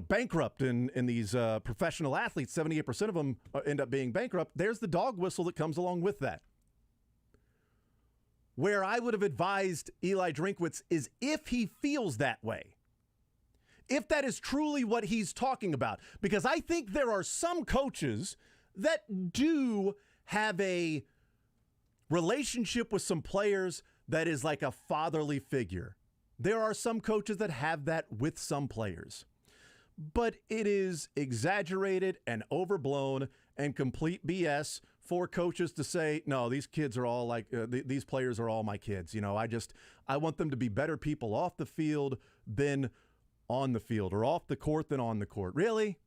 bankrupt in these professional athletes, 78% of them end up being bankrupt. There's the dog whistle that comes along with that. Where I would have advised Eli Drinkwitz is if he feels that way, if that is truly what he's talking about, because I think there are some coaches that do have a relationship with some players that is like a fatherly figure. There are some coaches that have that with some players. But it is exaggerated and overblown and complete BS for coaches to say, no, these kids are all like, these players are all my kids. I want them to be better people off the field than on the field, or off the court than on the court. Really?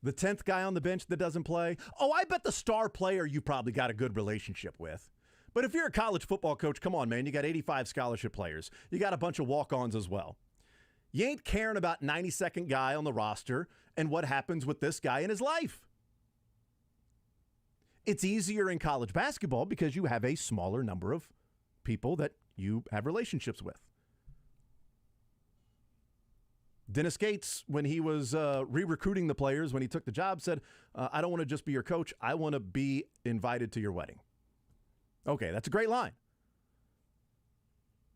The 10th guy on the bench that doesn't play? Oh, I bet the star player you probably got a good relationship with. But if you're a college football coach, come on, man, you got 85 scholarship players. You got a bunch of walk-ons as well. You ain't caring about 92nd guy on the roster and what happens with this guy in his life. It's easier in college basketball because you have a smaller number of people that you have relationships with. Dennis Gates, when he was re-recruiting the players, when he took the job, said, I don't want to just be your coach. I want to be invited to your wedding. Okay, that's a great line.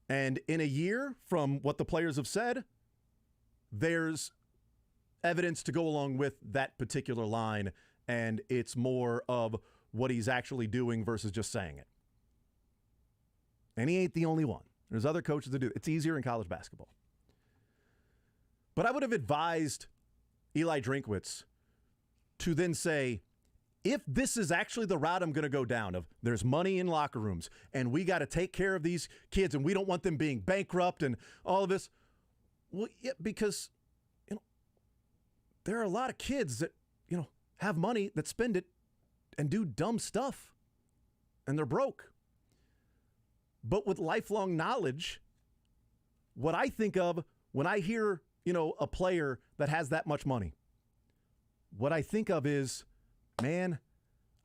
And in a year, from what the players have said, there's evidence to go along with that particular line, and it's more of what he's actually doing versus just saying it. And he ain't the only one. There's other coaches that do it. It's easier in college basketball. But I would have advised Eli Drinkwitz to then say, if this is actually the route I'm going to go down, of there's money in locker rooms and we got to take care of these kids and we don't want them being bankrupt and all of this. Well, yeah, because, there are a lot of kids that, have money that spend it and do dumb stuff and they're broke. But with lifelong knowledge, what I think of when I hear, a player that has that much money, what I think of is, man,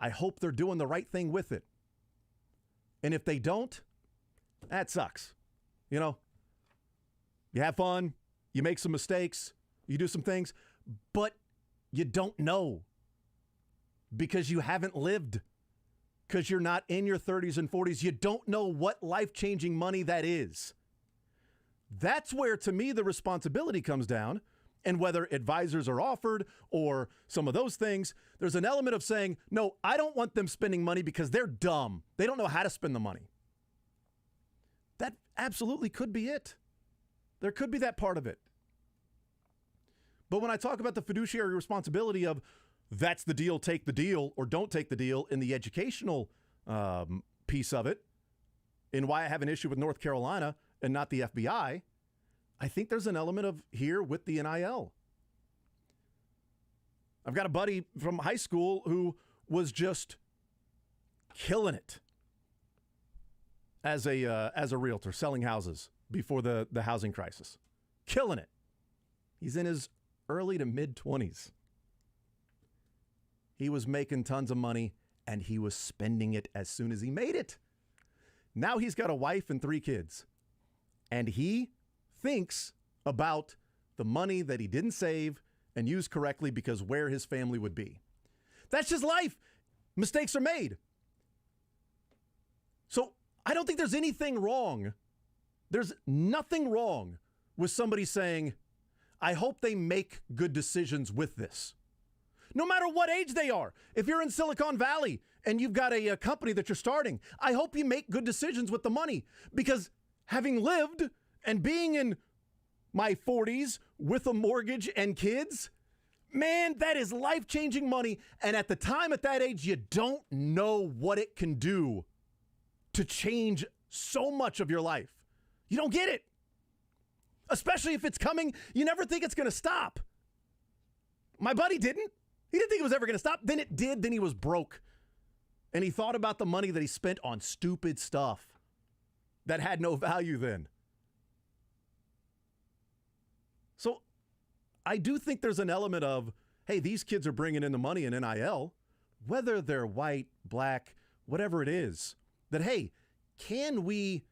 I hope they're doing the right thing with it. And if they don't, that sucks. You have fun, you make some mistakes, you do some things, but you don't know because you haven't lived, because you're not in your 30s and 40s. You don't know what life-changing money that is. That's where, to me, the responsibility comes down. And whether advisors are offered or some of those things, there's an element of saying, no, I don't want them spending money because they're dumb. They don't know how to spend the money. That absolutely could be it. There could be that part of it. But when I talk about the fiduciary responsibility of that's the deal, take the deal, or don't take the deal in the educational piece of it, and why I have an issue with North Carolina and not the FBI, I think there's an element of here with the NIL. I've got a buddy from high school who was just killing it as a realtor, selling houses before the housing crisis. Killing it. He's in his early to mid-20s. He was making tons of money, and he was spending it as soon as he made it. Now he's got a wife and 3 kids, and he thinks about the money that he didn't save and use correctly because where his family would be. That's just life. Mistakes are made. So I don't think there's anything wrong. There's nothing wrong with somebody saying, I hope they make good decisions with this. No matter what age they are. If you're in Silicon Valley and you've got a company that you're starting, I hope you make good decisions with the money, because having lived and being in my 40s with a mortgage and kids, man, that is life-changing money. And at the time, at that age, you don't know what it can do to change so much of your life. You don't get it. Especially if it's coming, you never think it's going to stop. My buddy didn't. He didn't think it was ever going to stop. Then it did. Then he was broke. And he thought about the money that he spent on stupid stuff that had no value then. So I do think there's an element of, hey, these kids are bringing in the money in NIL, whether they're white, black, whatever it is, that, hey, can we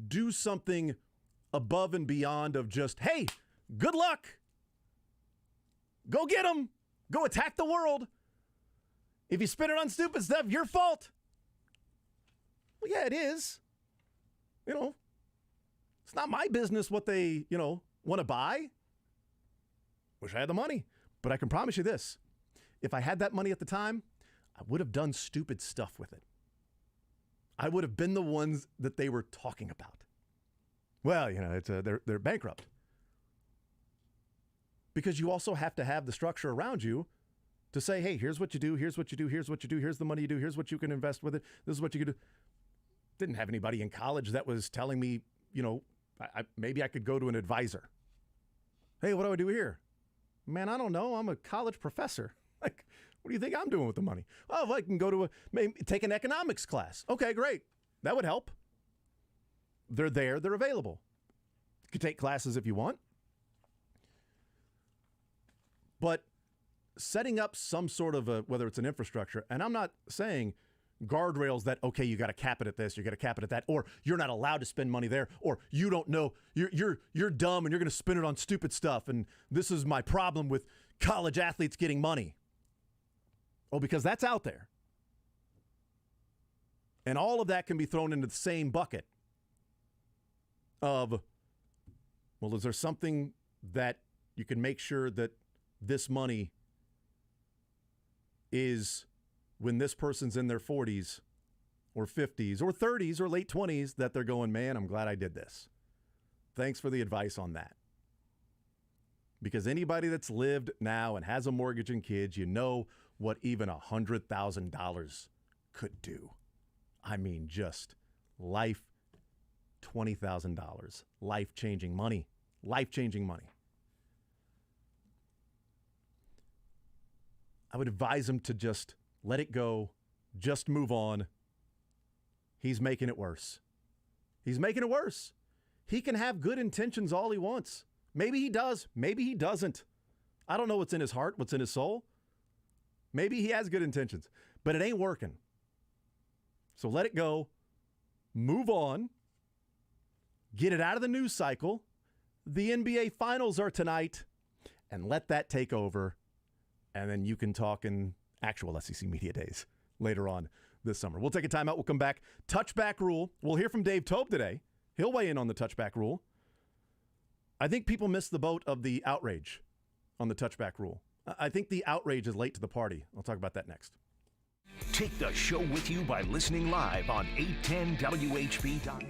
do something above and beyond of just, hey, good luck. Go get them. Go attack the world. If you spend it on stupid stuff, your fault. Well, yeah, it is. It's not my business what they, want to buy. Wish I had the money. But I can promise you this. If I had that money at the time, I would have done stupid stuff with it. I would have been the ones that they were talking about. Well, it's they're bankrupt. Because you also have to have the structure around you to say, hey, here's what you do, here's what you do, here's what you do, here's the money you do, here's what you can invest with it, this is what you can do. Didn't have anybody in college that was telling me, maybe I could go to an advisor. Hey, what do I do here? Man, I don't know. I'm a college professor. Like, what do you think I'm doing with the money? Oh, if I can go to maybe take an economics class. Okay, great. That would help. They're there. They're available. You can take classes if you want. But setting up some sort of whether it's an infrastructure, and I'm not saying guardrails that, okay, you got to cap it at this, you got to cap it at that, or you're not allowed to spend money there, or you don't know, you're dumb and you're going to spend it on stupid stuff, and this is my problem with college athletes getting money. Oh, because that's out there. And all of that can be thrown into the same bucket of, well, is there something that you can make sure that this money is when this person's in their 40s or 50s or 30s or late 20s that they're going, man, I'm glad I did this. Thanks for the advice on that. Because anybody that's lived now and has a mortgage and kids, you know what even $100,000 could do. I mean, just life, $20,000, life-changing money, life-changing money. I would advise him to just let it go, just move on. He's making it worse. He's making it worse. He can have good intentions all he wants. Maybe he does. Maybe he doesn't. I don't know what's in his heart, what's in his soul. Maybe he has good intentions, but it ain't working. So let it go. Move on. Get it out of the news cycle. The NBA Finals are tonight, and let that take over. And then you can talk in actual SEC Media Days later on this summer. We'll take a timeout. We'll come back. Touchback rule. We'll hear from Dave Toub today. He'll weigh in on the touchback rule. I think people missed the boat of the outrage on the touchback rule. I think the outrage is late to the party. I'll talk about that next. Take the show with you by listening live on 810WHB.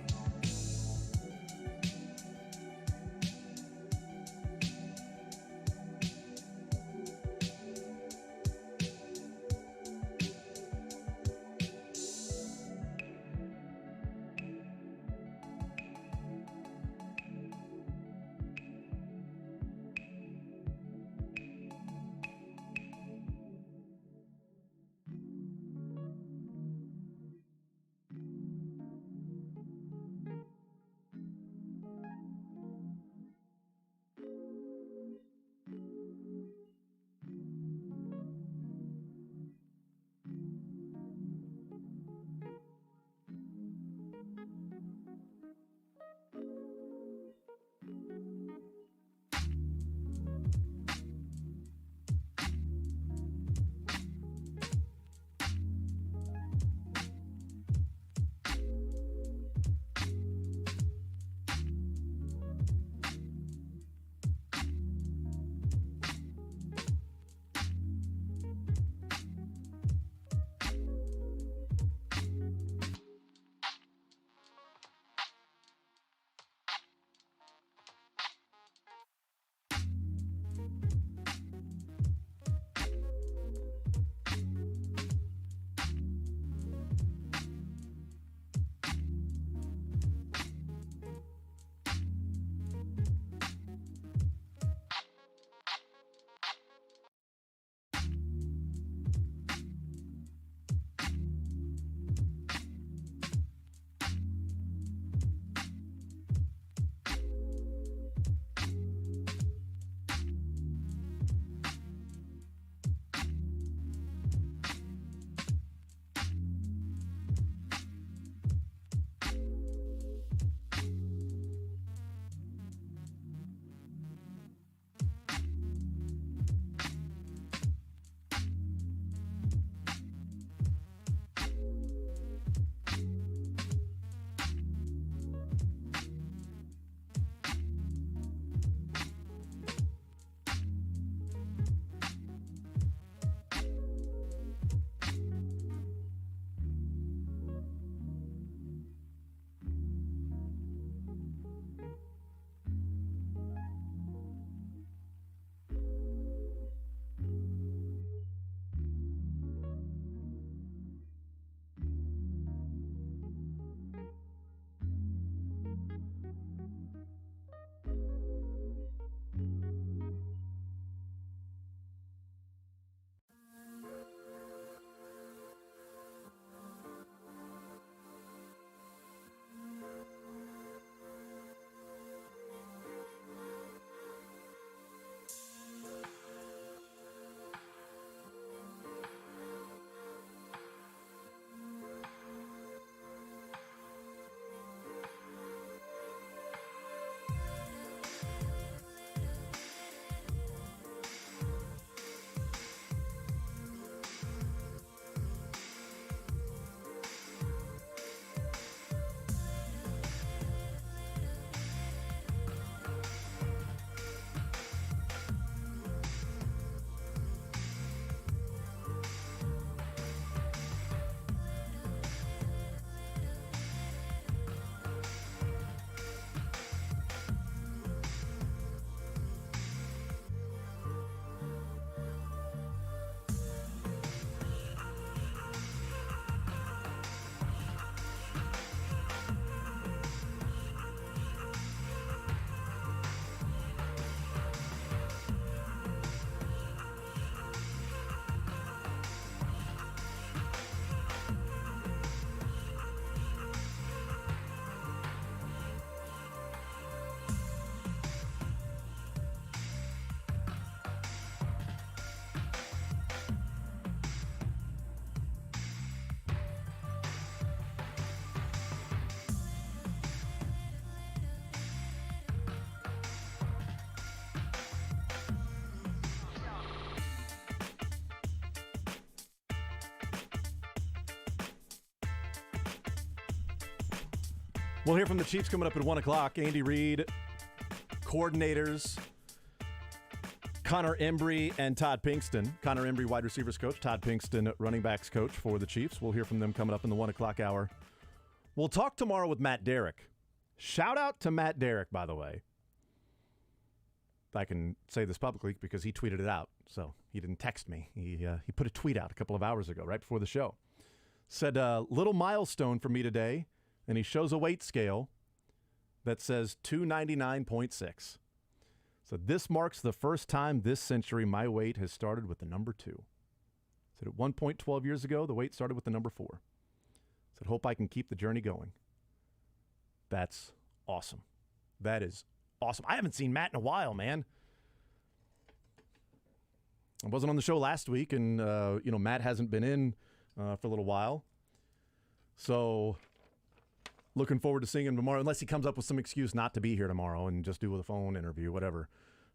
We'll hear from the Chiefs coming up at 1 o'clock. Andy Reid, coordinators, Connor Embry and Todd Pinkston. Connor Embry, wide receivers coach. Todd Pinkston, running backs coach for the Chiefs. We'll hear from them coming up in the 1 o'clock hour. We'll talk tomorrow with Matt Derrick. Shout out to Matt Derrick, by the way. I can say this publicly because he tweeted it out, so he didn't text me. He put a tweet out a couple of hours ago, right before the show. Said, little milestone for me today, and he shows a weight scale that says 299.6. So this marks the first time this century my weight has started with the number 2. Said at one point 12 years ago, the weight started with the number 4. Said, hope I can keep the journey going. That's awesome. That is awesome. I haven't seen Matt in a while, man. I wasn't on the show last week, and, Matt hasn't been in for a little while. So looking forward to seeing him tomorrow, unless he comes up with some excuse not to be here tomorrow and just do a phone interview, whatever.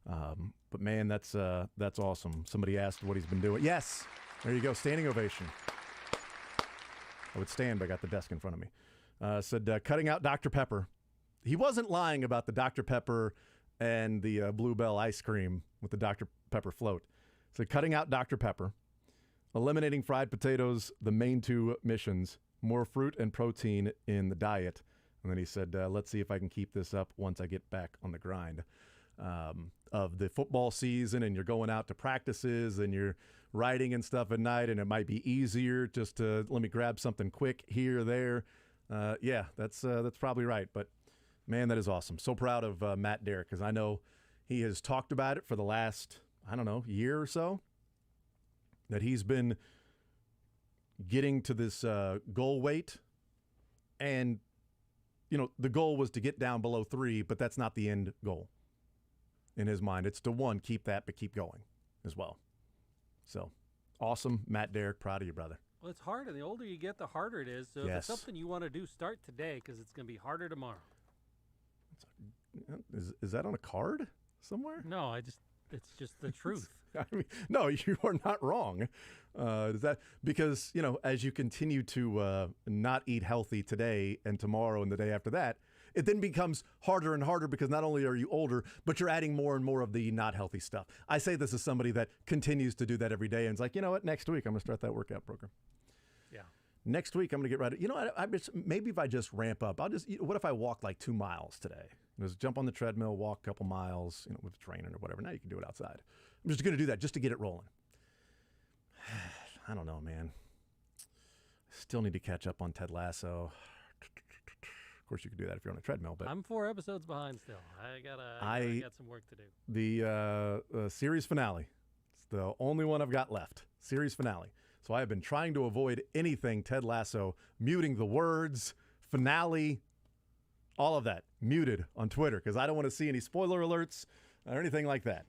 But, man, that's awesome. Somebody asked what he's been doing. Yes, there you go, standing ovation. I would stand, but I got the desk in front of me. Said, cutting out Dr. Pepper. He wasn't lying about the Dr. Pepper and the Bluebell ice cream with the Dr. Pepper float. So cutting out Dr. Pepper, eliminating fried potatoes, the main 2 missions, more fruit and protein in the diet. And then he said, let's see if I can keep this up once I get back on the grind of the football season, and you're going out to practices and you're writing and stuff at night, and it might be easier just to let me grab something quick here or there. Yeah, that's probably right. But, man, that is awesome. So proud of Matt Derrick, because I know he has talked about it for the last, year or so, that he's been getting to this goal weight. And, the goal was to get down below 3, but that's not the end goal in his mind. It's to, 1, keep that, but keep going as well. So, awesome. Matt Derrick, proud of you, brother. Well, it's hard, and the older you get, the harder it is. So if it's something you want to do, start today, because it's going to be harder tomorrow. Is that on a card somewhere? No, it's just the truth. No, you are not wrong. Is that because, as you continue to not eat healthy today and tomorrow and the day after that, it then becomes harder and harder, because not only are you older, but you're adding more and more of the not healthy stuff. I say this as somebody that continues to do that every day, and it's like, you know what, next week I'm going to start that workout program. Yeah. Next week I'm going to get right. Maybe if I just ramp up, what if I walk like 2 miles today? Just jump on the treadmill, walk a couple miles, with training or whatever. Now you can do it outside. I'm just going to do that just to get it rolling. I don't know, man. Still need to catch up on Ted Lasso. Of course, you could do that if you're on a treadmill. But I'm 4 episodes behind still. I got some work to do. The series finale. It's the only one I've got left. Series finale. So I have been trying to avoid anything Ted Lasso, muting the words, finale, all of that muted on Twitter, because I don't want to see any spoiler alerts or anything like that.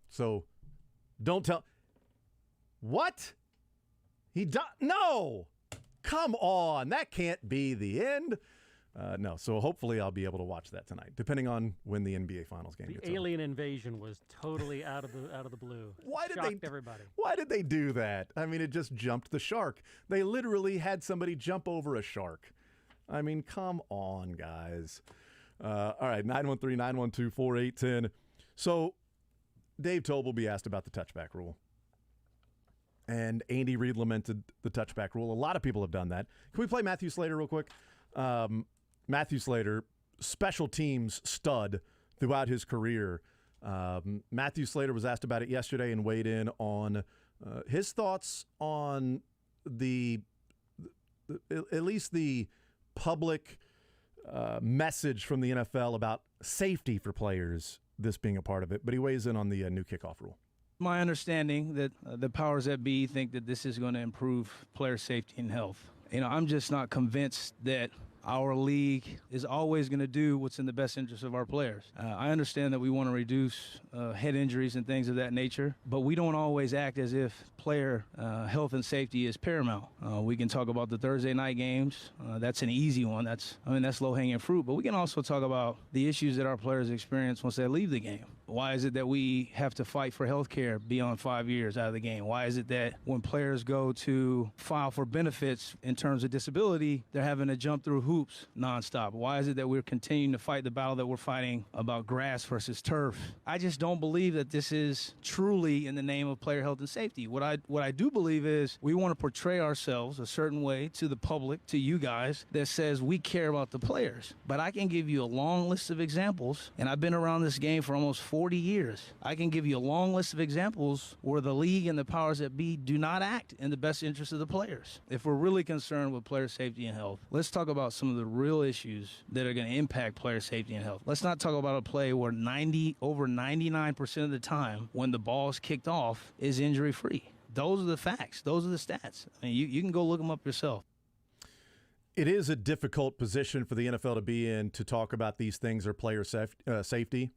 So don't tell. What? No! Come on. That can't be the end. No. So hopefully I'll be able to watch that tonight, depending on when the NBA Finals game gets over. The alien invasion was totally out of the blue. Shocked everybody. Why did they do that? It just jumped the shark. They literally had somebody jump over a shark. Come on, guys. All right, 913-912-4810. So Dave Tobe will be asked about the touchback rule. And Andy Reid lamented the touchback rule. A lot of people have done that. Can we play Matthew Slater real quick? Matthew Slater, special teams stud throughout his career. Matthew Slater was asked about it yesterday and weighed in on his thoughts on at least the public message from the NFL about safety for players, this being a part of it. But he weighs in on the new kickoff rule. My understanding that the powers that be think that this is going to improve player safety and health. I'm just not convinced that our league is always going to do what's in the best interest of our players. I understand that we want to reduce head injuries and things of that nature, but we don't always act as if player health and safety is paramount. We can talk about the Thursday night games. That's an easy one. That's low-hanging fruit. But we can also talk about the issues that our players experience once they leave the game. Why is it that we have to fight for health care beyond 5 years out of the game? Why is it that when players go to file for benefits in terms of disability, they're having to jump through hoops nonstop? Why is it that we're continuing to fight the battle that we're fighting about grass versus turf? I just don't believe that this is truly in the name of player health and safety. What I do believe is we want to portray ourselves a certain way to the public, to you guys, that says we care about the players. But I can give you a long list of examples, and I've been around this game for almost 40 years. I can give you a long list of examples where the league and the powers that be do not act in the best interest of the players. If we're really concerned with player safety and health, let's talk about some of the real issues that are going to impact player safety and health. Let's not talk about a play where over 99% of the time when the ball is kicked off is injury-free. Those are the facts. Those are the stats. I mean, you can go look them up yourself. It is a difficult position for the NFL to be in to talk about these things or player safety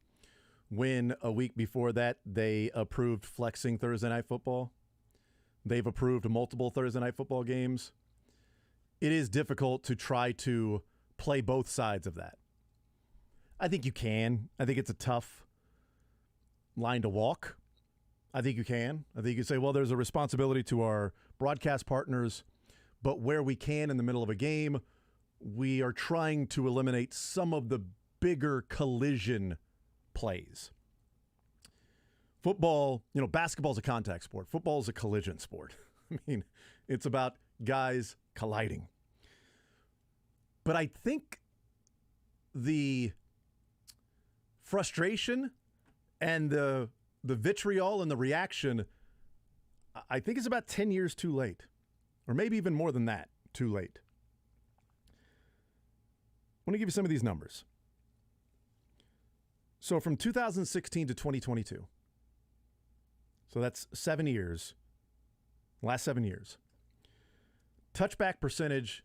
when a week before that they approved flexing Thursday Night Football. They've approved multiple Thursday Night Football games. It is difficult to try to play both sides of that. I think you can. I think it's a tough line to walk. I think you can. I think you say, well, there's a responsibility to our broadcast partners, but where we can in the middle of a game, we are trying to eliminate some of the bigger collision plays. Football, basketball is a contact sport. Football is a collision sport. I mean, it's about guys colliding. But I think the frustration and the vitriol and the reaction, I think is about 10 years too late. Or maybe even more than that, too late. I want to give you some of these numbers. So from 2016 to 2022, so that's 7 years, last 7 years, touchback percentage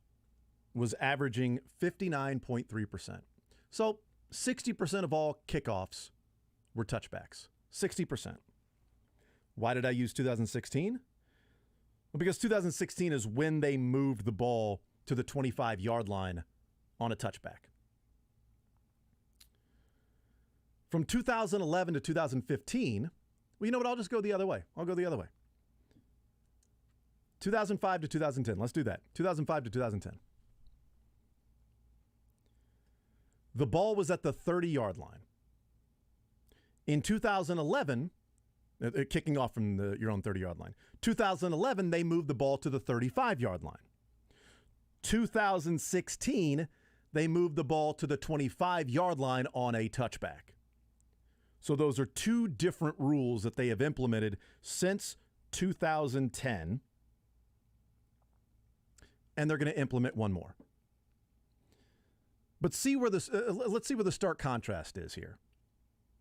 was averaging 59.3%. So 60% of all kickoffs were touchbacks. 60%. Why did I use 2016? Well, because 2016 is when they moved the ball to the 25-yard line on a touchback. From 2011 to 2015, well, you know what? I'll just go the other way. I'll go the other way. 2005 to 2010. Let's do that. 2005 to 2010. The ball was at the 30-yard line. In 2011, kicking off from your own 30-yard line. 2011, they moved the ball to the 35-yard line. 2016, they moved the ball to the 25-yard line on a touchback. So those are two different rules that they have implemented since 2010, and they're going to implement one more. But let's see where the stark contrast is here,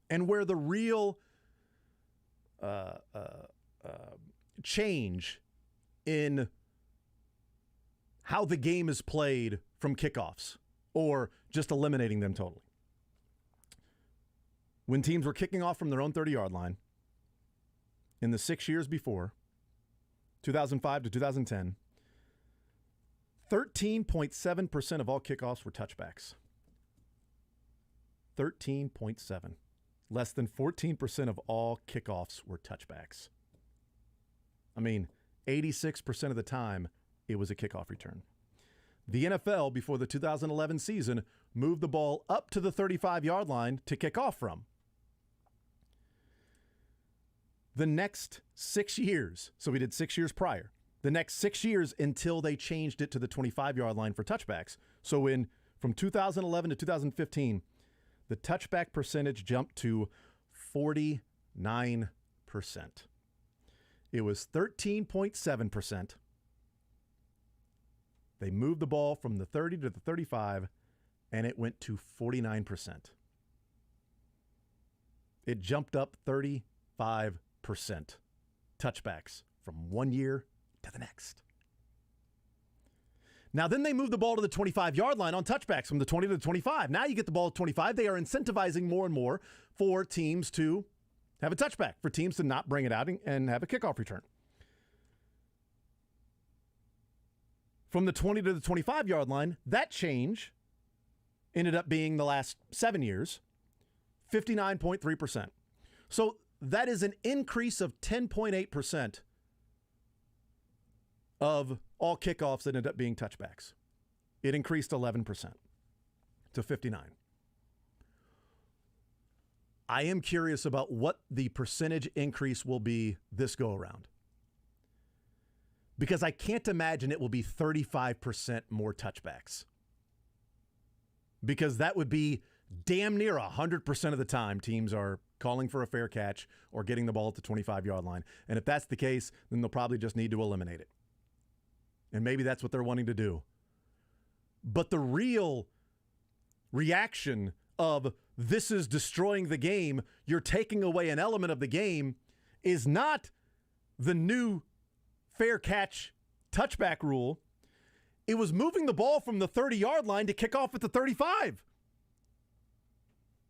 and where the real change in how the game is played from kickoffs, or just eliminating them totally. When teams were kicking off from their own 30-yard line in the 6 years before, 2005 to 2010, 13.7% of all kickoffs were touchbacks. 13.7. Less than 14% of all kickoffs were touchbacks. I mean, 86% of the time, it was a kickoff return. The NFL, before the 2011 season, moved the ball up to the 35-yard line to kick off from. The next 6 years, so we did 6 years prior, the next 6 years until they changed it to the 25-yard line for touchbacks. So from 2011 to 2015, the touchback percentage jumped to 49%. It was 13.7%. They moved the ball from the 30 to the 35, and it went to 49%. It jumped up 35% touchbacks from 1 year to the next. Now, then they moved the ball to the 25-yard line on touchbacks from the 20 to the 25. Now you get the ball at 25. They are incentivizing more and more for teams to have a touchback, for teams to not bring it out and have a kickoff return. From the 20 to the 25-yard line, that change ended up being the last 7 years, 59.3%. So that is an increase of 10.8% of all kickoffs that end up being touchbacks. It increased 11% to 59. I am curious about what the percentage increase will be this go around. Because I can't imagine it will be 35% more touchbacks. Because that would be damn near 100% of the time teams are calling for a fair catch or getting the ball at the 25-yard line. And if that's the case, then they'll probably just need to eliminate it. And maybe that's what they're wanting to do. But the real reaction of this is destroying the game, you're taking away an element of the game, is not the new fair catch touchback rule. It was moving the ball from the 30-yard line to kick off at the 35.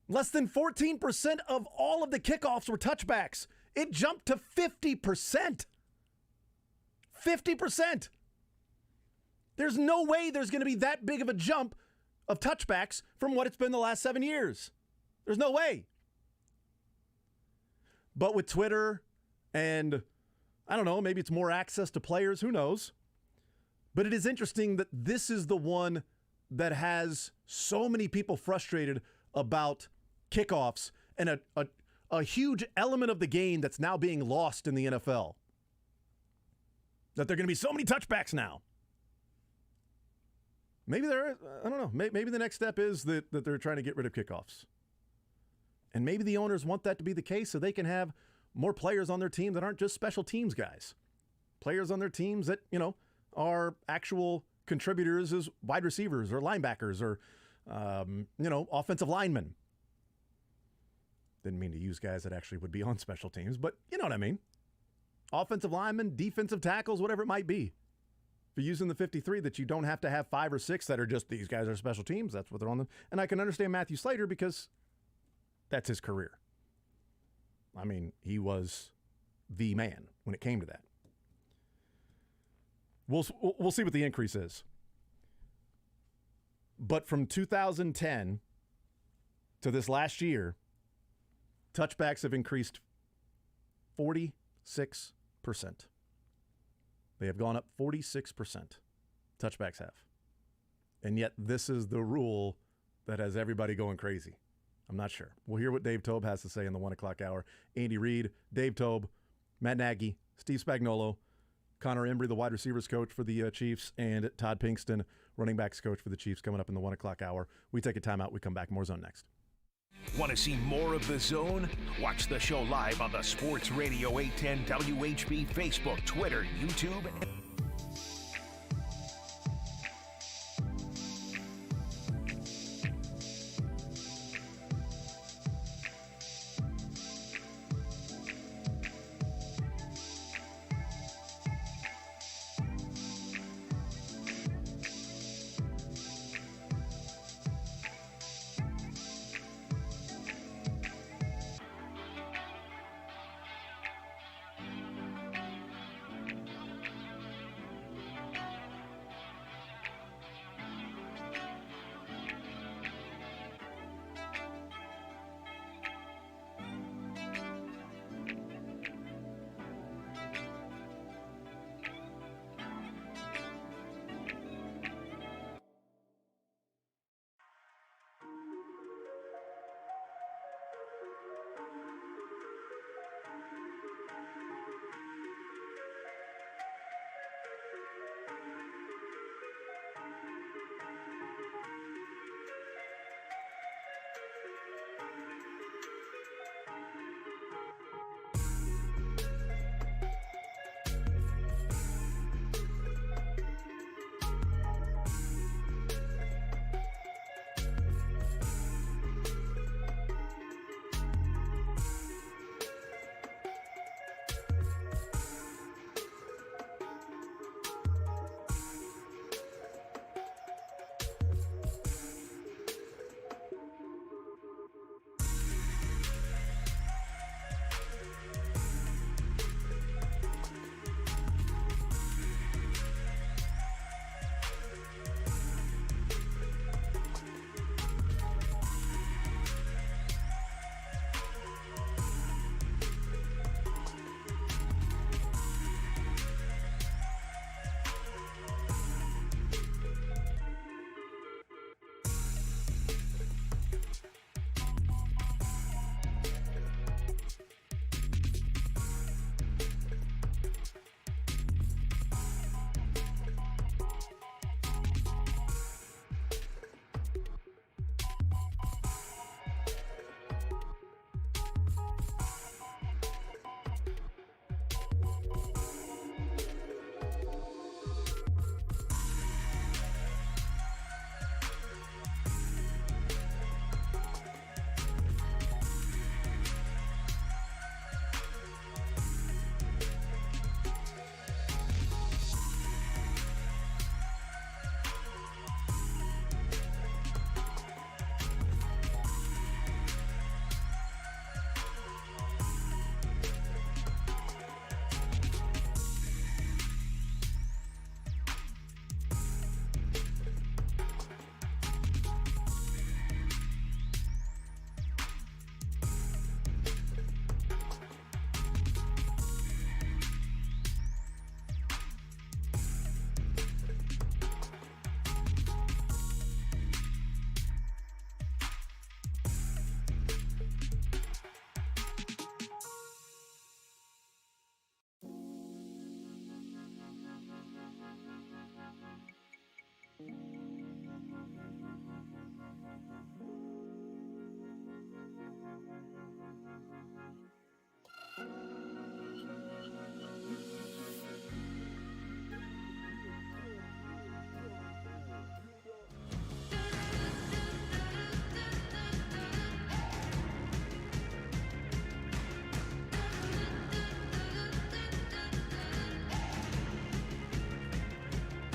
Less than 14% of all of the kickoffs were touchbacks. It jumped to 50%. 50%. There's no way there's going to be that big of a jump of touchbacks from what it's been the last 7 years. There's no way. But with Twitter and, I don't know, maybe it's more access to players, who knows? But it is interesting that this is the one that has so many people frustrated about kickoffs and a huge element of the game that's now being lost in the NFL. That there are going to be so many touchbacks now. Maybe I don't know. Maybe the next step is that they're trying to get rid of kickoffs. And maybe the owners want that to be the case so they can have more players on their team that aren't just special teams guys. Players on their teams that, are actual contributors as wide receivers or linebackers or, offensive linemen. Didn't mean to use guys that actually would be on special teams, but you know what I mean. Offensive linemen, defensive tackles, whatever it might be. If you're using the 53, that you don't have to have 5 or 6 that are just these guys are special teams. That's what they're on them. And I can understand Matthew Slater because that's his career. I mean, he was the man when it came to that. We'll see what the increase is. But from 2010 to this last year, touchbacks have increased 46%. They have gone up 46%. Touchbacks have. And yet this is the rule that has everybody going crazy. I'm not sure. We'll hear what Dave Toub has to say in the 1 o'clock hour. Andy Reid, Dave Toub, Matt Nagy, Steve Spagnuolo, Connor Embry, the wide receivers coach for the Chiefs, and Todd Pinkston, running backs coach for the Chiefs, coming up in the 1 o'clock hour. We take a timeout. We come back. More Zone next. Want to see more of The Zone? Watch the show live on the Sports Radio 810 WHB Facebook, Twitter, YouTube, and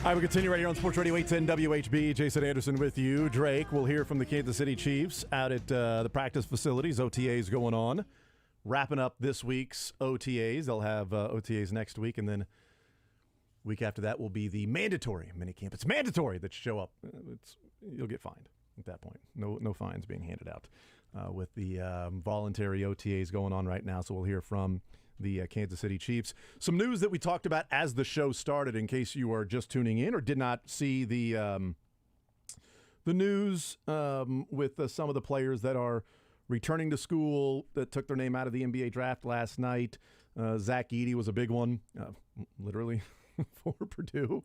All right, we continue right here on Sports Radio 810 WHB. Jason Anderson with you. Drake, we'll hear from the Kansas City Chiefs out at the practice facilities. OTAs going on. Wrapping up this week's OTAs. They'll have OTAs next week, and then week after that will be the mandatory minicamp. It's mandatory that you show up. You'll get fined at that point. No fines being handed out with the voluntary OTAs going on right now. So we'll hear from the Kansas City Chiefs. Some news that we talked about as the show started, in case you are just tuning in or did not see the news with some of the players that are returning to school that took their name out of the NBA draft last night. Zach Edey was a big one, literally, for Purdue.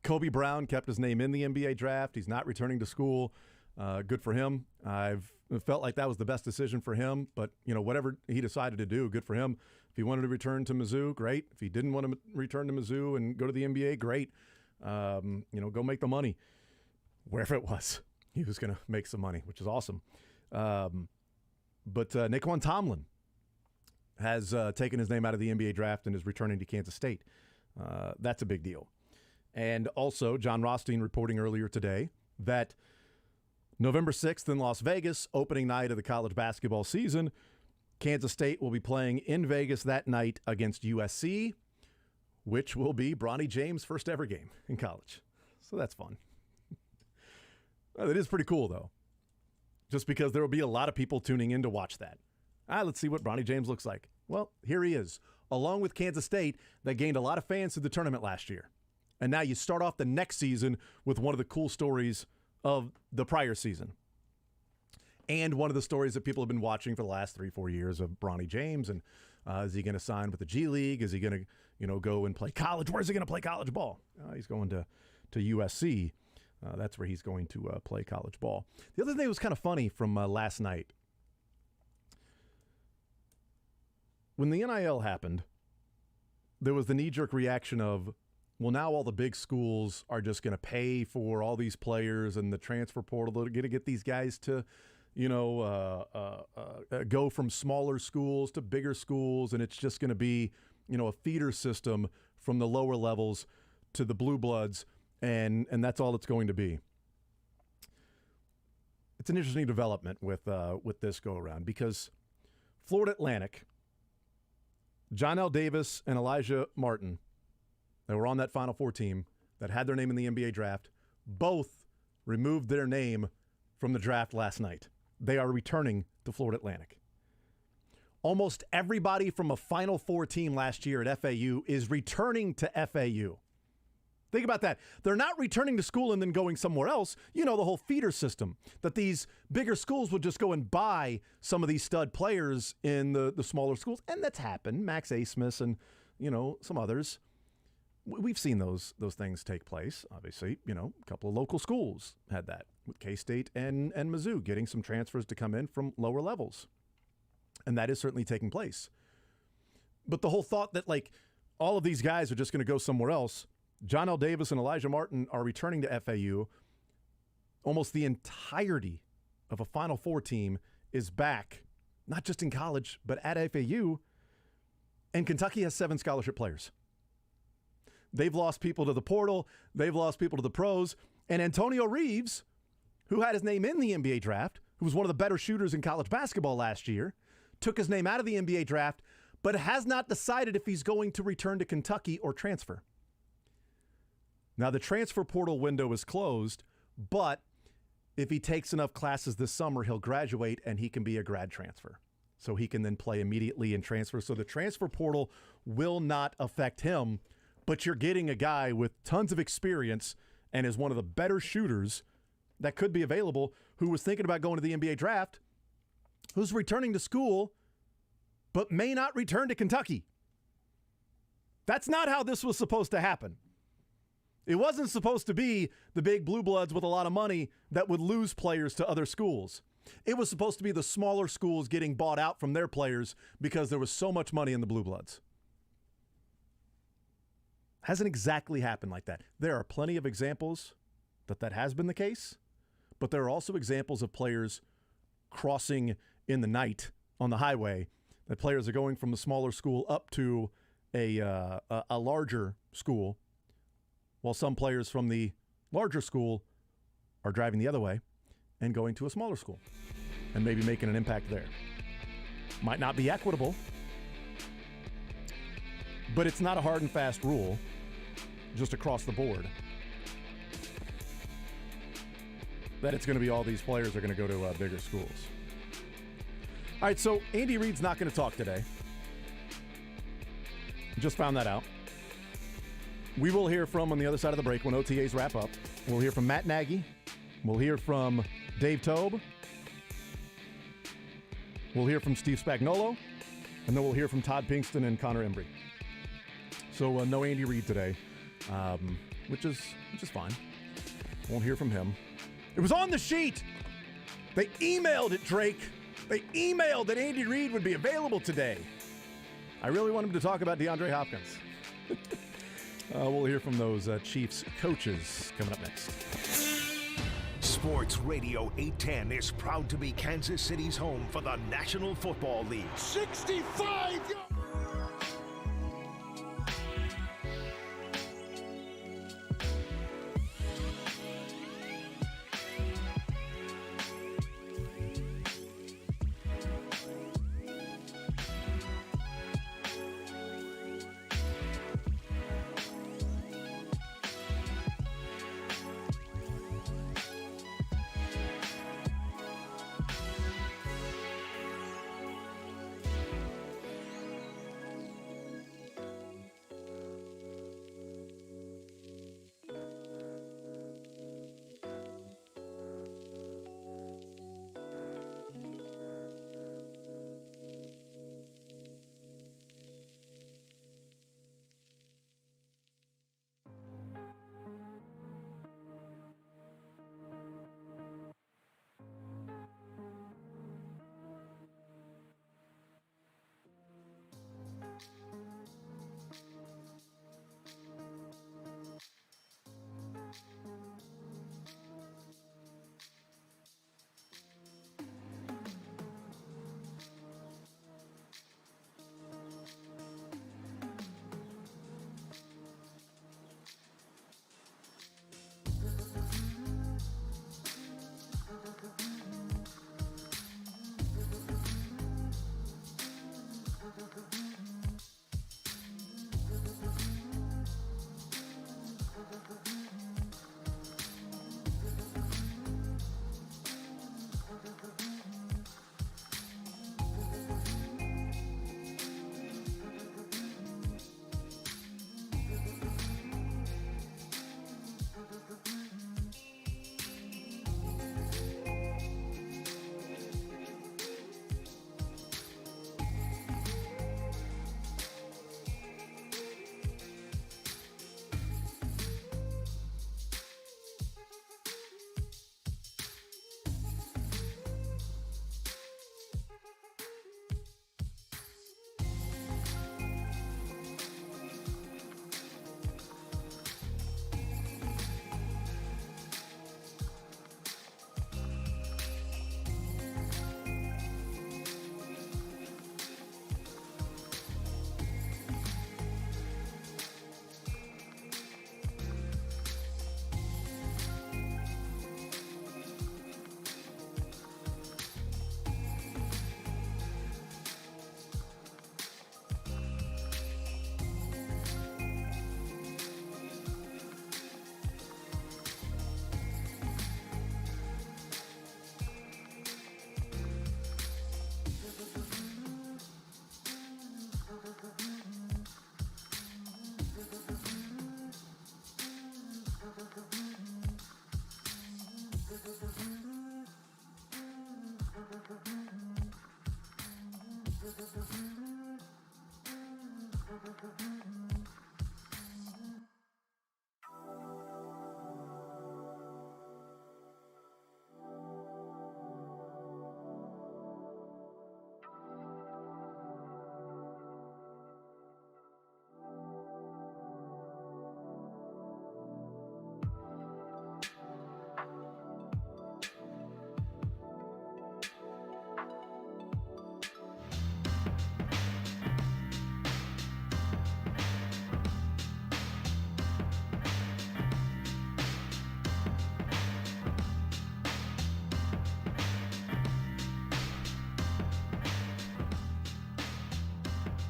Kobe Brown kept his name in the NBA draft. He's not returning to school. Good for him. I've felt like that was the best decision for him, but whatever he decided to do, good for him. If he wanted to return to Mizzou, great. If he didn't want to return to Mizzou and go to the NBA, great. Go make the money. Wherever it was, he was going to make some money, which is awesome. But Naquan Tomlin has taken his name out of the NBA draft and is returning to Kansas State. That's a big deal. And also, John Rothstein reporting earlier today that November 6th in Las Vegas, opening night of the college basketball season, Kansas State will be playing in Vegas that night against USC, which will be Bronny James' first ever game in college. So that's fun. It is pretty cool, though, just because there will be a lot of people tuning in to watch that. Let's see what Bronny James looks like. Well, here he is, along with Kansas State that gained a lot of fans to the tournament last year. And now you start off the next season with one of the cool stories of the prior season. And one of the stories that people have been watching for the last 3-4 years of Bronny James. And is he going to sign with the G League? Is he going to, go and play college? Where's he going to play college ball? He's going to USC. That's where he's going to play college ball. The other thing that was kind of funny from last night. When the NIL happened, there was the knee-jerk reaction of, well, now all the big schools are just going to pay for all these players and the transfer portal to get these guys to, go from smaller schools to bigger schools, and it's just going to be, a feeder system from the lower levels to the blue bloods, and that's all it's going to be. It's an interesting development with this go around because Florida Atlantic, John L. Davis and Elijah Martin, that were on that Final Four team that had their name in the NBA draft, both removed their name from the draft last night. They are returning to Florida Atlantic. Almost everybody from a Final Four team last year at FAU is returning to FAU. Think about that. They're not returning to school and then going somewhere else. The whole feeder system, that these bigger schools would just go and buy some of these stud players in the smaller schools. And that's happened. Max Asmus and, some others. We've seen those things take place. Obviously, a couple of local schools had that with K-State and Mizzou getting some transfers to come in from lower levels. And that is certainly taking place. But the whole thought that, all of these guys are just going to go somewhere else, John L. Davis and Elijah Martin are returning to FAU. Almost the entirety of a Final Four team is back, not just in college, but at FAU. And Kentucky has 7 scholarship players. They've lost people to the portal. They've lost people to the pros. And Antonio Reeves, who had his name in the NBA draft, who was one of the better shooters in college basketball last year, took his name out of the NBA draft, but has not decided if he's going to return to Kentucky or transfer. Now, the transfer portal window is closed, but if he takes enough classes this summer, he'll graduate and he can be a grad transfer. So he can then play immediately and transfer. So the transfer portal will not affect him. But you're getting a guy with tons of experience and is one of the better shooters that could be available, who was thinking about going to the NBA draft, who's returning to school, but may not return to Kentucky. That's not how this was supposed to happen. It wasn't supposed to be the big blue bloods with a lot of money that would lose players to other schools. It was supposed to be the smaller schools getting bought out from their players because there was so much money in the blue bloods. Hasn't exactly happened like that. There are plenty of examples that has been the case, but there are also examples of players crossing in the night on the highway, that players are going from the smaller school up to a larger school while some players from the larger school are driving the other way and going to a smaller school and maybe making an impact there. Might not be equitable, but it's not a hard and fast rule just across the board that it's going to be all these players are going to go to bigger schools. All right, so Andy Reid's not going to talk today. Just found that out. We will hear from, on the other side of the break, when OTAs wrap up, we'll hear from Matt Nagy. We'll hear from Dave Toub. We'll hear from Steve Spagnuolo. And then we'll hear from Todd Pinkston and Connor Embry. So no Andy Reid today, which is fine. Won't hear from him. It was on the sheet. They emailed it, Drake. They emailed that Andy Reid would be available today. I really want him to talk about DeAndre Hopkins. We'll hear from those Chiefs coaches coming up next. Sports Radio 810 is proud to be Kansas City's home for the National Football League. 65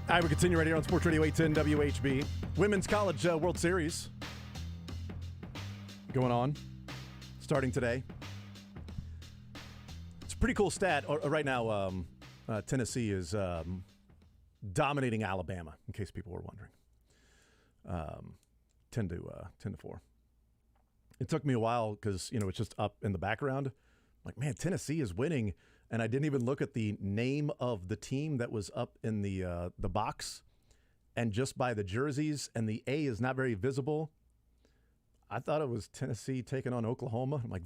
All right, we continue right here on Sports Radio 810 WHB. Women's College World Series going on, starting today. It's a pretty cool stat. Right now, Tennessee is dominating Alabama, in case people were wondering. 10-4. It took me a while because, it's just up in the background. I'm like, man, Tennessee is winning. And I didn't even look at the name of the team that was up in the box. And just by the jerseys, and the A is not very visible, I thought it was Tennessee taking on Oklahoma. I'm like,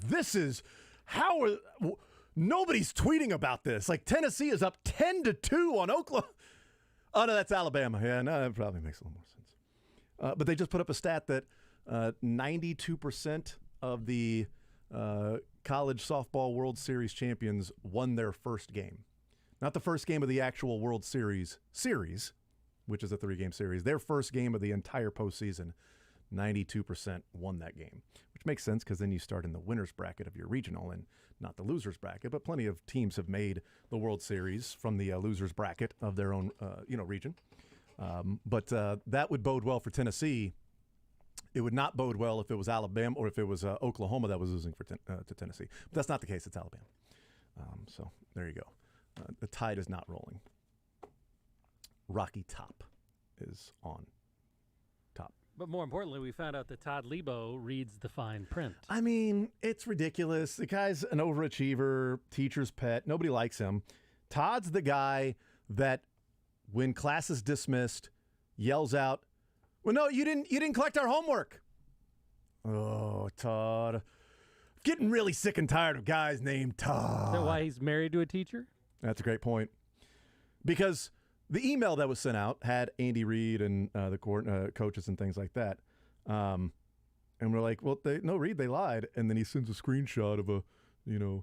nobody's tweeting about this. Like, Tennessee is up 10-2 on Oklahoma. Oh, no, that's Alabama. Yeah, no, that probably makes a little more sense. But they just put up a stat that 92% of the college softball World Series champions won their first game. Not the first game of the actual World Series, which is a 3-game series. Their first game of the entire postseason, 92% won that game, which makes sense because then you start in the winner's bracket of your regional and not the loser's bracket. But plenty of teams have made the World Series from the loser's bracket of their own region. But that would bode well for Tennessee. It would not bode well if it was Alabama or if it was Oklahoma that was losing to Tennessee. But that's not the case. It's Alabama. So there you go. The tide is not rolling. Rocky Top is on top. But more importantly, we found out that Todd Lebo reads the fine print. I mean, it's ridiculous. The guy's an overachiever, teacher's pet. Nobody likes him. Todd's the guy that, when class is dismissed, yells out, "Well, no, you didn't collect our homework." Oh, Todd. Getting really sick and tired of guys named Todd. Is that why he's married to a teacher? That's a great point. Because the email that was sent out had Andy Reid and the coaches and things like that. And we're like, well, Reid, they lied. And then he sends a screenshot of an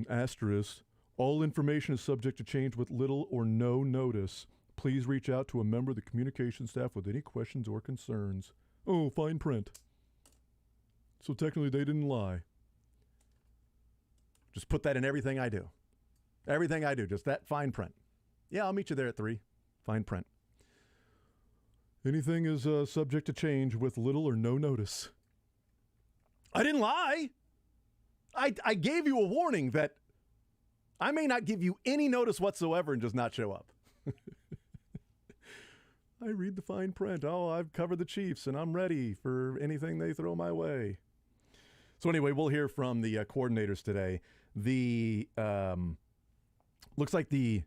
asterisk. All information is subject to change with little or no notice. Please reach out to a member of the communication staff with any questions or concerns. Oh, fine print. So technically they didn't lie. Just put that in everything I do. Everything I do, just that fine print. Yeah, I'll meet you there at 3. Fine print. Anything is subject to change with little or no notice. I didn't lie. I gave you a warning that I may not give you any notice whatsoever and just not show up. I read the fine print. Oh, I've covered the Chiefs, and I'm ready for anything they throw my way. So anyway, we'll hear from the coordinators today. The looks like the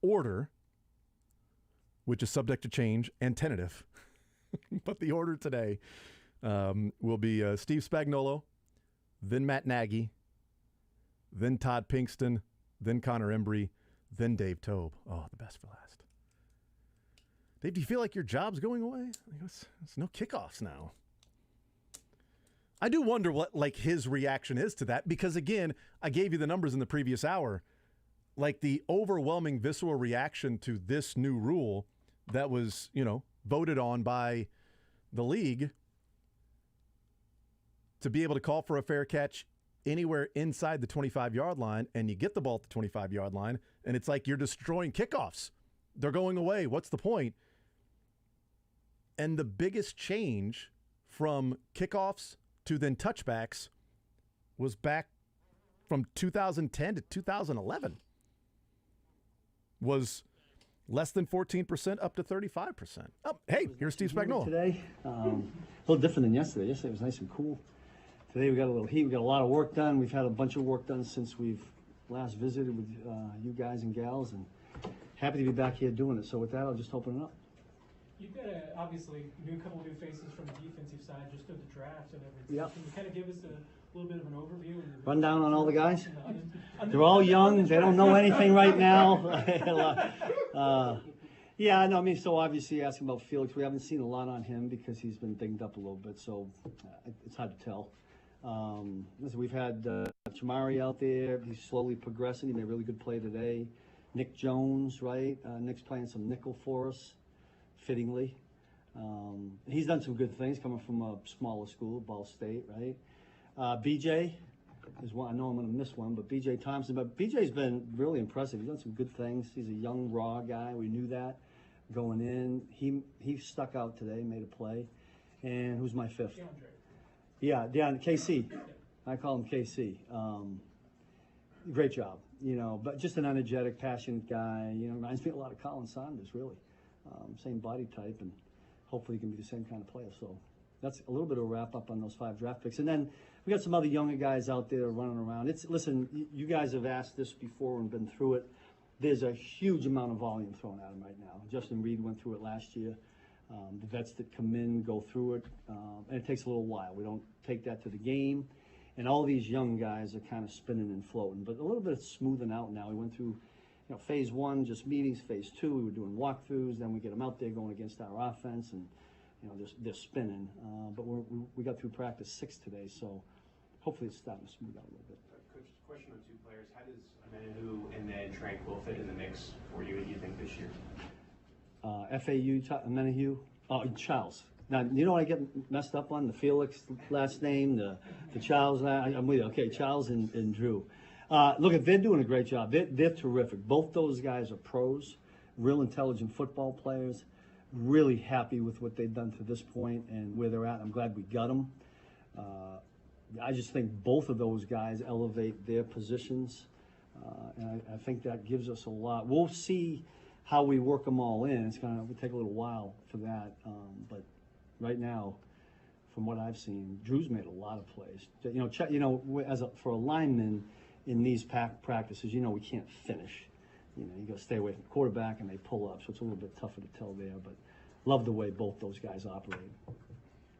order, which is subject to change and tentative, but the order today will be Steve Spagnuolo, then Matt Nagy, then Todd Pinkston, then Connor Embry, then Dave Toub. Oh, the best for last. Dave, do you feel like your job's going away? It's no kickoffs now. I do wonder what his reaction is to that, because again, I gave you the numbers in the previous hour. Like, the overwhelming visceral reaction to this new rule that was, voted on by the league to be able to call for a fair catch anywhere inside the 25-yard line, and you get the ball at the 25-yard line, and it's like you're destroying kickoffs. They're going away. What's the point? And the biggest change from kickoffs to then touchbacks was back from 2010 to 2011. Was less than 14% up to 35%. Oh, hey, here's Steve Spagnuolo. Today, a little different than yesterday. Yesterday was nice and cool. Today we got a little heat. We got a lot of work done. We've had a bunch of work done since we've last visited with you guys and gals, and happy to be back here doing it. So with that, I'll just open it up. You've got obviously a couple new faces from the defensive side just of the draft and everything. Yep. Can you kind of give us a little bit of an overview? Run down on all the guys? They're all young. They don't know anything right now. Yeah, no, I mean, so obviously asking about Felix, we haven't seen a lot on him because he's been dinged up a little bit, so it's hard to tell. Listen, we've had Chamari out there. He's slowly progressing. He made a really good play today. Nick Jones, right? Nick's playing some nickel for us, fittingly. He's done some good things coming from a smaller school, Ball State, right? BJ is one. I know I'm going to miss one, but BJ Thompson. But BJ's been really impressive. He's done some good things. He's a young, raw guy. We knew that. going in. He stuck out today, made a play. And who's my fifth? Yeah, KC. I call him KC. Great job, but just an energetic, passionate guy. Reminds me a lot of Colin Saunders, really. Same body type, and hopefully he can be the same kind of player. So that's a little bit of a wrap up on those 5 draft picks. And then we got some other younger guys out there running around. Listen, you guys have asked this before and been through it. There's a huge amount of volume thrown at him right now. Justin Reed went through it last year. The vets that come in go through it, and it takes a little while. We don't take that to the game. And all these young guys are kind of spinning and floating, but a little bit of smoothing out now. We went through, phase 1, just meetings. Phase 2, we were doing walkthroughs. Then we get them out there going against our offense, and they're spinning. But we got through practice 6 today, so hopefully it's starting to smooth out a little bit. Coach, question on 2 players. How does Amenahu and then Tranquil fit in the mix for you? Do you think this year? FAU, Amenahu, Charles. Now, you know what I get messed up on? The Felix last name, the Charles. I'm with you. Okay, Charles and Drew. Look, they're doing a great job. They're terrific. Both those guys are pros, real intelligent football players. Really happy with what they've done to this point and where they're at. I'm glad we got them. I just think both of those guys elevate their positions, and I think that gives us a lot. We'll see how we work them all in. It's going to take a little while for that, but right now, from what I've seen, Drew's made a lot of plays. For a lineman in these practices, we can't finish. You got to stay away from the quarterback, and they pull up, so it's a little bit tougher to tell there. But love the way both those guys operate.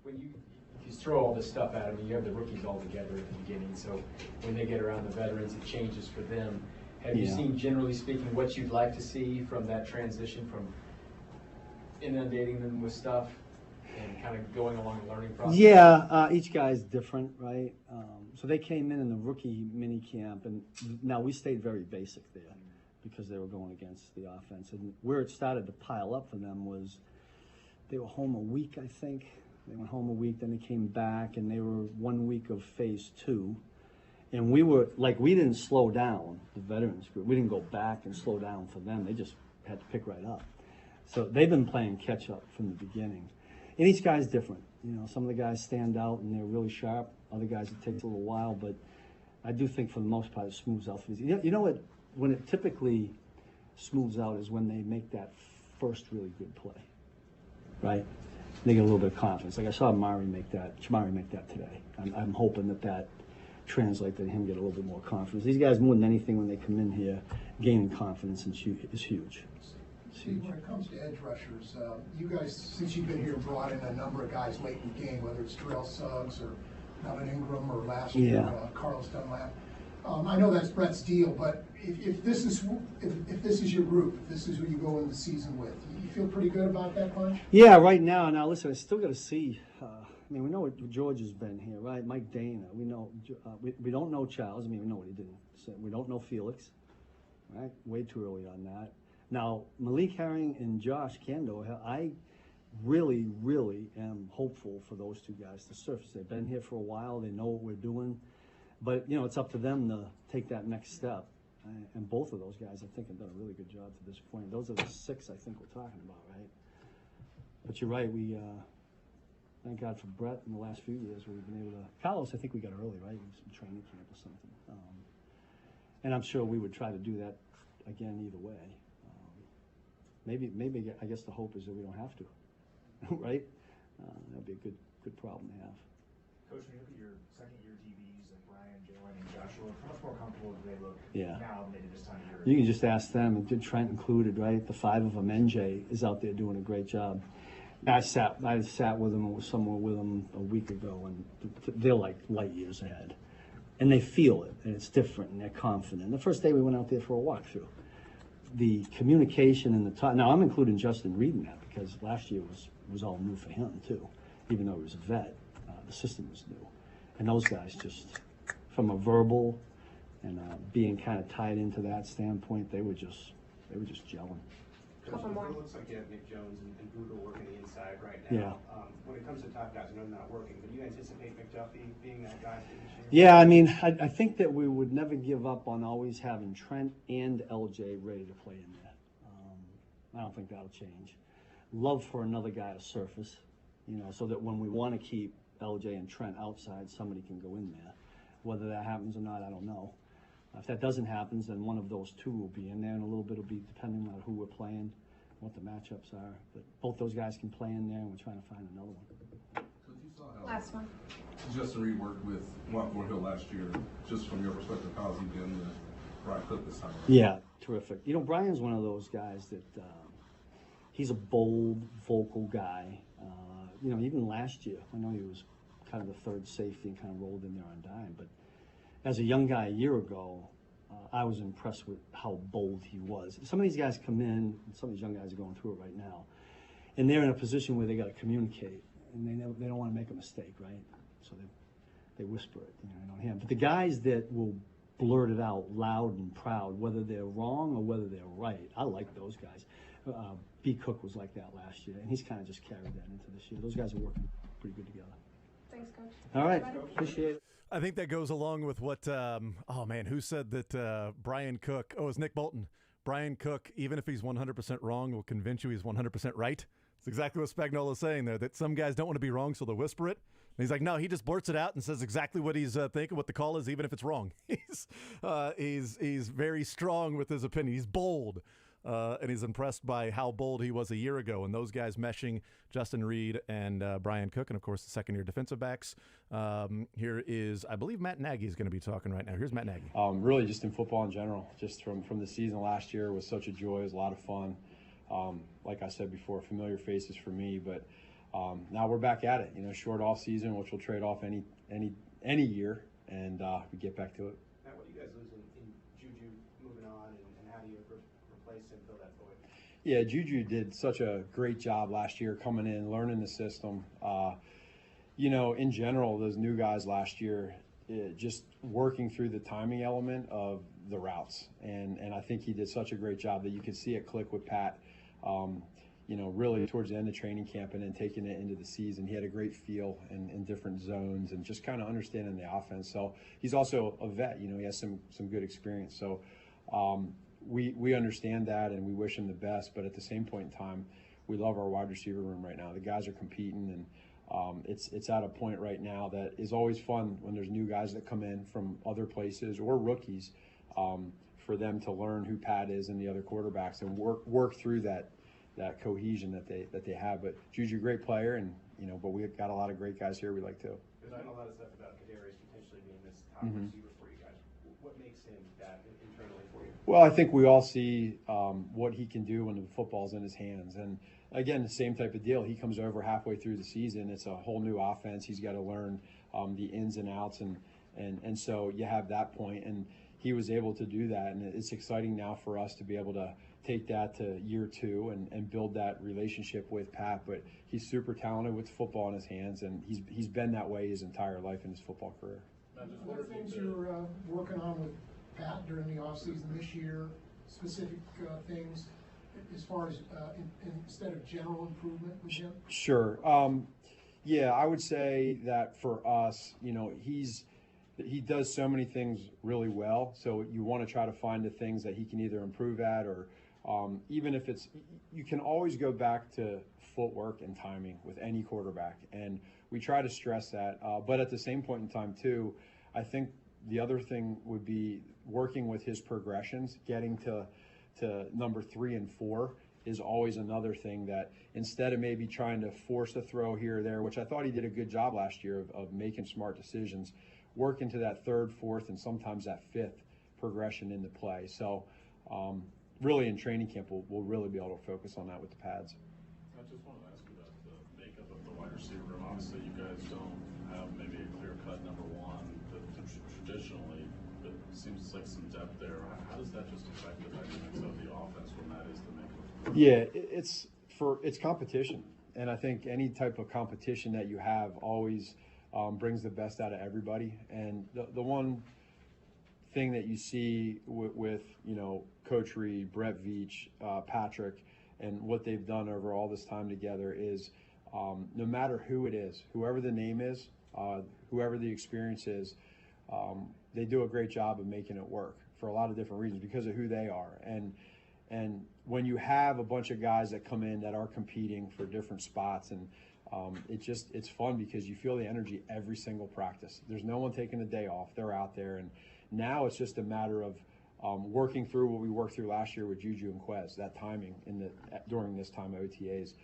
When you throw all this stuff at them, you have the rookies all together at the beginning. So when they get around the veterans, it changes for them. Have you seen, generally speaking, what you'd like to see from that transition from inundating them with stuff and kind of going along the learning process? Yeah, each guy's different, right? So they came in the rookie mini camp, and now we stayed very basic there because they were going against the offense. And where it started to pile up for them was they were home a week, I think. They went home a week, then they came back, and they were 1 week of phase 2. And we didn't slow down the veterans group. We didn't go back and slow down for them. They just had to pick right up. So they've been playing catch up from the beginning. And each guy's different. Some of the guys stand out and they're really sharp. Other guys, it takes a little while, but I do think for the most part it smooths out. You know what? When it typically smooths out is when they make that first really good play, right? They get a little bit of confidence. Like I saw Shamari make that today. I'm hoping that translates to him get a little bit more confidence. These guys, more than anything, when they come in here, gaining confidence is huge. Steve, when it comes to edge rushers, you guys, since you've been here, brought in a number of guys late in the game, whether it's Terrell Suggs or Melvin Ingram or last year, Carlos Dunlap. I know that's Brett's deal, but if this is your group, if this is who you go into the season with, you feel pretty good about that bunch? Yeah, right now. Now, listen, I still got to see. We know what George has been here, right? Mike Dana. We know. We don't know Charles. We know what he did. So we don't know Felix, right? Way too early on that. Now, Malik Herring and Josh Kando, I really, really am hopeful for those two guys to surface. They've been here for a while. They know what we're doing. But, it's up to them to take that next step. And both of those guys, I think, have done a really good job to this point. Those are the 6 I think we're talking about, right? But you're right. We thank God for Brett in the last few years where we've been able to. Carlos, I think we got early, right? Some training camp or something. And I'm sure we would try to do that again either way. Maybe I guess the hope is that we don't have to, right? That'd be a good problem to have. Coach, when you look at your second-year DBs like Ryan, Jalen, and Joshua, how much more comfortable do they look now than they did this time of year? You can just ask them, and Trent included, right? The 5 of them. NJ is out there doing a great job. I sat with them and was somewhere with them a week ago, and they're like light years ahead. And they feel it, and it's different, and they're confident. The first day we went out there for a walkthrough. The communication and the time. Now, I'm including Justin Reed in that because last year was all new for him, too. Even though he was a vet, the system was new. And those guys just, from a verbal and being kind of tied into that standpoint, they were just gelling. Couple more. It looks like you have Nick Jones and Bootle working the inside right now. Yeah. When it comes to top guys, I know they're not working, but do you anticipate McDuffie being that guy for this year? Yeah, I think that we would never give up on always having Trent and LJ ready to play in there. I don't think that'll change. Love for another guy to surface, so that when we want to keep LJ and Trent outside, somebody can go in there. Whether that happens or not, I don't know. If that doesn't happen, then one of those two will be in there, and a little bit will be depending on who we're playing, what the matchups are. But both those guys can play in there, and we're trying to find another one. Last one. Justin Reed worked with Juan Thornhill last year. Just from your perspective, how's he been with Brian Cook this time? Yeah, terrific. Brian's one of those guys that he's a bold, vocal guy. Even last year, I know he was kind of the third safety and kind of rolled in there on dime. But as a young guy a year ago, I was impressed with how bold he was. Some of these guys come in, and some of these young guys are going through it right now, and they're in a position where they got to communicate, and they don't want to make a mistake, right? So they whisper it, they don't hear him. But the guys that will blurt it out loud and proud, whether they're wrong or whether they're right, I like those guys. B. Cook was like that last year, and he's kind of just carried that into this year. Those guys are working pretty good together. Thanks, Coach. All right, appreciate it. I think that goes along with what, who said that Brian Cook, it was Nick Bolton. Brian Cook, even if he's 100% wrong, will convince you he's 100% right. It's exactly what Spagnuolo's saying there, that some guys don't want to be wrong, so they'll whisper it. And he's like, no, he just blurts it out and says exactly what he's thinking, what the call is, even if it's wrong. He's very strong with his opinion. He's bold. And he's impressed by how bold he was a year ago. And those guys meshing, Justin Reed and Brian Cook, and, of course, the second-year defensive backs. Here is, I believe, Matt Nagy is going to be talking right now. Here's Matt Nagy. Really just in football in general, just from the season last year was such a joy. It was a lot of fun. Like I said before, familiar faces for me. But now we're back at it. Short off season, which we'll trade off any year, and we get back to it. Matt, what do you guys lose in Juju moving on, and how do you replace and fill that void? Yeah, Juju did such a great job last year coming in, learning the system. In general, those new guys last year, just working through the timing element of the routes. And I think he did such a great job that you could see it click with Pat, really towards the end of training camp and then taking it into the season. He had a great feel in different zones and just kind of understanding the offense. So he's also a vet, he has some good experience. So we understand that and we wish him the best, but at the same point in time, we love our wide receiver room right now. The guys are competing, and it's at a point right now that is always fun when there's new guys that come in from other places or rookies, for them to learn who Pat is and the other quarterbacks and work through that cohesion that they have. But Juju, great player, and but we've got a lot of great guys here we like too. There's been a lot of stuff about Kadarius potentially being this top receiver for you guys. What makes him that internally for you? Well, I think we all see what he can do when the football's in his hands. And again, the same type of deal. He comes over halfway through the season. It's a whole new offense. He's got to learn the ins and outs. And so you have that point. And he was able to do that. And it's exciting now for us to be able to take that to year two and build that relationship with Pat. But he's super talented with football in his hands. And he's been that way his entire life in his football career. What are things you're working on with Pat during the offseason this year, specific things as far as instead of general improvement with him? Sure. Yeah, I would say that for us, he does so many things really well. So you want to try to find the things that he can either improve at or even if you can always go back to footwork and timing with any quarterback. And we try to stress that. But at the same point in time, too, I think the other thing would be working with his progressions, getting to number 3 and 4 is always another thing that instead of maybe trying to force a throw here or there, which I thought he did a good job last year of making smart decisions, work into that 3rd, 4th, and sometimes that 5th progression into play. So really in training camp, we'll really be able to focus on that with the pads. I just wanted to ask you about the makeup of the wide receiver room. Obviously, you guys don't have maybe a clear-cut number 1 traditionally, but it seems like some depth there. How does that just affect the dynamics of the offense when that is the makeup? Yeah, it's competition, and I think any type of competition that you have always brings the best out of everybody. And the one thing that you see with Coach Reed, Brett Veach, Patrick, and what they've done over all this time together is no matter who it is, whoever the name is, whoever the experience is, they do a great job of making it work for a lot of different reasons because of who they are. And And when you have a bunch of guys that come in that are competing for different spots, and it's fun because you feel the energy every single practice. There's no one taking a day off. They're out there. And now it's just a matter of working through what we worked through last year with Juju and Quez, that timing during this time of OTAs,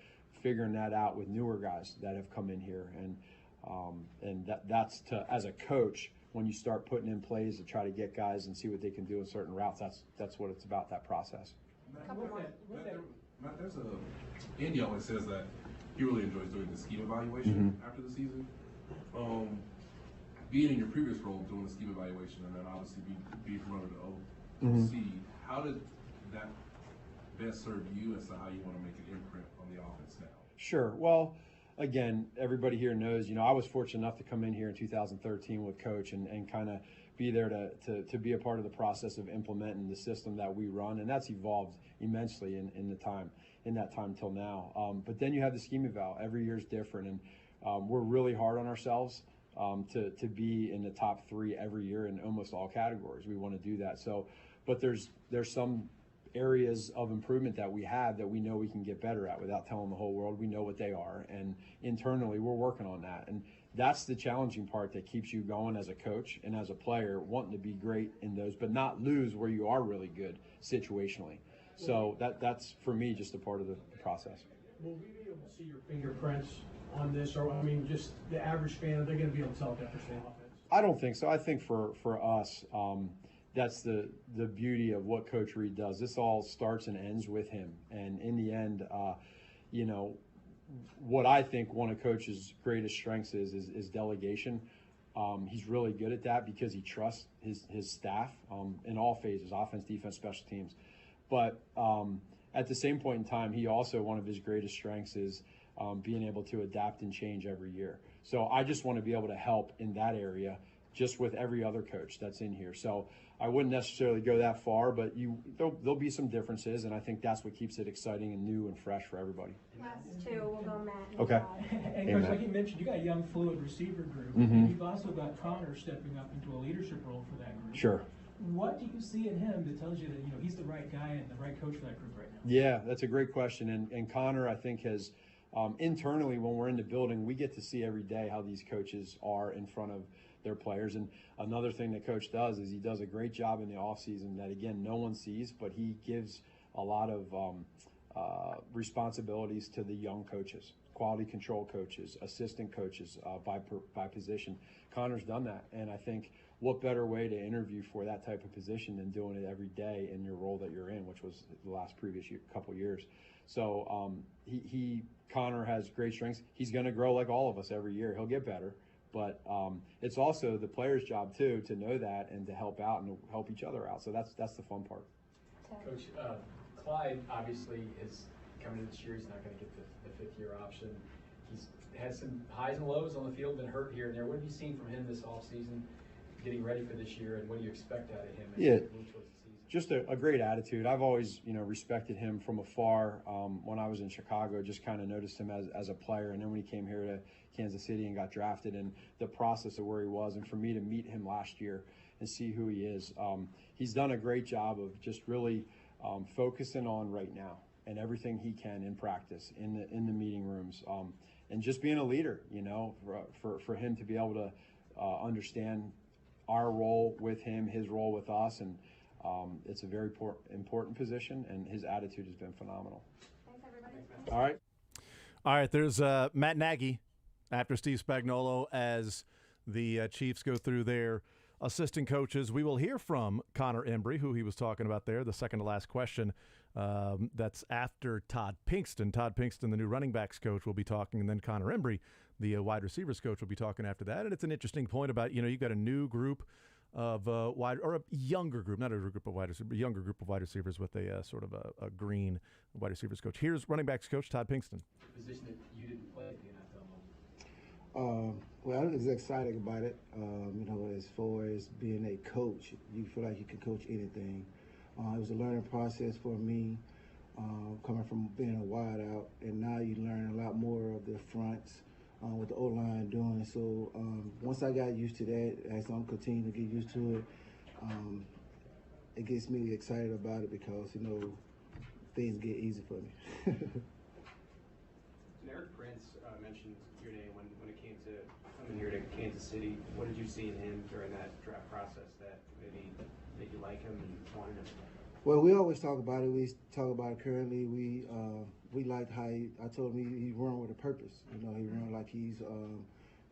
figuring that out with newer guys that have come in here. And that's as a coach, when you start putting in plays to try to get guys and see what they can do in certain routes, that's what it's about, that process. Matt, Andy always says that he really enjoys doing the scheme evaluation after the season. Being in your previous role doing the scheme evaluation, and then obviously being promoted to OC, how did that best serve you as to how you want to make an imprint on the offense now? Sure. Well, again, everybody here knows, I was fortunate enough to come in here in 2013 with Coach and kind of be there to be a part of the process of implementing the system that we run, and that's evolved immensely in that time till now. But then you have the scheme eval. Every year is different, and we're really hard on ourselves to be in the top 3 every year in almost all categories. We want to do that. So, but there's some areas of improvement that we have that we know we can get better at without telling the whole world. We know what they are, and internally we're working on that. And that's the challenging part that keeps you going as a coach and as a player, wanting to be great in those, but not lose where you are really good situationally. So that's for me just a part of the process. Will we be able to see your fingerprints on this, or just the average fan, they're going to be able to tell if that's the offense? I don't think so. I think for us, that's the beauty of what Coach Reid does. This all starts and ends with him. And in the end, what I think one of Coach's greatest strengths is delegation. He's really good at that because he trusts his staff in all phases, offense, defense, special teams. But at the same point in time, he also, one of his greatest strengths is being able to adapt and change every year. So I just want to be able to help in that area just with every other coach that's in here. So I wouldn't necessarily go that far, but there'll be some differences, and I think that's what keeps it exciting and new and fresh for everybody. Last 2, we'll go Matt. And Okay. And Coach, like you mentioned, you got a young, fluid receiver group, and you've also got Connor stepping up into a leadership role for that group. Sure. What do you see in him that tells you that he's the right guy and the right coach for that group right now? Yeah, that's a great question. And Connor, I think, has internally, when we're in the building, we get to see every day how these coaches are in front of their players. And another thing that Coach does is he does a great job in the offseason that, again, no one sees, but he gives a lot of responsibilities to the young coaches, quality control coaches, assistant coaches by position. Connor's done that, and I think what better way to interview for that type of position than doing it every day in your role that you're in, which was the last previous couple years. So Connor has great strengths. He's going to grow like all of us every year. He'll get better. But it's also the player's job, too, to know that and to help out and help each other out. So that's the fun part. Coach, Clyde obviously is coming into this year. He's not going to get the 5th-year option. He's had some highs and lows on the field, been hurt here and there. What have you seen from him this offseason, getting ready for this year, and what do you expect out of him? Yeah, just a great attitude. I've always, respected him from afar. When I was in Chicago, just kind of noticed him as a player, and then when he came here to Kansas City and got drafted, and the process of where he was, and for me to meet him last year and see who he is, he's done a great job of just really focusing on right now and everything he can in practice, in the meeting rooms, and just being a leader. For him to be able to understand our role with him, his role with us, and it's a very important position, and his attitude has been phenomenal. Thanks, everybody. All right, there's Matt Nagy after Steve Spagnuolo as the Chiefs go through their assistant coaches. We will hear from Connor Embry, who he was talking about there, the second to last question. That's after Todd Pinkston. Todd Pinkston, the new running backs coach, will be talking, and then Connor Embry, the wide receivers coach, will be talking after that. And it's an interesting point about, you've got a new group of a younger group, not a group of wide receivers, but a younger group of wide receivers with a sort of a green wide receivers coach. Here's running backs coach Todd Pinkston. Position that you didn't play at the NFL. Well, I was excited about it. As far as being a coach, you feel like you can coach anything. It was a learning process for me, coming from being a wide out, and now you learn a lot more of the fronts, what the O-line doing. So once I got used to that, as I'm continuing to get used to it, it gets me excited about it because, things get easy for me. Eric Prince mentioned your name when it came to coming here to Kansas City. What did you see in him during that draft process that maybe made you like him and wanted him? Well, we always talk about it. We talk about it currently. We liked how I told him he run with a purpose. You know, he run like he's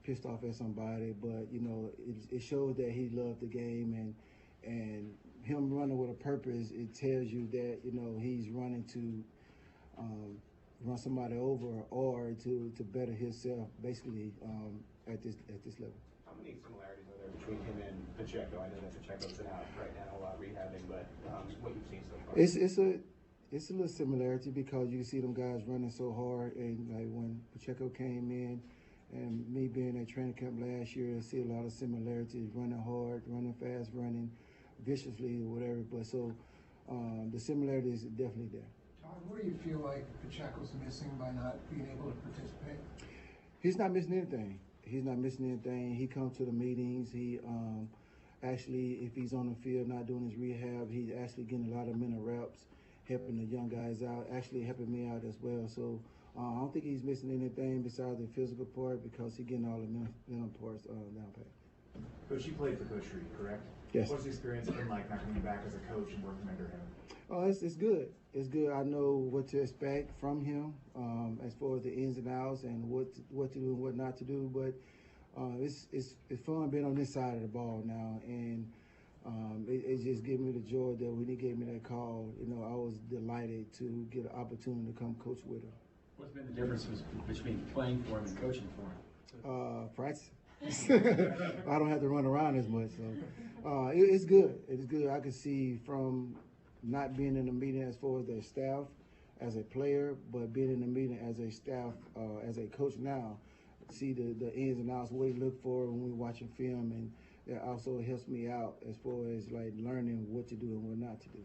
pissed off at somebody, but you know, it shows that he loved the game, and him running with a purpose. It tells you that you know he's running to run somebody over or to better himself, basically at this level. How many similarities are there between him and Pacheco? I know that Pacheco's been out right now rehabbing, but what you've seen so far? It's a little similarity because you see them guys running so hard, and like when Pacheco came in, and me being at training camp last year, I see a lot of similarities: running hard, running fast, running viciously, or whatever. But so the similarity is definitely there. Todd, what do you feel like Pacheco's missing by not being able to participate? He's not missing anything. He's not missing anything. He comes to the meetings. He actually, if he's on the field not doing his rehab, he's actually getting a lot of mental reps, helping the young guys out, actually helping me out as well. So I don't think he's missing anything besides the physical part because he's getting all the mental parts down pat. Coach, you played for Coach Reed, correct? Yes. What's the experience been like not coming back as a coach and working under him? Oh, it's good. It's good. I know what to expect from him as far as the ins and outs and what to do and what not to do. But it's fun being on this side of the ball now, and it just gave me the joy that when he gave me that call, you know, I was delighted to get an opportunity to come coach with him. What's been the difference between playing for him and coaching for him? Practice. I don't have to run around as much, so it's good. It's good. I can see from not being in the meeting as far as their staff as a player, but being in the meeting as a staff, as a coach now, see the ins and outs, what you look for when we're watching film, and that also helps me out as far as like learning what to do and what not to do.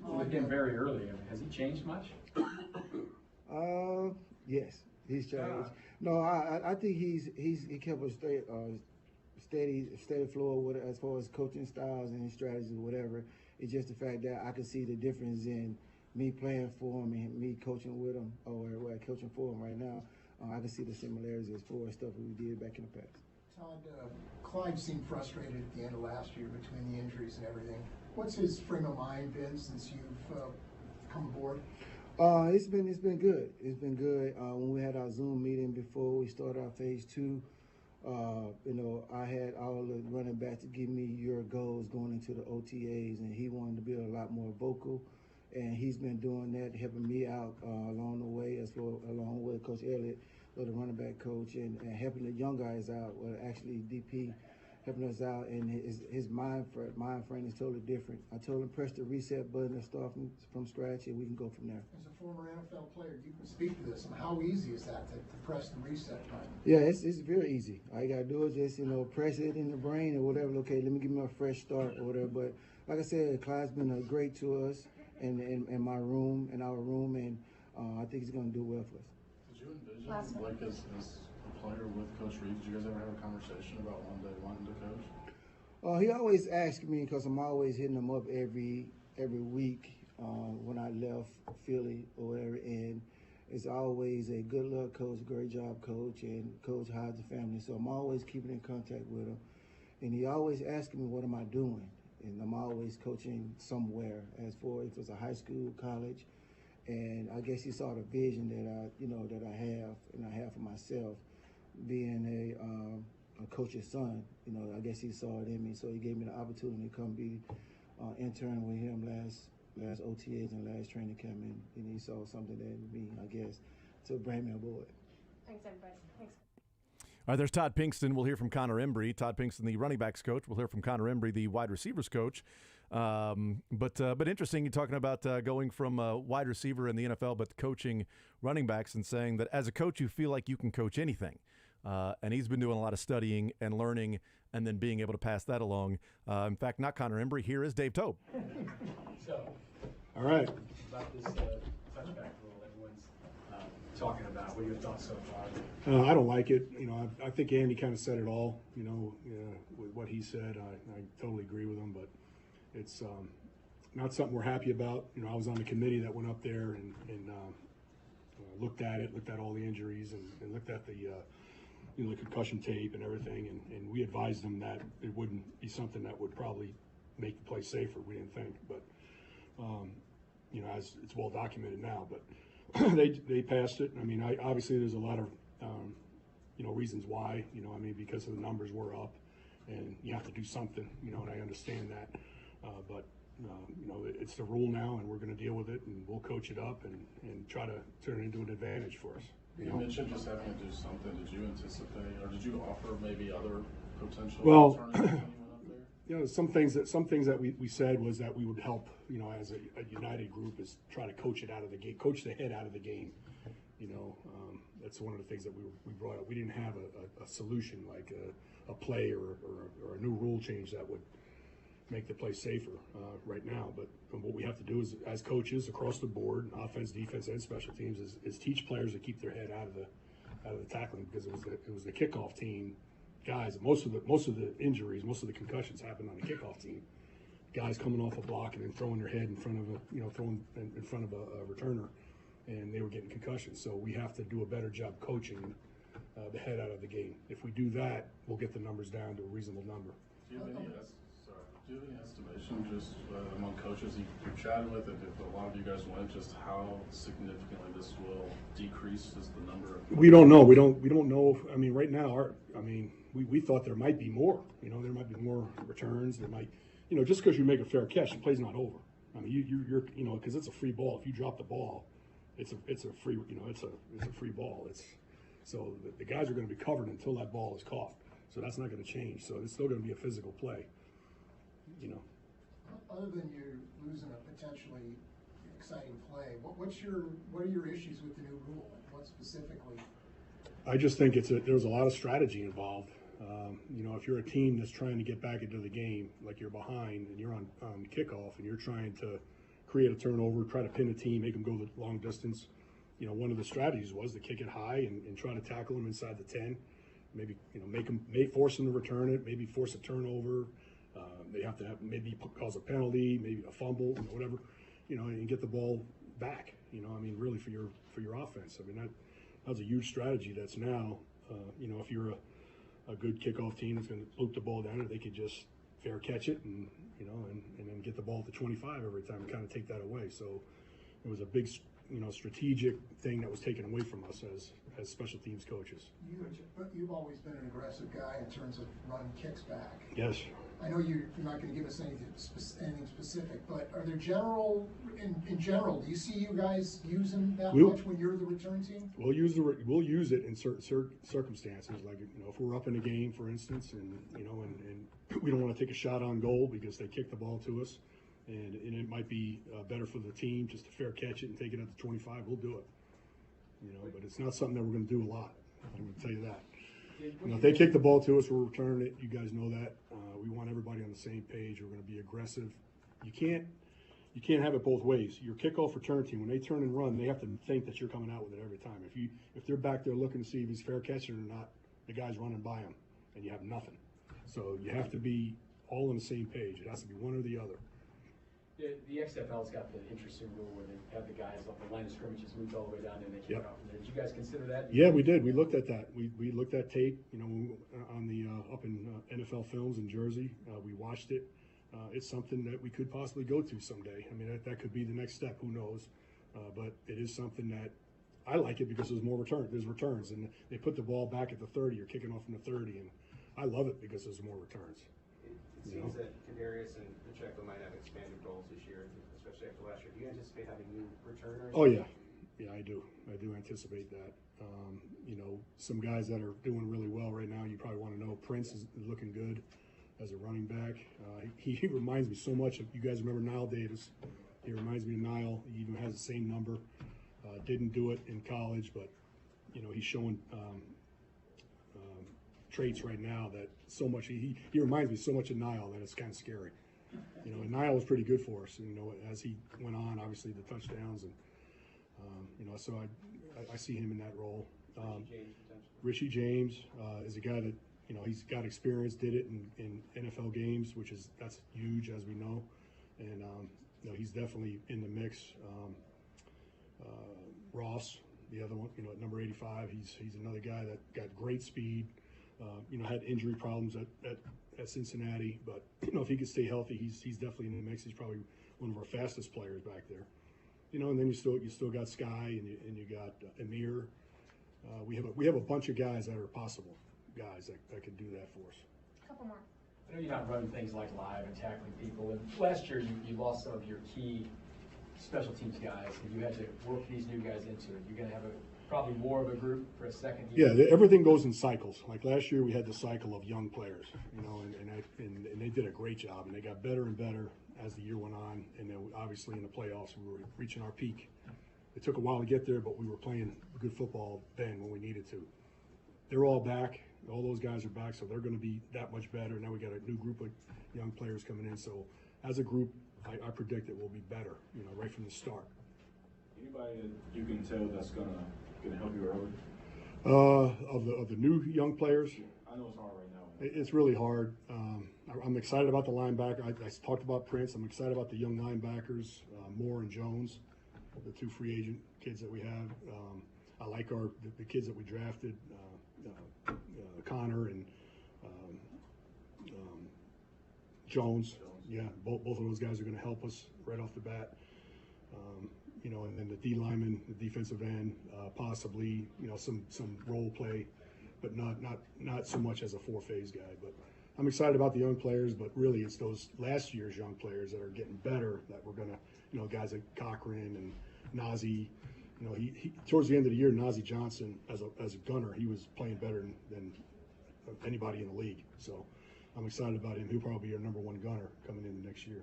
With him very early, has he changed much? Yes, he's changed. No, I think he kept a steady flow with it as far as coaching styles and strategies or whatever. It's just the fact that I can see the difference in me playing for him and me coaching with him, or coaching for him right now. I can see the similarities as far as stuff we did back in the past. Todd, Clyde seemed frustrated at the end of last year between the injuries and everything. What's his frame of mind been since you've come aboard? It's been good. It's been good. When we had our Zoom meeting before we started our phase 2, you know, I had all the running backs to give me your goals going into the OTAs, and he wanted to be a lot more vocal, and he's been doing that, helping me out along the way, along with Coach Elliott, the running back coach, and helping the young guys out. Well, actually, DP helping us out, and his mind frame is totally different. I told him press the reset button and start from scratch, and we can go from there. As a former NFL player, you can speak to this. How easy is that to press the reset button? Yeah, it's very easy. All you gotta do is just press it in the brain or whatever. Okay, let me give me a fresh start or whatever. But like I said, Clyde's been great to us in our room, and I think he's gonna do well for us. Did you envision like as a player with Coach Reed? Did you guys ever have a conversation about one day wanting to coach? He always asks me because I'm always hitting him up every week when I left Philly or whatever, and it's always a good luck, coach, great job, coach, and coach, how's the family? So I'm always keeping in contact with him, and he always asking me what am I doing, and I'm always coaching somewhere as far if it's a high school, college, and I guess he saw the vision that I have and I have for myself, being a coach's son. I guess he saw it in me, so he gave me the opportunity to come be intern with him last OTAs and last training camp, and he saw something in me, I guess, to bring me aboard. Thanks, everybody. Thanks. All right, there's Todd Pinkston. We'll hear from Connor Embry. Todd Pinkston, the running backs coach. We'll hear from Connor Embry, the wide receivers coach. But interesting, you're talking about going from a wide receiver in the NFL, but coaching running backs and saying that as a coach, you feel like you can coach anything. And he's been doing a lot of studying and learning and then being able to pass that along. In fact, not Connor Embry. Here is Dave Tobe. So, all right. About this touchback rule everyone's talking about. What are your thoughts so far? I don't like it. I think Andy kind of said it all, with what he said. I totally agree with him, but it's not something we're happy about. You know, I was on the committee that went up there and looked at it, looked at all the injuries, and looked at the you know, the concussion tape and everything, and we advised them that it wouldn't be something that would probably make the place safer. We didn't think, but you know, as it's well documented now, but they passed it. I mean, obviously there's a lot of you know, reasons why. You know, I mean, because the numbers were up, and you have to do something. You know, and I understand that, but you know, it's the rule now, and we're going to deal with it, and we'll coach it up and try to turn it into an advantage for us. You mentioned just having to do something. Did you anticipate, or did you offer maybe other potential Well, alternatives when you went up there? you know, some things that we said was that we would help, you know, as a united group, is try to coach it out of the game, coach the head out of the game. You know, that's one of the things that we brought up. We didn't have a solution like a play or a new rule change that would make the play safer right now. But what we have to do is, as coaches across the board, offense, defense, and special teams, is teach players to keep their head out of the tackling, because it was the kickoff team guys. Most of the injuries, most of the concussions happened on the kickoff team. Guys coming off a block and then throwing their head in front of throwing in front of a returner, and they were getting concussions. So we have to do a better job coaching the head out of the game. If we do that, we'll get the numbers down to a reasonable number. Do you have any estimation just among coaches you've chatted with, if a lot of you guys went, just how significantly this will decrease just the number of? We don't know. We don't know. I mean, right now, we thought there might be more. You know, there might be more returns. There might, you know, just because you make a fair catch, the play's not over. I mean, you're you know, because it's a free ball. If you drop the ball, it's a free, you know, it's a free ball. So the guys are going to be covered until that ball is caught. So that's not going to change. So it's still going to be a physical play. You know. Other than you losing a potentially exciting play, what are your issues with the new rule? What specifically? I just think there's a lot of strategy involved. You know, if you're a team that's trying to get back into the game, like you're behind and you're on kickoff and you're trying to create a turnover, try to pin a team, make them go the long distance. You know, one of the strategies was to kick it high and try to tackle them inside the 10. Maybe, you know, force them to return it, maybe force a turnover. They have to maybe cause a penalty, maybe a fumble, you know, whatever, you know, and get the ball back. You know, I mean, really for your offense. I mean, that was a huge strategy. That's now, you know, if you're a good kickoff team that's going to loop the ball down, they could just fair catch it and, you know, and then get the ball at the 25 every time and kind of take that away. So it was a big, you know, strategic thing that was taken away from us as special teams coaches. You've always been an aggressive guy in terms of run kicks back. Yes. I know you're not going to give us anything specific, but are there in general, do you see you guys using that much when you're the return team? We'll use it in certain circumstances, like, you know, if we're up in a game, for instance, and you know, and we don't want to take a shot on goal because they kick the ball to us, and it might be better for the team just to fair catch it and take it at the 25. We'll do it, you know, but it's not something that we're going to do a lot. I'm going to tell you that. You know, if they kick the ball to us, we're returning it. You guys know that. We want everybody on the same page. We're going to be aggressive. You can't have it both ways. Your kickoff return team, when they turn and run, they have to think that you're coming out with it every time. If they're back there looking to see if he's fair catching or not, the guy's running by him, and you have nothing. So you have to be all on the same page. It has to be one or the other. The XFL's got the interesting rule where they have the guys off the line of scrimmage just moved all the way down and they kick it off. Did you guys consider that? Yeah, we did. We looked at that. We looked at tape, you know, on the up in NFL Films in Jersey. We watched it. It's something that we could possibly go to someday. I mean, that could be the next step. Who knows? But it is something that I like it because there's more return. There's returns, and they put the ball back at the 30. You're kicking off from the 30, and I love it because there's more returns. It seems that Kadarius and Pacheco might have expanded roles this year, especially after last year. Do you anticipate having new returners? Oh yeah, I do. I do anticipate that. You know, some guys that are doing really well right now. You probably want to know Prince is looking good as a running back. He reminds me so much of, you guys remember Nile Davis? He reminds me of Nile. He even has the same number. Didn't do it in college, but you know, he's showing traits right now that so much. He reminds me so much of Nile that it's kind of scary. You know, and Nile was pretty good for us. You know, as he went on, obviously the touchdowns, and you know, so I see him in that role. Richie James is a guy that, you know, he's got experience, did it in NFL games, that's huge, as we know. And he's definitely in the mix. Ross, the other one, at number 85, he's another guy that got great speed. Had injury problems at Cincinnati, but if he could stay healthy, he's definitely in the mix. He's probably one of our fastest players back there. And then you still got Sky and you got Amir. We have a bunch of guys that are possible guys that can do that for us. A couple more. I know you're not running things like live and tackling people. And last year you lost some of your key special teams guys, and you had to work these new guys into it. You're going to have probably more of a group for a second year. Yeah, everything goes in cycles. Like last year, we had the cycle of young players, and they did a great job, and they got better and better as the year went on. And then obviously in the playoffs, we were reaching our peak. It took a while to get there, but we were playing good football then when we needed to. They're all back. All those guys are back, so they're going to be that much better. Now we got a new group of young players coming in. So as a group, I predict it will be better, right from the start. Anybody that you can tell that's gonna help you early? Of the new young players, I know it's hard right now. it's really hard. I'm excited about the linebacker. I talked about Prince. I'm excited about the young linebackers, Moore and Jones, the two free agent kids that we have. I like the kids that we drafted, Connor and Jones. Yeah, both of those guys are going to help us right off the bat. And then the D lineman, the defensive end, possibly some role play, but not so much as a four-phase guy. But I'm excited about the young players, but really it's those last year's young players that are getting better that we're gonna, guys like Cochran and Nazi. He towards the end of the year, Nazi Johnson as a gunner, he was playing better than anybody in the league. So I'm excited about him. He'll probably be our number one gunner coming in the next year.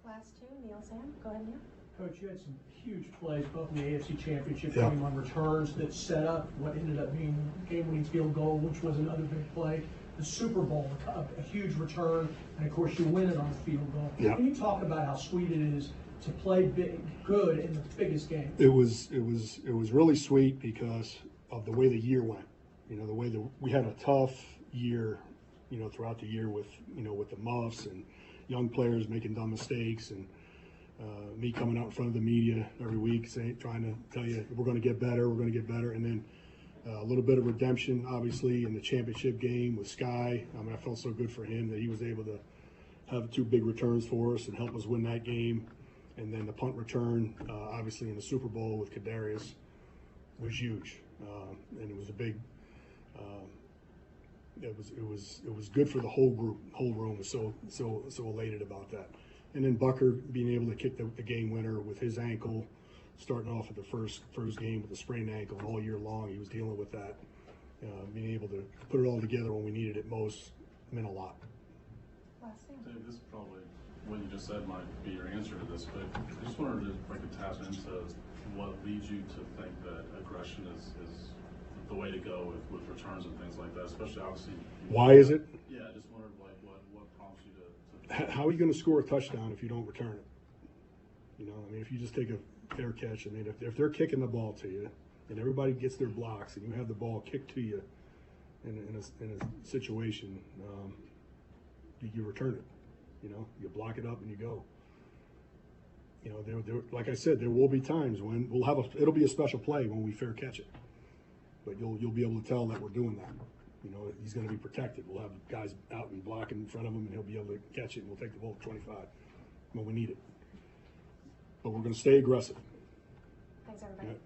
Last two, Neil, Sam. Go ahead, Neil. Coach, you had some huge plays, both in the AFC Championship game on returns that set up what ended up being game-winning field goal, which was another big play. The Super Bowl, a huge return, and of course you win it on a field goal. Yeah. Can you talk about how sweet it is to play good in the biggest game? It was really sweet because of the way the year went. The way we had a tough year, throughout the year with the muffs and young players making dumb mistakes and me coming out in front of the media every week trying to tell you we're going to get better, and then a little bit of redemption, obviously, in the championship game with Sky. I felt so good for him that he was able to have two big returns for us and help us win that game. And then the punt return, obviously in the Super Bowl with Kadarius, was huge, and it was a big. It was good for the whole group, whole room was so elated about that. And then Bucker being able to kick the game winner with his ankle, starting off at the first game with a sprained ankle, and all year long he was dealing with that. Being able to put it all together when we needed it most meant a lot. Dave, this is probably what you just said might be your answer to this, but I just wanted to, if I could tap into what leads you to think that aggression is the way to go with returns and things like that, especially obviously. Why is it? Yeah, I just wondered what prompts you to. How are you going to score a touchdown if you don't return it? If you just take a fair catch, if they're kicking the ball to you and everybody gets their blocks and you have the ball kicked to you in a situation, you return it. You block it up and you go. Like I said, there will be times when it'll be a special play when we fair catch it, but you'll be able to tell that we're doing that. He's going to be protected. We'll have guys out and blocking in front of him, and he'll be able to catch it, and we'll take the ball at 25 when we need it. But we're going to stay aggressive. Thanks, everybody.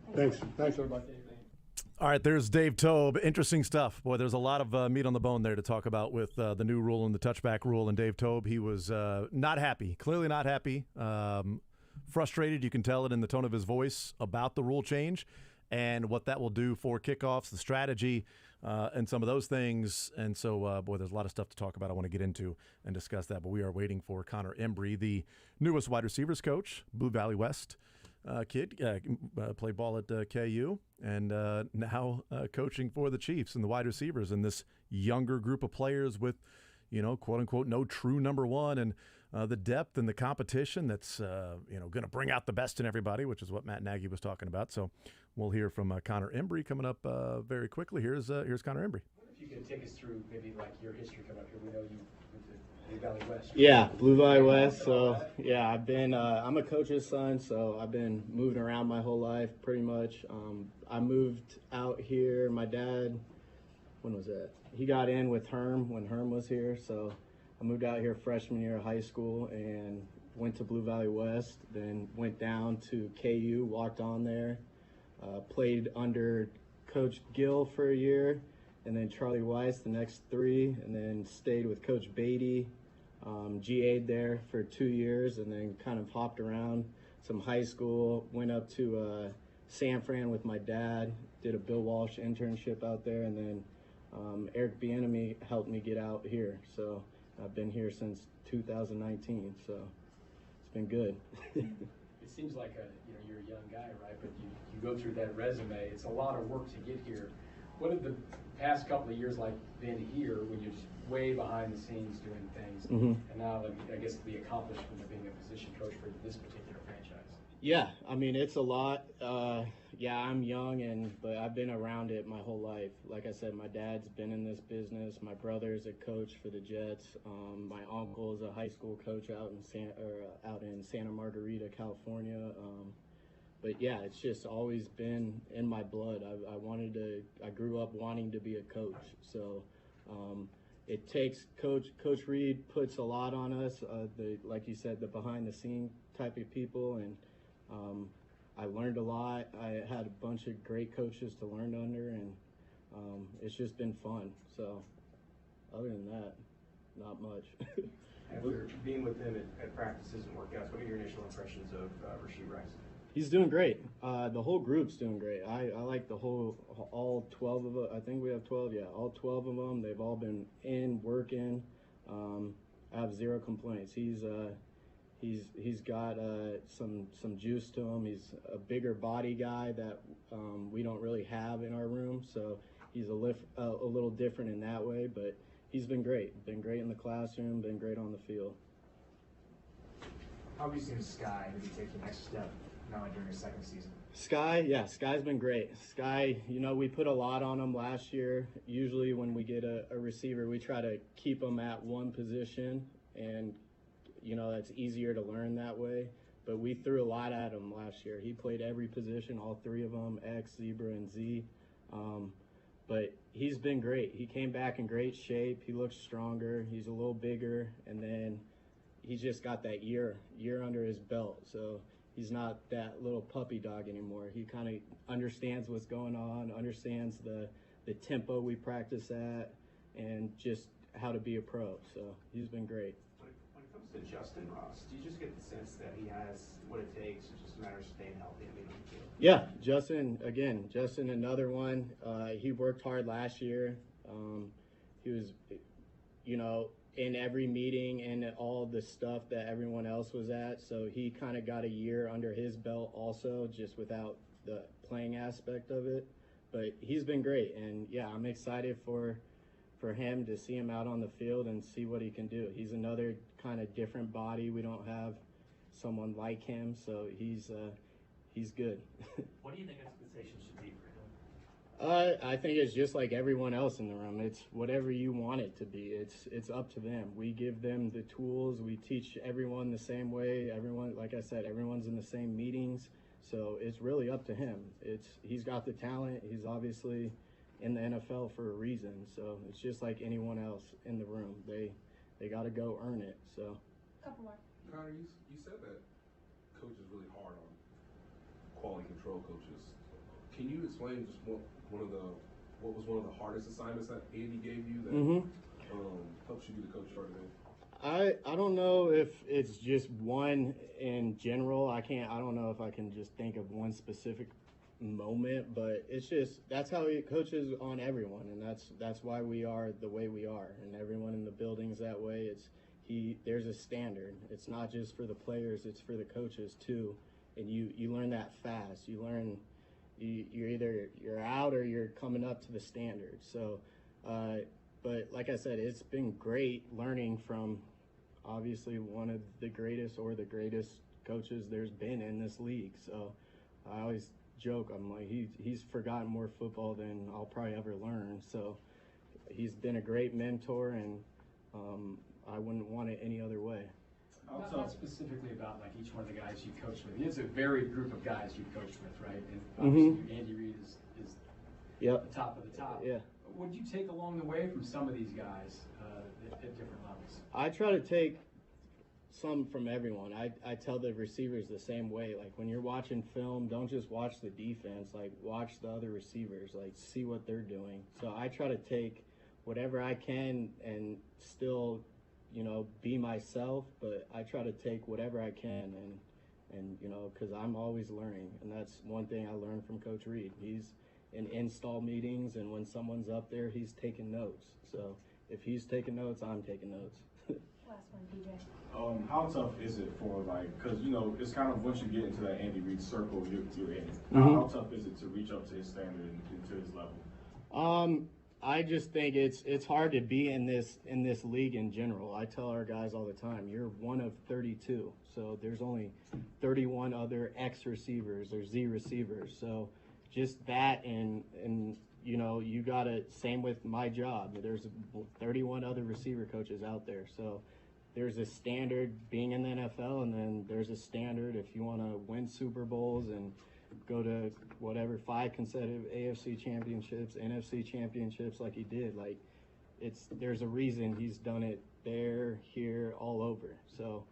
Thanks, everybody. All right, there's Dave Toub. Interesting stuff. Boy, there's a lot of meat on the bone there to talk about with the new rule and the touchback rule. And Dave Toub, he was not happy, clearly not happy, frustrated. You can tell it in the tone of his voice about the rule change and what that will do for kickoffs, the strategy, and some of those things. And so, boy, there's a lot of stuff to talk about. I want to get into and discuss that. But we are waiting for Connor Embry, the newest wide receivers coach, Blue Valley West kid, played ball at KU, and now coaching for the Chiefs and the wide receivers and this younger group of players with, quote unquote, no true number one, and the depth and the competition that's going to bring out the best in everybody, which is what Matt Nagy was talking about. So we'll hear from Connor Embry coming up very quickly. Here's Connor Embry. If you could take us through maybe like your history coming up here. We know you went to Blue Valley West. Yeah, Blue Valley West. So yeah, I've been. I'm a coach's son, so I've been moving around my whole life, pretty much. I moved out here. My dad, when was that? He got in with Herm when Herm was here, so I moved out here freshman year of high school and went to Blue Valley West. Then went down to KU, walked on there, played under Coach Gill for a year, and then Charlie Weiss the next 3, and then stayed with Coach Beatty. GA'd there for 2 years, and then kind of hopped around some high school, went up to San Fran with my dad, did a Bill Walsh internship out there, and then Eric Bieniemy helped me get out here. So I've been here since 2019, so it's been good. It seems like you're a young guy, right? But you go through that resume. It's a lot of work to get here. What have the past couple of years like been here when you're just way behind the scenes doing things, and now I guess the accomplishment of being a position coach for this particular franchise? Yeah, I mean it's a lot. Yeah, I'm young, but I've been around it my whole life. Like I said, my dad's been in this business. My brother's a coach for the Jets. My uncle is a high school coach out in Santa Margarita, California. But yeah, it's just always been in my blood. I grew up wanting to be a coach. So it takes Coach Reed puts a lot on us. Like you said, the behind the scene type of people, and I learned a lot. I had a bunch of great coaches to learn under, and it's just been fun. So other than that, not much. After being with him at practices and workouts, what are your initial impressions of Rashee Rice? He's doing great. The whole group's doing great. I like all 12 of them. I think we have 12. Yeah, all 12 of them. They've all been working. I have zero complaints. He's got some juice to him. He's a bigger body guy that we don't really have in our room. So he's a little different in that way. But he's been great. Been great in the classroom. Been great on the field. How have you seen Sky maybe take the next step now during his second season? Sky's been great. Sky, we put a lot on him last year. Usually when we get a receiver, we try to keep him at one position, and that's easier to learn that way. But we threw a lot at him last year. He played every position, all 3 of them, X, Zebra, and Z. But he's been great. He came back in great shape. He looks stronger. He's a little bigger, and then he's just got that year under his belt. So he's not that little puppy dog anymore. He kind of understands what's going on, understands the tempo we practice at, and just how to be a pro. So he's been great. When it comes to Justin Ross, do you just get the sense that he has what it takes? It's just a matter of staying healthy and being on the field? Yeah, Justin, another one. He worked hard last year. He was, in every meeting and all the stuff that everyone else was at. So he kind of got a year under his belt also, just without the playing aspect of it. But he's been great, and yeah, I'm excited for him to see him out on the field and see what he can do. He's another kind of different body. We don't have someone like him, so he's good. What do you think expectations should be for him? I think it's just like everyone else in the room. It's whatever you want it to be. It's up to them. We give them the tools. We teach everyone the same way. Everyone, like I said, everyone's in the same meetings. So it's really up to him. He's got the talent. He's obviously in the NFL for a reason. So it's just like anyone else in the room. They got to go earn it. So. Couple more. Connor, you said that coach is really hard on quality control coaches. Can you explain just what was one of the hardest assignments that Andy gave you that helps you be the coach extraordinaire? I don't know if it's just one in general. I don't know if I can just think of one specific moment, but it's just that's how he coaches on everyone, and that's why we are the way we are, and everyone in the building's that way. There's a standard. It's not just for the players, it's for the coaches too, and you learn that fast. You learn you're out or you're coming up to the standard. So but like I said, it's been great learning from obviously one of the greatest or the greatest coaches there's been in this league. So I always joke, I'm like, he's forgotten more football than I'll probably ever learn. So he's been a great mentor, and I wouldn't want it any other way. Not specifically about like each one of the guys you coached with. It's a varied group of guys you've coached with, right? And obviously Andy Reid is Yep. the top of the top. Yeah. What did you take along the way from some of these guys at different levels? I try to take some from everyone. I tell the receivers the same way. Like when you're watching film, don't just watch the defense. Like watch the other receivers. Like see what they're doing. So I try to take whatever I can and still, be myself. But I try to take whatever I can and because I'm always learning. And that's one thing I learned from Coach Reid. He's in install meetings, and when someone's up there, he's taking notes. So if he's taking notes, I'm taking notes. Last one, DJ. How tough is it for because it's kind of once you get into that Andy Reid circle, you're in it. Mm-hmm. How tough is it to reach up to his standard and to his level? I just think it's hard to be in this league in general. I tell our guys all the time, you're one of 32, so there's only 31 other X receivers or Z receivers. So just that and you gotta, same with my job. There's 31 other receiver coaches out there. So there's a standard being in the NFL, and then there's a standard if you want to win Super Bowls and go to 5 consecutive AFC championships, NFC championships like he did. Like there's a reason he's done it there, here, all over. So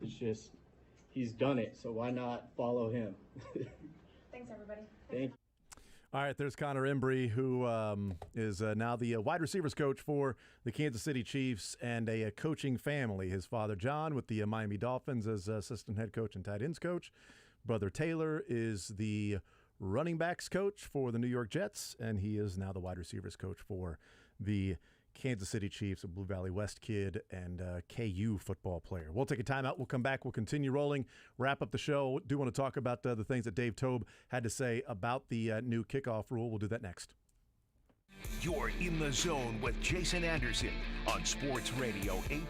it's just, he's done it. So why not follow him? Thanks, everybody. Thank you. All right, there's Connor Embry, who is now the wide receivers coach for the Kansas City Chiefs and a coaching family. His father, John, with the Miami Dolphins as assistant head coach and tight ends coach. Brother Taylor is the running backs coach for the New York Jets, and he is now the wide receivers coach for the Kansas City Chiefs, a Blue Valley West kid and KU football player. We'll take a timeout. We'll come back. We'll continue rolling, wrap up the show. Do want to talk about the things that Dave Toub had to say about the new kickoff rule. We'll do that next. You're in the zone with Jason Anderson on Sports Radio 8.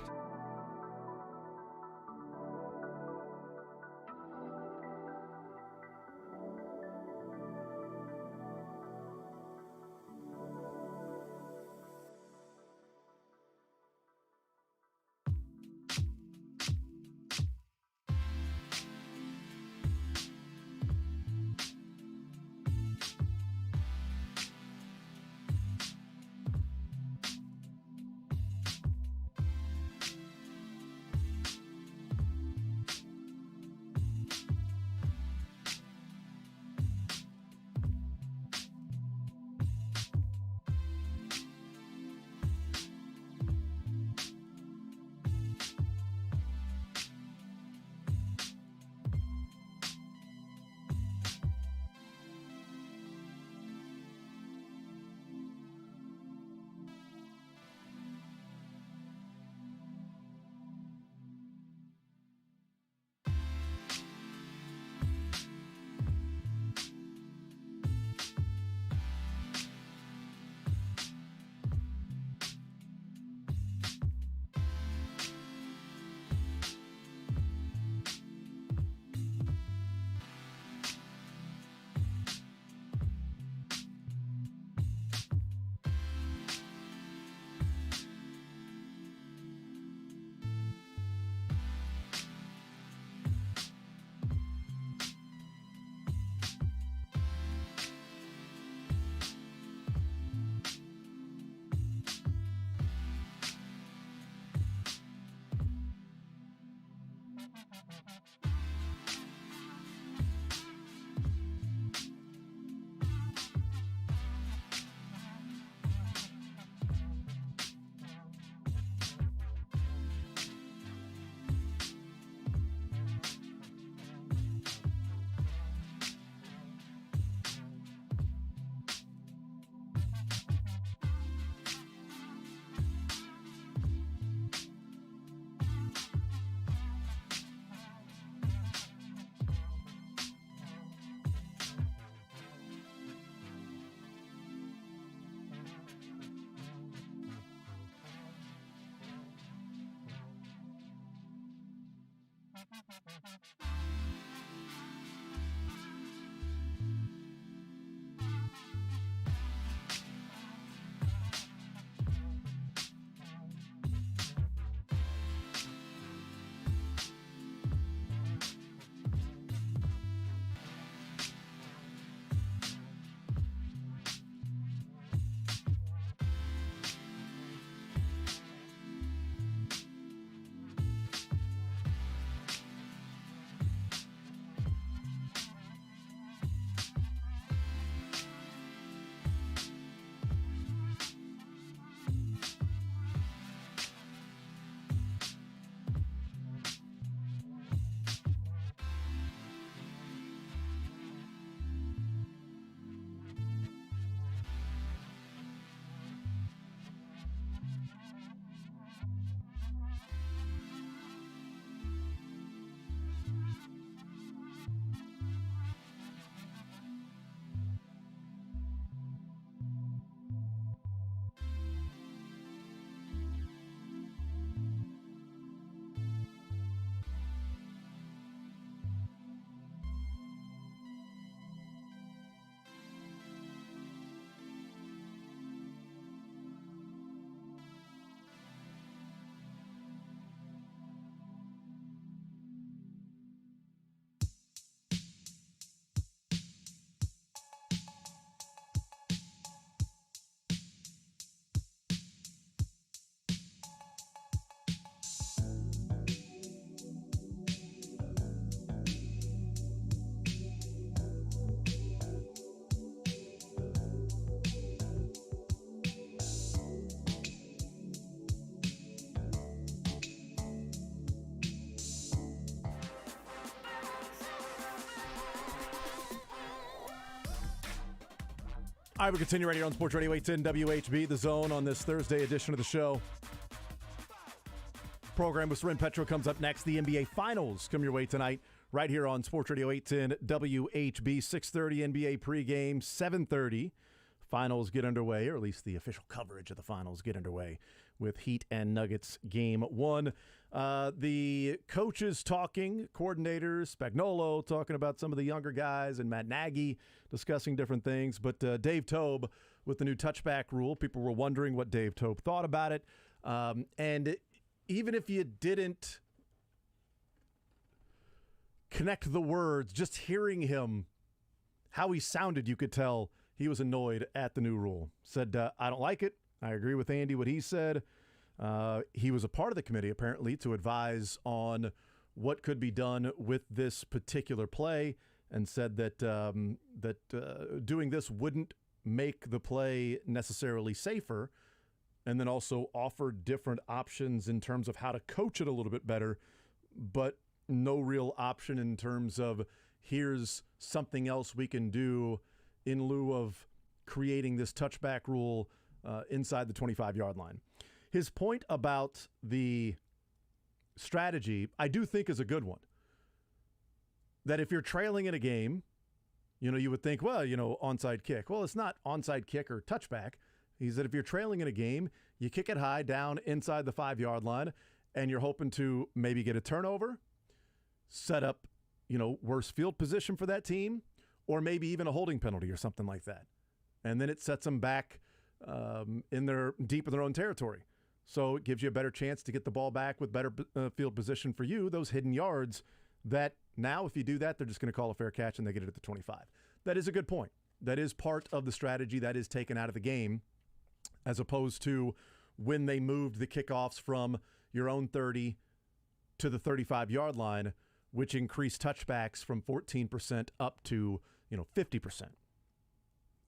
All right, we continue right here on Sports Radio 810 WHB, The Zone, on this Thursday edition of the show. Program with Soren Petro comes up next. The NBA Finals come your way tonight right here on Sports Radio 810 WHB. 6:30 NBA pregame, 7:30 finals get underway, or at least the official coverage of the finals get underway with Heat and Nuggets Game 1. The coaches talking, coordinators, Spagnuolo talking about some of the younger guys, and Matt Nagy discussing different things. But Dave Toub with the new touchback rule, people were wondering what Dave Toub thought about it. And even if you didn't connect the words, just hearing him, how he sounded, you could tell he was annoyed at the new rule. Said, I don't like it. I agree with Andy, what he said. He was a part of the committee, apparently, to advise on what could be done with this particular play, and said that doing this wouldn't make the play necessarily safer, and then also offered different options in terms of how to coach it a little bit better, but no real option in terms of here's something else we can do in lieu of creating this touchback rule inside the 25-yard line. His point about the strategy, I do think, is a good one. That if you're trailing in a game, you would think, well, onside kick. Well, it's not onside kick or touchback. He said if you're trailing in a game, you kick it high down inside the 5-yard line, and you're hoping to maybe get a turnover, set up, worse field position for that team, or maybe even a holding penalty or something like that. And then it sets them back deep in their own territory. So it gives you a better chance to get the ball back with better field position for you, those hidden yards that now if you do that, they're just going to call a fair catch and they get it at the 25. That is a good point. That is part of the strategy that is taken out of the game, as opposed to when they moved the kickoffs from your own 30 to the 35-yard line, which increased touchbacks from 14% up to 50%.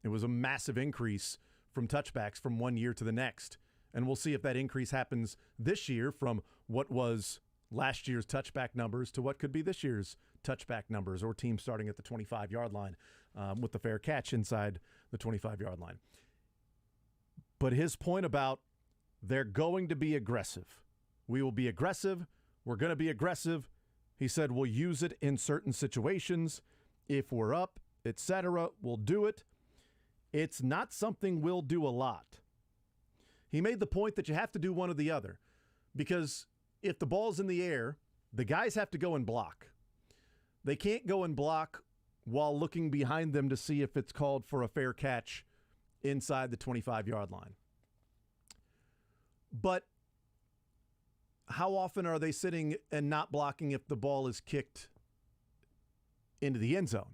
It was a massive increase from touchbacks from one year to the next. And we'll see if that increase happens this year from what was last year's touchback numbers to what could be this year's touchback numbers, or teams starting at the 25-yard line with the fair catch inside the 25-yard line. But his point about they're going to be aggressive. We will be aggressive. We're going to be aggressive. He said we'll use it in certain situations. If we're up, etc., we'll do it. It's not something we'll do a lot. He made the point that you have to do one or the other, because if the ball's in the air, the guys have to go and block. They can't go and block while looking behind them to see if it's called for a fair catch inside the 25-yard line. But how often are they sitting and not blocking if the ball is kicked into the end zone?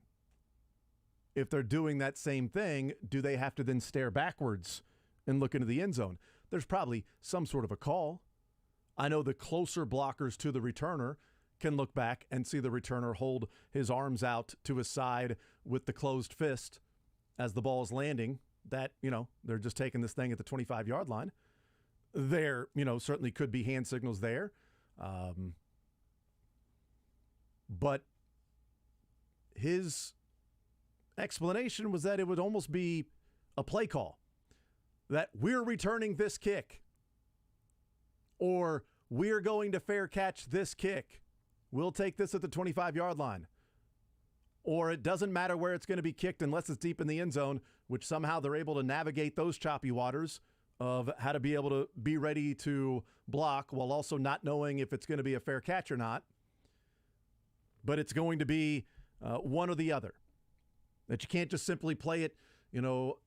If they're doing that same thing, do they have to then stare backwards and look into the end zone? There's probably some sort of a call. I know the closer blockers to the returner can look back and see the returner hold his arms out to his side with the closed fist as the ball is landing. That, they're just taking this thing at the 25-yard line. There, certainly could be hand signals there. But his explanation was that it would almost be a play call. That we're returning this kick, or we're going to fair catch this kick. We'll take this at the 25-yard line. Or it doesn't matter where it's going to be kicked unless it's deep in the end zone, which somehow they're able to navigate those choppy waters of how to be able to be ready to block while also not knowing if it's going to be a fair catch or not. But it's going to be one or the other. That you can't just simply play it,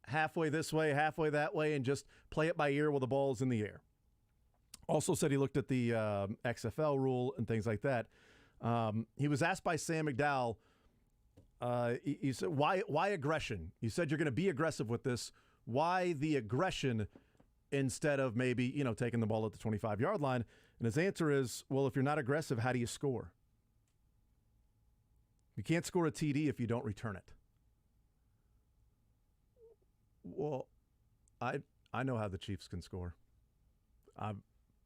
halfway this way, halfway that way, and just play it by ear while the ball's in the air. Also said he looked at the XFL rule and things like that. He was asked by Sam McDowell, he said, why aggression? You said you're going to be aggressive with this. Why the aggression instead of maybe, taking the ball at the 25-yard line? And his answer is, well, if you're not aggressive, how do you score? You can't score a TD if you don't return it. Well, I know how the Chiefs can score.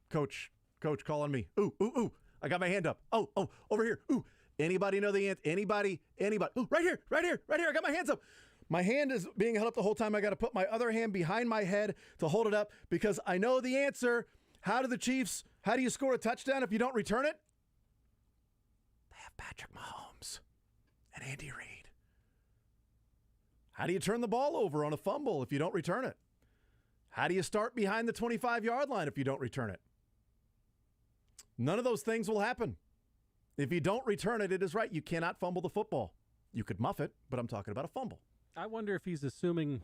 Coach calling me. Ooh. I got my hand up. Oh, over here. Ooh. Anybody know the answer? Anybody? Ooh, right here. I got my hands up. My hand is being held up the whole time. I got to put my other hand behind my head to hold it up because I know the answer. How do you score a touchdown if you don't return it? They have Patrick Mahomes and Andy Reid. How do you turn the ball over on a fumble if you don't return it? How do you start behind the 25-yard line if you don't return it? None of those things will happen. If you don't return it, it is right. You cannot fumble the football. You could muff it, but I'm talking about a fumble. I wonder if he's assuming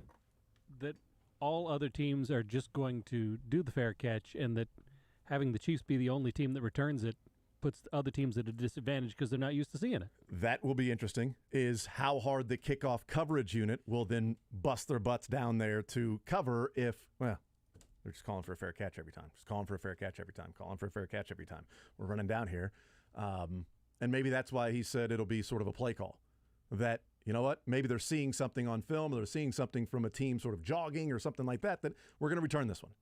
that all other teams are just going to do the fair catch and that having the Chiefs be the only team that returns it puts other teams at a disadvantage because they're not used to seeing it. That will be interesting, is how hard the kickoff coverage unit will then bust their butts down there to cover if, well, they're just calling for a fair catch every time. Just calling for a fair catch every time. Calling for a fair catch every time. We're running down here. And maybe that's why he said it'll be sort of a play call. That, you know what, maybe they're seeing something on film or they're seeing something from a team sort of jogging or something like that we're going to return this one.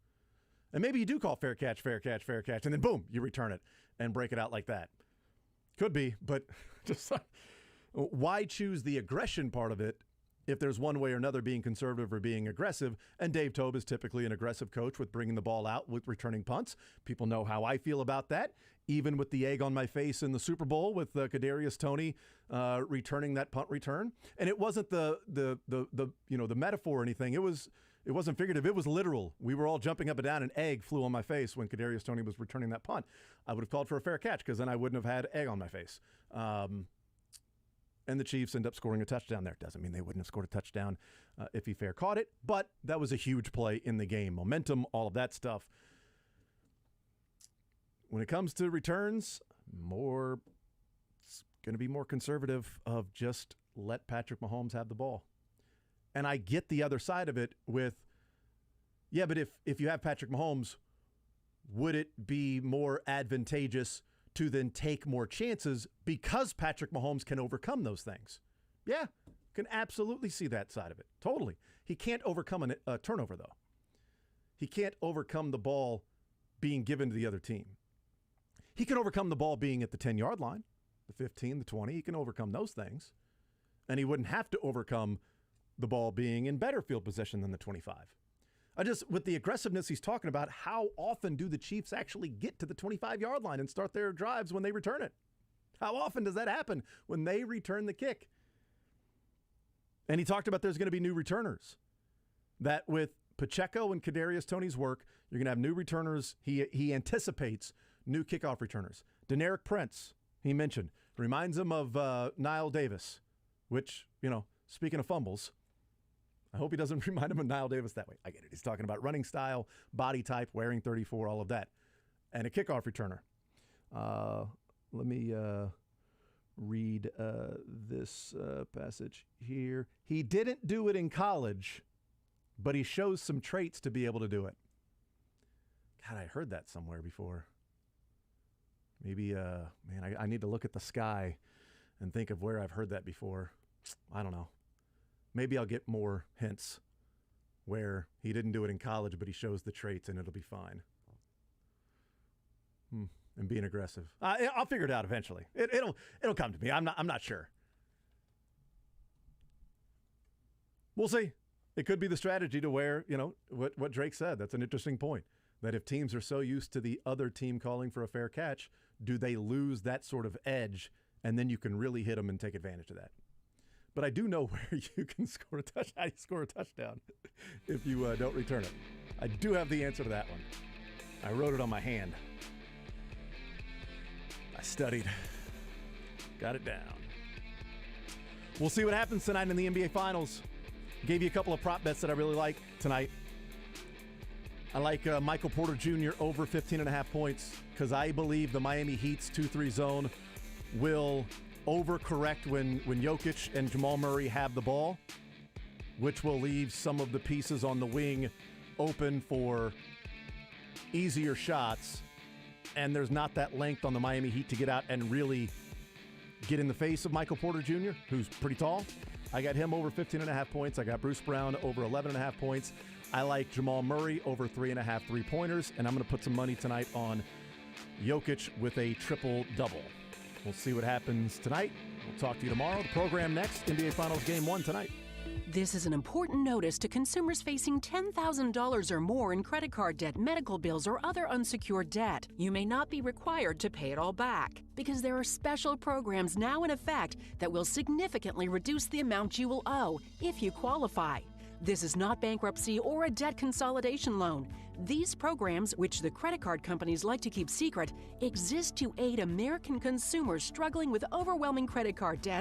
And maybe you do call fair catch, and then boom, you return it and break it out like that. Could be, but just why choose the aggression part of it if there's one way or another being conservative or being aggressive? And Dave Toub is typically an aggressive coach with bringing the ball out with returning punts. People know how I feel about that, even with the egg on my face in the Super Bowl with Kadarius Toney returning that punt return. And it wasn't the metaphor or anything. It wasn't figurative. It was literal. We were all jumping up and down. An egg flew on my face when Kadarius Toney was returning that punt. I would have called for a fair catch because then I wouldn't have had egg on my face. And the Chiefs end up scoring a touchdown there. Doesn't mean they wouldn't have scored a touchdown if he fair caught it, but that was a huge play in the game. Momentum, all of that stuff. When it comes to returns, it's going to be more conservative of just let Patrick Mahomes have the ball. And I get the other side of it with, yeah, but if you have Patrick Mahomes, would it be more advantageous to then take more chances because Patrick Mahomes can overcome those things? Yeah, can absolutely see that side of it. Totally. He can't overcome a turnover, though. He can't overcome the ball being given to the other team. He can overcome the ball being at the 10-yard line, the 15, the 20. He can overcome those things. And he wouldn't have to overcome the ball being in better field possession than the 25. With the aggressiveness he's talking about, how often do the Chiefs actually get to the 25-yard line and start their drives when they return it? How often does that happen when they return the kick? And he talked about there's going to be new returners. That with Pacheco and Kadarius Toney's work, you're going to have new returners. He anticipates new kickoff returners. Deneric Prince, he mentioned, reminds him of Niall Davis, which, speaking of fumbles, I hope he doesn't remind him of Niall Davis that way. I get it. He's talking about running style, body type, wearing 34, all of that. And a kickoff returner. Let me read this passage here. He didn't do it in college, but he shows some traits to be able to do it. God, I heard that somewhere before. Maybe, I need to look at the sky and think of where I've heard that before. I don't know. Maybe I'll get more hints where he didn't do it in college, but he shows the traits and it'll be fine. And being aggressive. I'll figure it out eventually. It'll come to me. I'm not sure. We'll see. It could be the strategy to where, what Drake said. That's an interesting point. That if teams are so used to the other team calling for a fair catch, do they lose that sort of edge and then you can really hit them and take advantage of that? But I do know where you can score a touchdown. How do you score a touchdown if you don't return it? I do have the answer to that one. I wrote it on my hand. I studied. Got it down. We'll see what happens tonight in the NBA Finals. Gave you a couple of prop bets that I really like tonight. I like Michael Porter Jr. over 15.5 points because I believe the Miami Heat's 2-3 zone will overcorrect when Jokic and Jamal Murray have the ball, which will leave some of the pieces on the wing open for easier shots. And there's not that length on the Miami Heat to get out and really get in the face of Michael Porter Jr., who's pretty tall. I got him over 15.5 points. I got Bruce Brown over 11.5 points. I like Jamal Murray over 3.5 3-pointers, and I'm going to put some money tonight on Jokic with a triple-double. We'll see what happens tonight. We'll talk to you tomorrow. The program next, NBA Finals Game 1 tonight. This is an important notice to consumers facing $10,000 or more in credit card debt, medical bills, or other unsecured debt. You may not be required to pay it all back because there are special programs now in effect that will significantly reduce the amount you will owe if you qualify. This is not bankruptcy or a debt consolidation loan. These programs, which the credit card companies like to keep secret, exist to aid American consumers struggling with overwhelming credit card debt